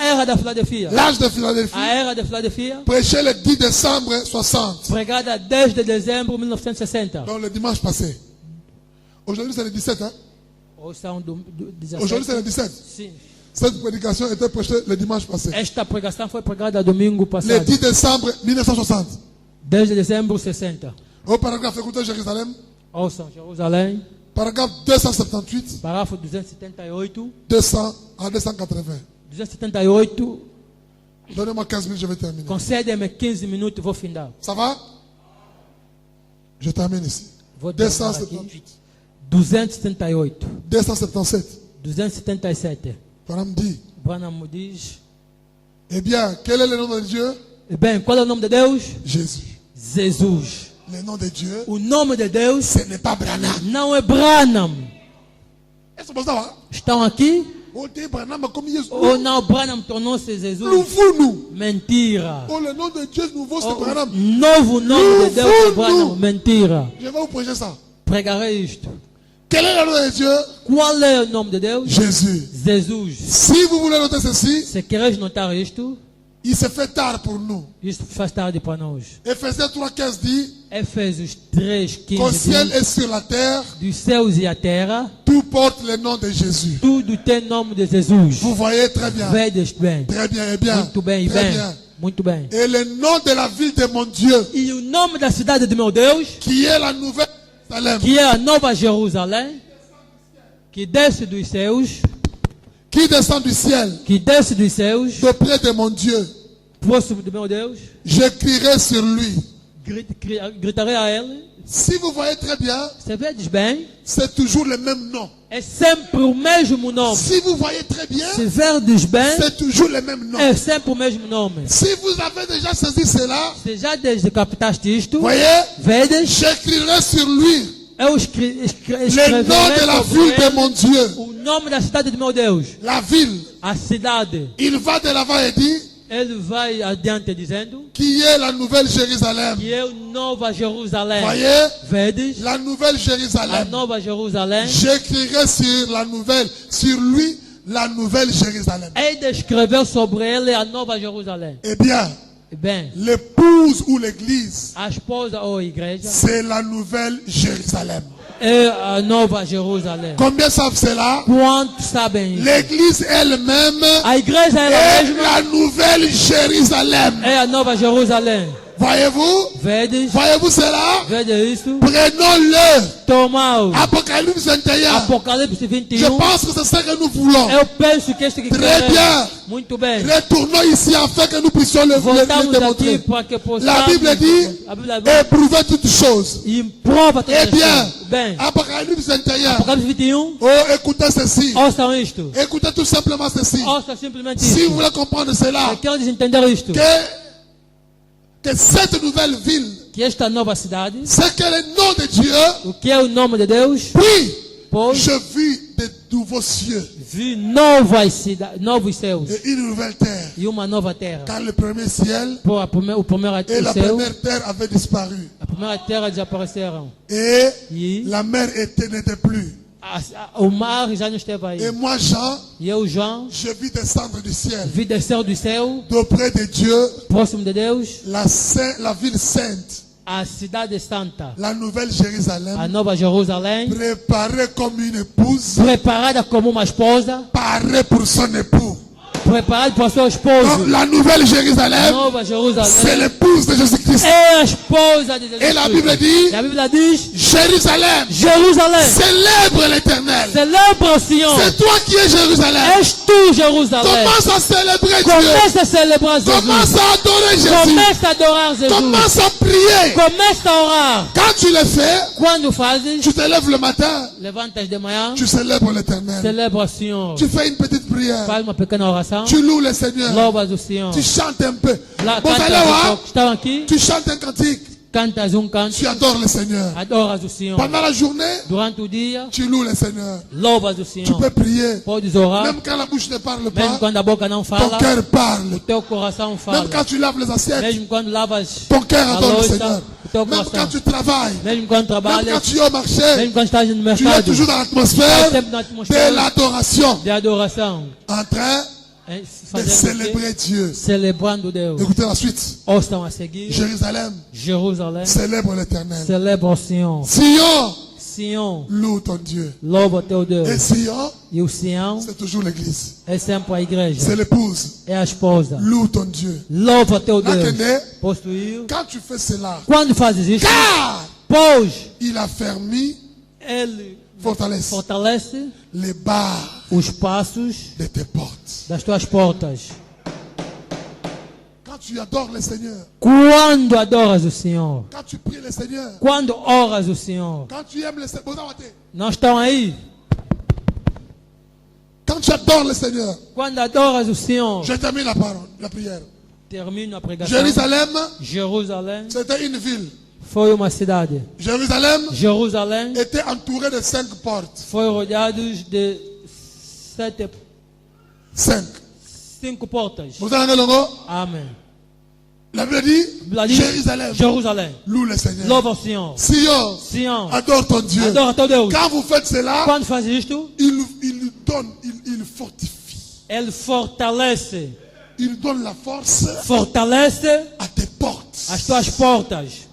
era da Filadélfia. L'âge de Philadelphie, A era da Filadélfia, prêché le 10 décembre 60, pregada 10 de dezembro de 1960. donc le dimanche passé. Aujourd'hui c'est le 17, hein? Ou são do Aujourd'hui c'est 17? le 17. Sim. Cette prédication était prêchée le dimanche passé. Esta pregação foi pregada domingo Le passado. 10 décembre 1960. 10 de dezembro 60. Au paragraphe, écoutez Jérusalem, Ouçam Jerusalém, paragraphe 278, parágrafo 278. 200 à 280. 278. Donnez-moi 15 minutes, je vais terminer. Concede-me 15 minutos e vou findar. Ça va? Je termine ici. Vou terminar aqui. 278. 278. 277. 277. Branham dit, Branham diz. eh bien, quel est le nom de Dieu? Bem, qual é o nome de Deus? Jésus. Jesus. Le nom de Dieu, O nome de Deus ce n'est pas Branham. não é Branham. Est-ce que ça va? Estão aqui? Oh, t'es Branham comme Jésus. Ou não, Branham tornou-se Jesus? Louvons-nous. Mentira. Oh, le nom de Dieu nouveau, c'est O Branham. novo nome de Deus é Branham. Mentira. Je vais vous prêcher ça. Pregarei isto. Quel est le nom de Dieu? Qual é o nome de Deus? Jésus. Jesus. Si vous voulez noter ceci, Se queres notar isto, il se fait tard pour nous. isto faz tarde para nós. Ephésiens 3,15 dit Efésios 3, qu'au 15 ciel diz, et sur la terre, dos céus e a terra, tout porte le nom de Jésus. tudo tem nome de Jesus. Vous voyez très bien. Vedes bem. Très bien et bien. Muito bem, e Très bem. bien. Muito bem. Et le nom de la ville de mon Dieu, E o nome da cidade do meu Deus, qui est la nouvelle Jérusalem, que é a Nova Jerusalém, que desce dos céus, qui descend du ciel, que desce dos céus, auprès de mon Dieu, próximo do meu Deus, je crierai sur lui. gritarei a ele. Si vous voyez très bien, Você vedes bem? c'est toujours le même nom. É sempre o mesmo nome. Si vous voyez très bien, Se verdes bem, c'est toujours le même nom. é sempre o mesmo nome. Si vous avez déjà saisi cela, Se já desde captaste isto, voyez, vedes? j'écrirai sur lui Eu le escreverei nom de la sobre ville de ele mon Dieu. o nome da cidade do meu Deus. La ville, A cidade. il va de l'avant et dit, Ele vai adiante dizendo qui est la nouvelle Jérusalem. que é Nova Jerusalém. Voyez, Vedes? la nouvelle A Jérusalem. Nova Jerusalém. J'écrirai sur lui, la nouvelle Jérusalem. Hei de escrever sobre ele a Nova Jerusalém. Eh bien, Bem, l'épouse ou l'église, a esposa ou a igreja c'est la nouvelle Jérusalem. é a Nova Jerusalém. Combien savent cela? Quantos sabem isso? L'église elle-même A igreja ela est mesma la nouvelle Jérusalem. é a Nova Jerusalém. Voyez-vous? Vedes? Voyez-vous cela? Vedes isso? Prenons-le. Tomau. Apocalypse 21. Apocalipse Je 21. pense que c'est ça que nous voulons. Eu penso que este que Très queremos. bien. Muito bem. Retournons ici afin que nous puissions le Voltamos aqui démontrer. para que possamos. La Bible dit, A Bíblia diz. éprouvez toutes choses. E prova todas Eh as bien, coisas. Bem, Apocalypse 21. Apocalipse 21. Oh, écoutez ceci. Ouçam isto. Écoutez tout simplement ceci. Ouçam simplesmente Si isto. vous voulez comprendre cela, Eu quero entender isto. que cette nouvelle ville, Que esta nova cidade, c'est que le nom de Dieu, o que é o nome de Deus, puis pois je vis de nouveaux cieux vi novas cidades, novos céus et une nouvelle terre. e uma nova terra. Car le premier ciel Por o primeiro et la céu, première terre avaient disparu. a primeira terra desapareceram. Et E la mer n'était plus. o mar já não esteve aí. Et moi, Jean, E eu, João, je vis descendre du ciel, vi descer do céu, d'auprès de Dieu, próximo de Deus, la ville sainte, a cidade santa, la nouvelle a Jérusalem, Nova Jerusalém, préparée comme une épouse, preparada como uma esposa, parée pour son époux. preparado para a sua Donc, esposa. la nouvelle Jérusalem, Nova c'est Jerusalém l'épouse de Jésus-Christ. é a esposa de Jesus Et la Bible Cristo. dit, E a Bíblia diz: Jérusalem, Jerusalém, célèbre l'Éternel. celebra o Senhor. C'est toi qui es Jérusalem. És tu, Jerusalém. Commence à célébrer Dieu. Começa a celebrar Commence Jesus. à adorer Jésus. Começa a adorar Jesus. Commence à prier. Começa a orar. Quand tu le fais, Quando fazes, tu te lèves le matin, levantas de manhã, tu célèbres l'Éternel. celebra o Senhor. Tu fais une petite prière. Faz uma pequena oração. Tu loues le Seigneur. Louvas o Senhor. Tu chantes un peu. Lá, Bon, cantas allez, um hein? pouco. Estão aqui, Tu chantes un cantique. cantas canto, Tu adores le Seigneur. adoras o Senhor. Pendant la journée, Durante o dia, tu loues le Seigneur. louvas o Tu Senhor. peux prier. Podes orar, Même quand la bouche ne parle mesmo pas, quando a boca não ton fala, cœur o parle. teu coração fala. Même quand tu laves les assiettes, Mesmo quando lavas ton cœur a adore le louça, Seigneur. o teu Même quand coração. tu travailles, Mesmo quando même quand trabalhas, tu es au marché, mesmo quando estás no tu es mercado, toujours dans l'atmosphère sempre na de atmosfera l'adoration. de adoração. En train É, de fazendo o quê? célébrer Dieu. Celebrando Deus. Écoutez la suite. Ouçam a seguir. Jérusalem, Jerusalém, célèbre l'Éternel. celebra o Senhor. Sion, Sião, loue ton Dieu. louva teu Deus. Et Sion, E o Sião c'est toujours l'Église. é sempre a igreja. C'est l'épouse. É a esposa. Loue ton Dieu. Louva teu Là, Deus. Kené, Possuiu. quand tu fais cela, Quando fazes isso, car pois il a fermé, Ele fortalece fortalece les barres os passos de tes portes. das tuas portas. Quand tu adores le Seigneur, Quando adoras o Senhor. quand tu pries le Seigneur, Quando oras o Senhor. quand tu aimes le Seigneur, Não estão aí. quand tu adores le Seigneur, Quando adoras o Senhor. je termine la parole, la prière. Termino a pregação. Jérusalem, Jerusalém c'était une ville. foi uma cidade. Jérusalem Jerusalém était entourée de 5 portes. foi rodeado de 5 portas. Vous entendez le mot? Amém. La Bible dit, Bíblia diz, Jérusalem, Jerusalém. loue le Seigneur. Louva o Senhor. Sion, Sião, adore ton Dieu. adora teu Deus. Quand vous faites cela, Quando faz isto, il donne, il fortifie. Ele fortalece. Il donne la force Fortalece à tes portes. as tuas portas.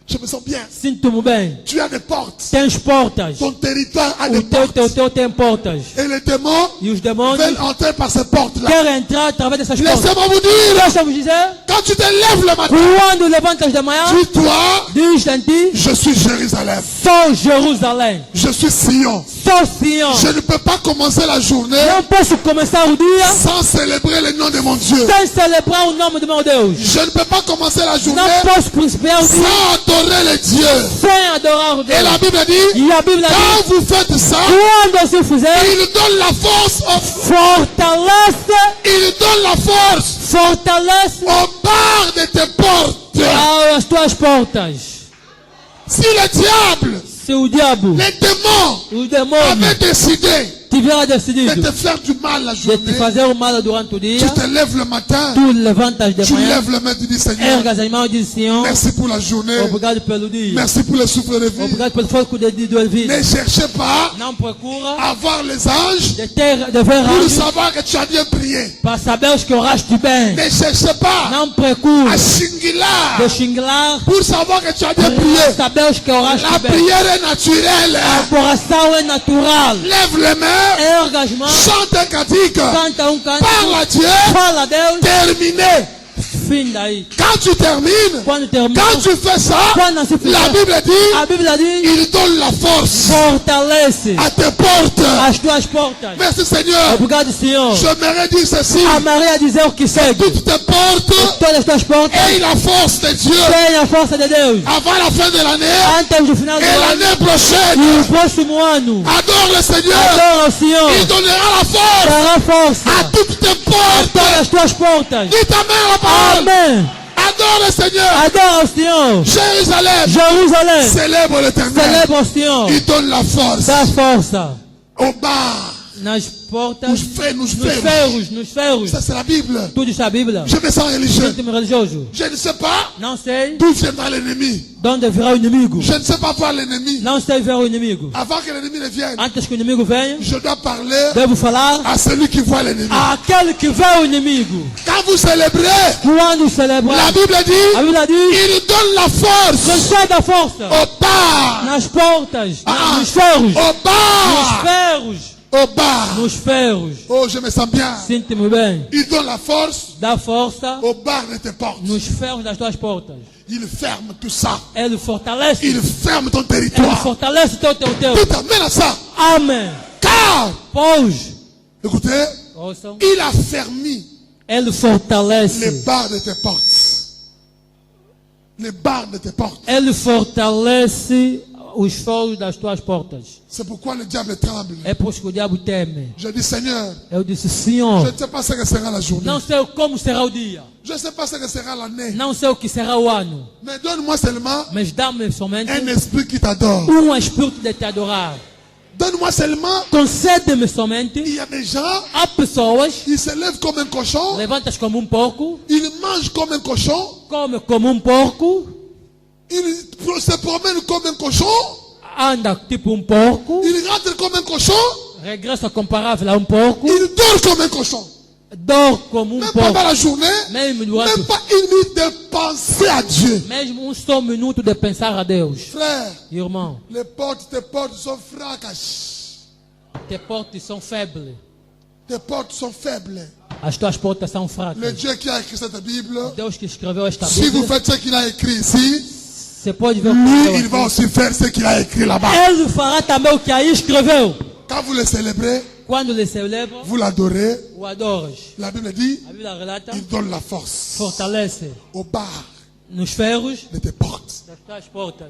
Je me sens bien. Sinto-me bem. Tu as des portes. Tens portas. Ton territoire a des O teu portes. tem portas. Et les démons E os demônios veulent entrer par ces portes-là. querem entrar através dessas portas. Laissez-moi vous dire, Deixa-me dizer, quand tu te lèves le matin, quando levantas de manhã, dis-toi, diz em ti, je suis Jérusalem. sou Jerusalém. Je suis Sion. Sou Sião. Je ne peux pas commencer la journée Não posso começar o dia sans célébrer le nom de mon Dieu. sem celebrar o nome do meu Deus. Je ne peux pas commencer la journée Não posso principiar o dia sans adorer le Dieu. sem adorar o Et la Deus. Bible dit, E a Bíblia diz, quand vous faites ça, quando assim fizer, il donne la force fortalece aux barres de tes portes. as tuas portas. Si le diable, Se o diabo, les démons os demônios, avaient décidé tiver de decidido te faire du mal la de te journée, fazer o mal durante o dia, tu te lèves le matin, tu levantas de tu manhã, lèves le main, tu dis Seigneur, ergas as mãos e diz, Senhor, merci pour la journée, obrigado pelo dia. merci pour le souffle de vie. Obrigado pelo foco de vida. Ne cherchez pas Não procura à voir les anges de ver pour anjos savoir que tu as bien prié. para saber os que oraste bem. Ne cherchez pas Não procura à xinguilar de xingar pour savoir que tu as bien para prié. saber os que oraste La bem. prière est naturelle. A oração é natural. Lève les mains, Erga as mãos, chante un cantique, canta canto, parle à Dieu, fala a Deus, terminé. fim daí. Quand tu termines, Quando termina, quand tu fais ça, quando assim la fizer, Bible dit, a Bíblia diz, il donne la force fortalece à tes portes. as tuas portas. Merci Seigneur. Obrigado, Senhor. J'aimerais dire ceci. A Maria dizer o que segue. Toutes tes portes Todas as tuas portas aient la force de Dieu têm a força de Deus. avant la fin de l'année Antes do final do et ano l'année e prochaine. o próximo ano, Adore le Seigneur. adora o Senhor. Il donnera la force Dará força à toutes tes a portes. todas as tuas portas. Dis ta main à la parole. Amém. Adore le Seigneur. Adora o Senhor. Jérusalem, Jerusalém, célèbre l'Éternel. celebra o Senhor. Il donne la force Dá força aux barres, nas portas, nos ferros. nos ferros. Ça c'est la Bible. Tudo está a Bíblia. Je me sens religieux. Sinto-me religioso. Je ne sais pas Não sei d'où viendra l'ennemi. de onde virá o inimigo. Je ne sais pas voir l'ennemi. Não sei ver o inimigo. Avant que l'ennemi ne vienne, Antes que o inimigo venha, je dois parler devo falar à celui qui voit l'ennemi. àquele que vê o inimigo. Quand vous célébrez, Quando celebrar, la Bible dit, a Bíblia diz, il donne la force concede a força aux barres, nas portas, Ah. nos ferros, aux nos barres ferros au bar. nos ferros. Oh, je me sens bien. Sinto-me bem. Il donne la force Dá força au bar de tes portes. nos ferros das tuas portas. Il ferme tout ça. Ele fortalece. Il ferme ton Ele territoire. fortalece teu território. Tout amène à ça. Amém. Car, Pois, écoutez, ouçam, il a fermé ele les fortalece. barres de tes portes. Les barres de tes portes. Ele fortalece os ferros das tuas portas. C'est pourquoi le diable tremble. É por isso que o diabo teme. Je dis, Seigneur, Eu disse, je Senhor, ne sais pas ce que sera la journée. não sei como será o dia. Je ne sais pas ce que sera l'année. Não sei o que será o ano. Mais donne-moi seulement Mas dá-me somente un esprit qui t'adore. espírito de te adorar. Donne-moi seulement, Concede-me somente. il y a des gens, Há pessoas, ils se lèvent comme un cochon, levantas como porco, ils mangent comme un cochon, come como porco, ils se promènent comme un cochon, anda tipo porco, ils rentrent comme un cochon, regressa comparável a porco, ils dorment comme un cochon. dort como Même pendant porco. la journée, Mesmo durante, même pas une minute de penser à Dieu. mesmo só minuto de pensar a Deus. Frère, Irmão, tes portes sont fracassées. tes portas são faibles. Tes portes sont faibles. As tuas portas são Le fracas. Dieu qui a écrit cette Bible, Deus que escreveu esta si vous Bíblia, faites ce qu'il a écrit ici, você pode ver o que lui, escreveu il va aqui. aussi faire ce qu'il a écrit là-bas. Ele fará também o que aí escreveu. Quand vous le célébrez, Quando ele celebra, vous l'adorez, o adoras. la Bible dit, A Bíblia relata, il donne la force fortalece au bar nos ferros de tes portes. das tuas portas.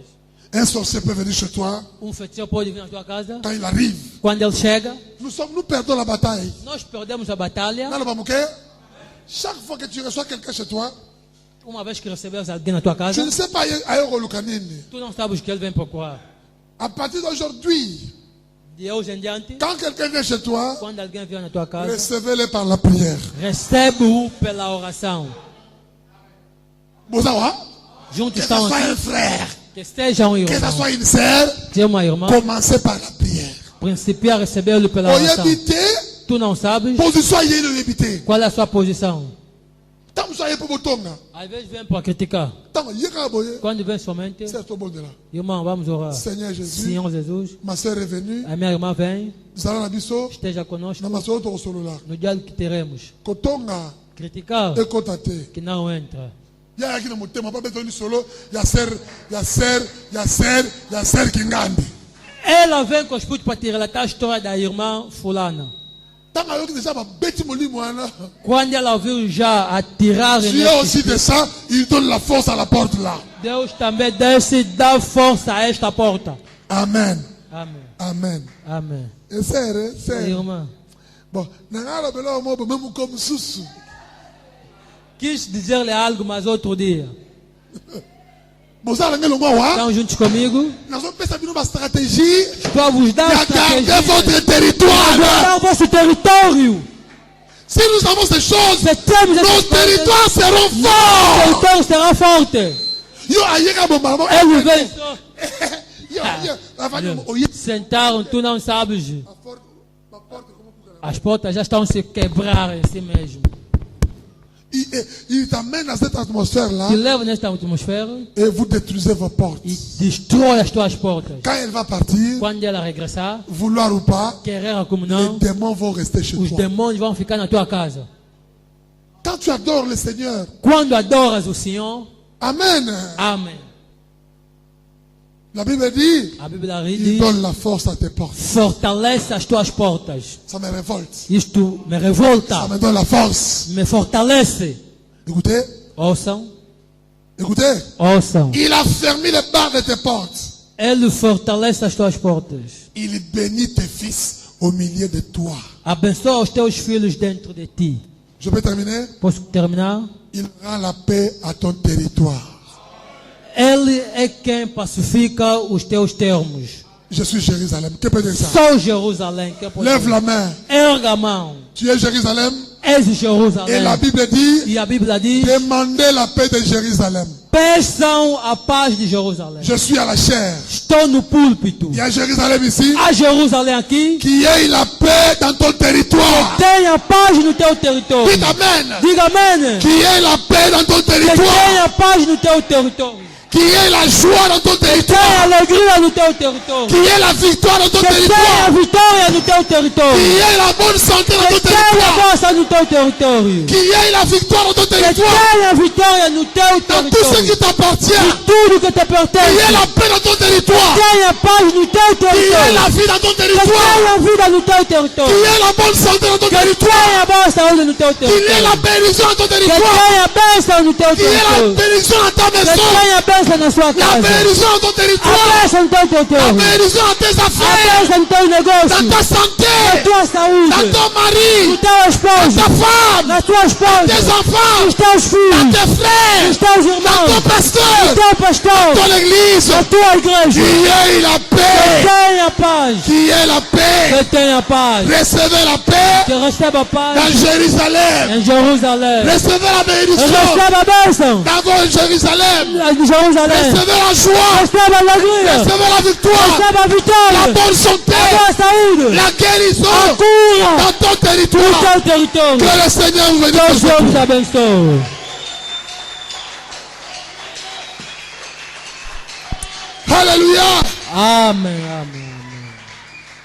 Un sorcier peut venir chez toi, Feiticeiro pode vir na tua casa. quand il arrive, Quando ele chega, nous perdons la bataille. nós perdemos a batalha. Dans le Bamouké, chaque fois que tu reçois quelqu'un chez toi, Uma vez que recebemos alguém na tua tu casa, ne sais pas ailleurs au Lucanine. tu não sabes o que ele vem procurar. À partir d'aujourd'hui, De hoje em diante, quand quelqu'un vient chez toi, quando alguém vier na tua casa, recevez-le par la prière. recebe-o pela oração. Bozawa, Juntos que ce estão soit aqui. un frère, Que seja que ce irmão, soit une sœur, seja uma irmã, commencez par la prière. principiar a recebê-lo pela oração. Oyebité, Tu não sabes position yé le yebité. qual é a sua posição. Tant que soyez pour botonga, Às vezes vem para criticar. tant que yeka boye, Quando vem somente, c'est tout bon de là. irmão, vamos orar. Seigneur Jésus, Senhor Jesus, ma sœur est venue, a minha irmã vem, nous allons à biso, esteja conosco na maso to solo là. no diálogo que teremos. Kotonga, Criticar et kotate. que não entra. Ya yaki na motema, pas besoin de solo, ya ser kingandi. Ela vem com o espírito para te relatar a história da irmã fulana. Tant que yoki déjà ba beti molimo wana. Quando ela ouviu já atirar Dieu aussi de ça, il donne la force à la porte là. Deus também desce dá força a esta porta. Amen. Amém. Amen. Amém. Et c'est, Irmã, bon, nangala belo mo même comme susu. quis dizer-lhe algo, mas outro dia. Bozala ngelo ngwa wa. Estão juntos comigo? Nazo pesa bino ba stratégie. Estou a vos dar Ya garder estratégia votre territoire. para o vosso território. Si nous avons ces choses, Se temos nos essas coisas, territoires seront o forts. território será forte. Yo ayeka bomba. Ele vem só. Yo, avani oye. Sentaram, tu não sabes. As portas já estão se quebrar em si mesmo. Il t'amène à cette atmosphère-là Te leva nesta atmosfera et vous détruisez vos portes. e destrói as tuas portas. Quand elle va partir, Quando ela regressar, vouloir ou pas, querer como les não, démons vont rester chez os toi. demônios vão ficar na tua casa. Quand tu adores le Seigneur, Quando adoras o Senhor, Amen. amém. La Bible dit, A Bíblia il diz, donne la force à tes portes. fortalece as tuas portas. Ça me révolte. Isto me Ça revolta, me donne la force. me fortalece. Écoutez, Ouçam, écoutez. ouçam. Il a fermé les barres de tes portes. Ele fortalece as tuas portas. Il bénit tes fils au milieu de toi. Abençoa os teus filhos dentro de ti. Je peux terminer? Posso terminar? Il rend la paix à ton territoire. Ele é quem pacifica os teus termos. Je suis Jérusalem. Que peut dire ça? Só Jerusalém. Que pode Lève dizer? la main. Erga a mão. Tu es Jérusalem. És Et Jerusalém. la Bible dit, E a Bíblia diz, demandez la paix de Jérusalem. peçam a paz de Jerusalém. Je suis à la chair. Estou no púlpito. Il y a Jérusalem ici. Há Jerusalém aqui. Qui ait la paix dans ton territoire. Tenha paz no teu território. Dites Amen. Diga amém. Qui ait la paix dans ton Que territoire. tenha paz no teu território. Qui est la joie dans ton Che territoire. c'è allegria nel teu territorio. Qui est la victoire dans ton Che c'è territoire. la vittoria nel teu territorio. Qui est la bonne santé dans ton Che c'è la territoire. forza nel teu territorio. Qui est la victoire dans ton Che territoire. c'è la vittoria nel teu Dans tout ce qui territorio. t'appartient. Tutto che ti Qui est appartiene. la paix dans ton territoire. C'è la pace nel teu Qui est territorio. la vie dans ton Che c'è territoire. la vita nel teu Qui territorio. est la bonne santé dans ton Che c'è territoire. la buona salute nel teu Qui est la territorio. bénédiction dans ton Che territoire. c'è la bênza nel teu Qui est la territorio. bénédiction dans ta Che maison. c'è la bênza nella sua La casa. bénédiction dans ton La territoire. bênza nel teu La territorio. bénédiction dans tes La affaires. bênza nel teu Dans negozio. ta santé. La tua Dans saúde. ton mari. Il teu Dans esposo. ta femme. La tua esposa. Tes enfants. Os teus Dans filhos. tes frères. Os teus Dans irmãos. ton pasteur. O teu pastor. Ton église. A tua igreja. Qui est la Que paix. tenha paz. Qui est la paix. Que tenha paz. Recevez la paix Que receba paz dans Jérusalem. em Jerusalém. Recevez la bénédiction Receba a bênção dans votre Jérusalem. em Jerusalém. Recevez la joie. Receba a alegria. Recevez la victoire. Receba a La vitória. bonne santé. A boa saúde. La A guérison cura. dans ton No territoire. teu território. Que le Seigneur vous Deus bénisse. vos abençoe. Alléluia. Amém, amém,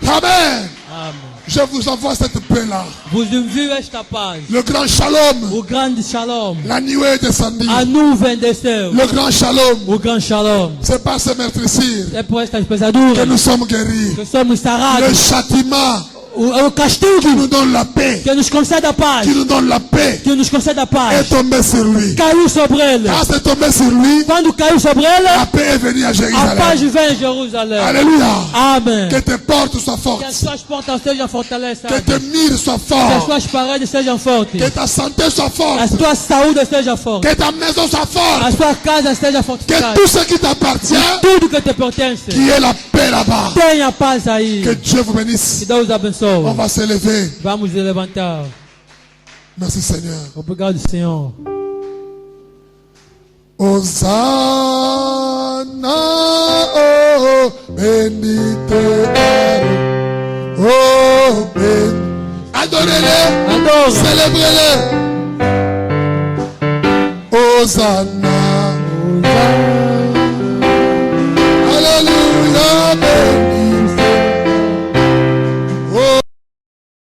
Amen. amém. Amém. Je vous envoie cette paix-là. Vos envio esta paz. Le grand shalom. O grande shalom. La nuée est descendue. A nuvem desceu. Le grand shalom. O grande shalom. C'est par ce meurtrissure É por estas que pesaduras nous sommes guéris. que somos Le sarados. châtiment O castigo qui nous donne la paix, que nos concede a paz. qui nous donne la paix, Que nos concede a est paz. tombé sur lui. Caiu sobre ele. Quand c'est tombé sur lui, Quando caiu sobre ele, la paix est venue à a paz Jérusalem. vem em Jerusalém. Alléluia. Amém. Que tes portes soient Que as fortes. suas portas sejam Que fortalecidas. tes murs soient Que as forts. suas paredes sejam fortes. Que ta santé soit A forte. tua saúde seja forte. Que ta maison soit A forte. sua casa seja Que fortificada. tout ce qui t'appartient, Tudo que te pertence. qui est la paix là-bas. Tenha paz aí. Que Dieu vous bénisse. Que Deus On abençoe. va se lever. Vamos nos levantar. Merci Seigneur. Obrigado, Senhor. Hosanna, oh, bénite, oh, bénite. Adorez-le, Adore. célébrez-le. Hosanna.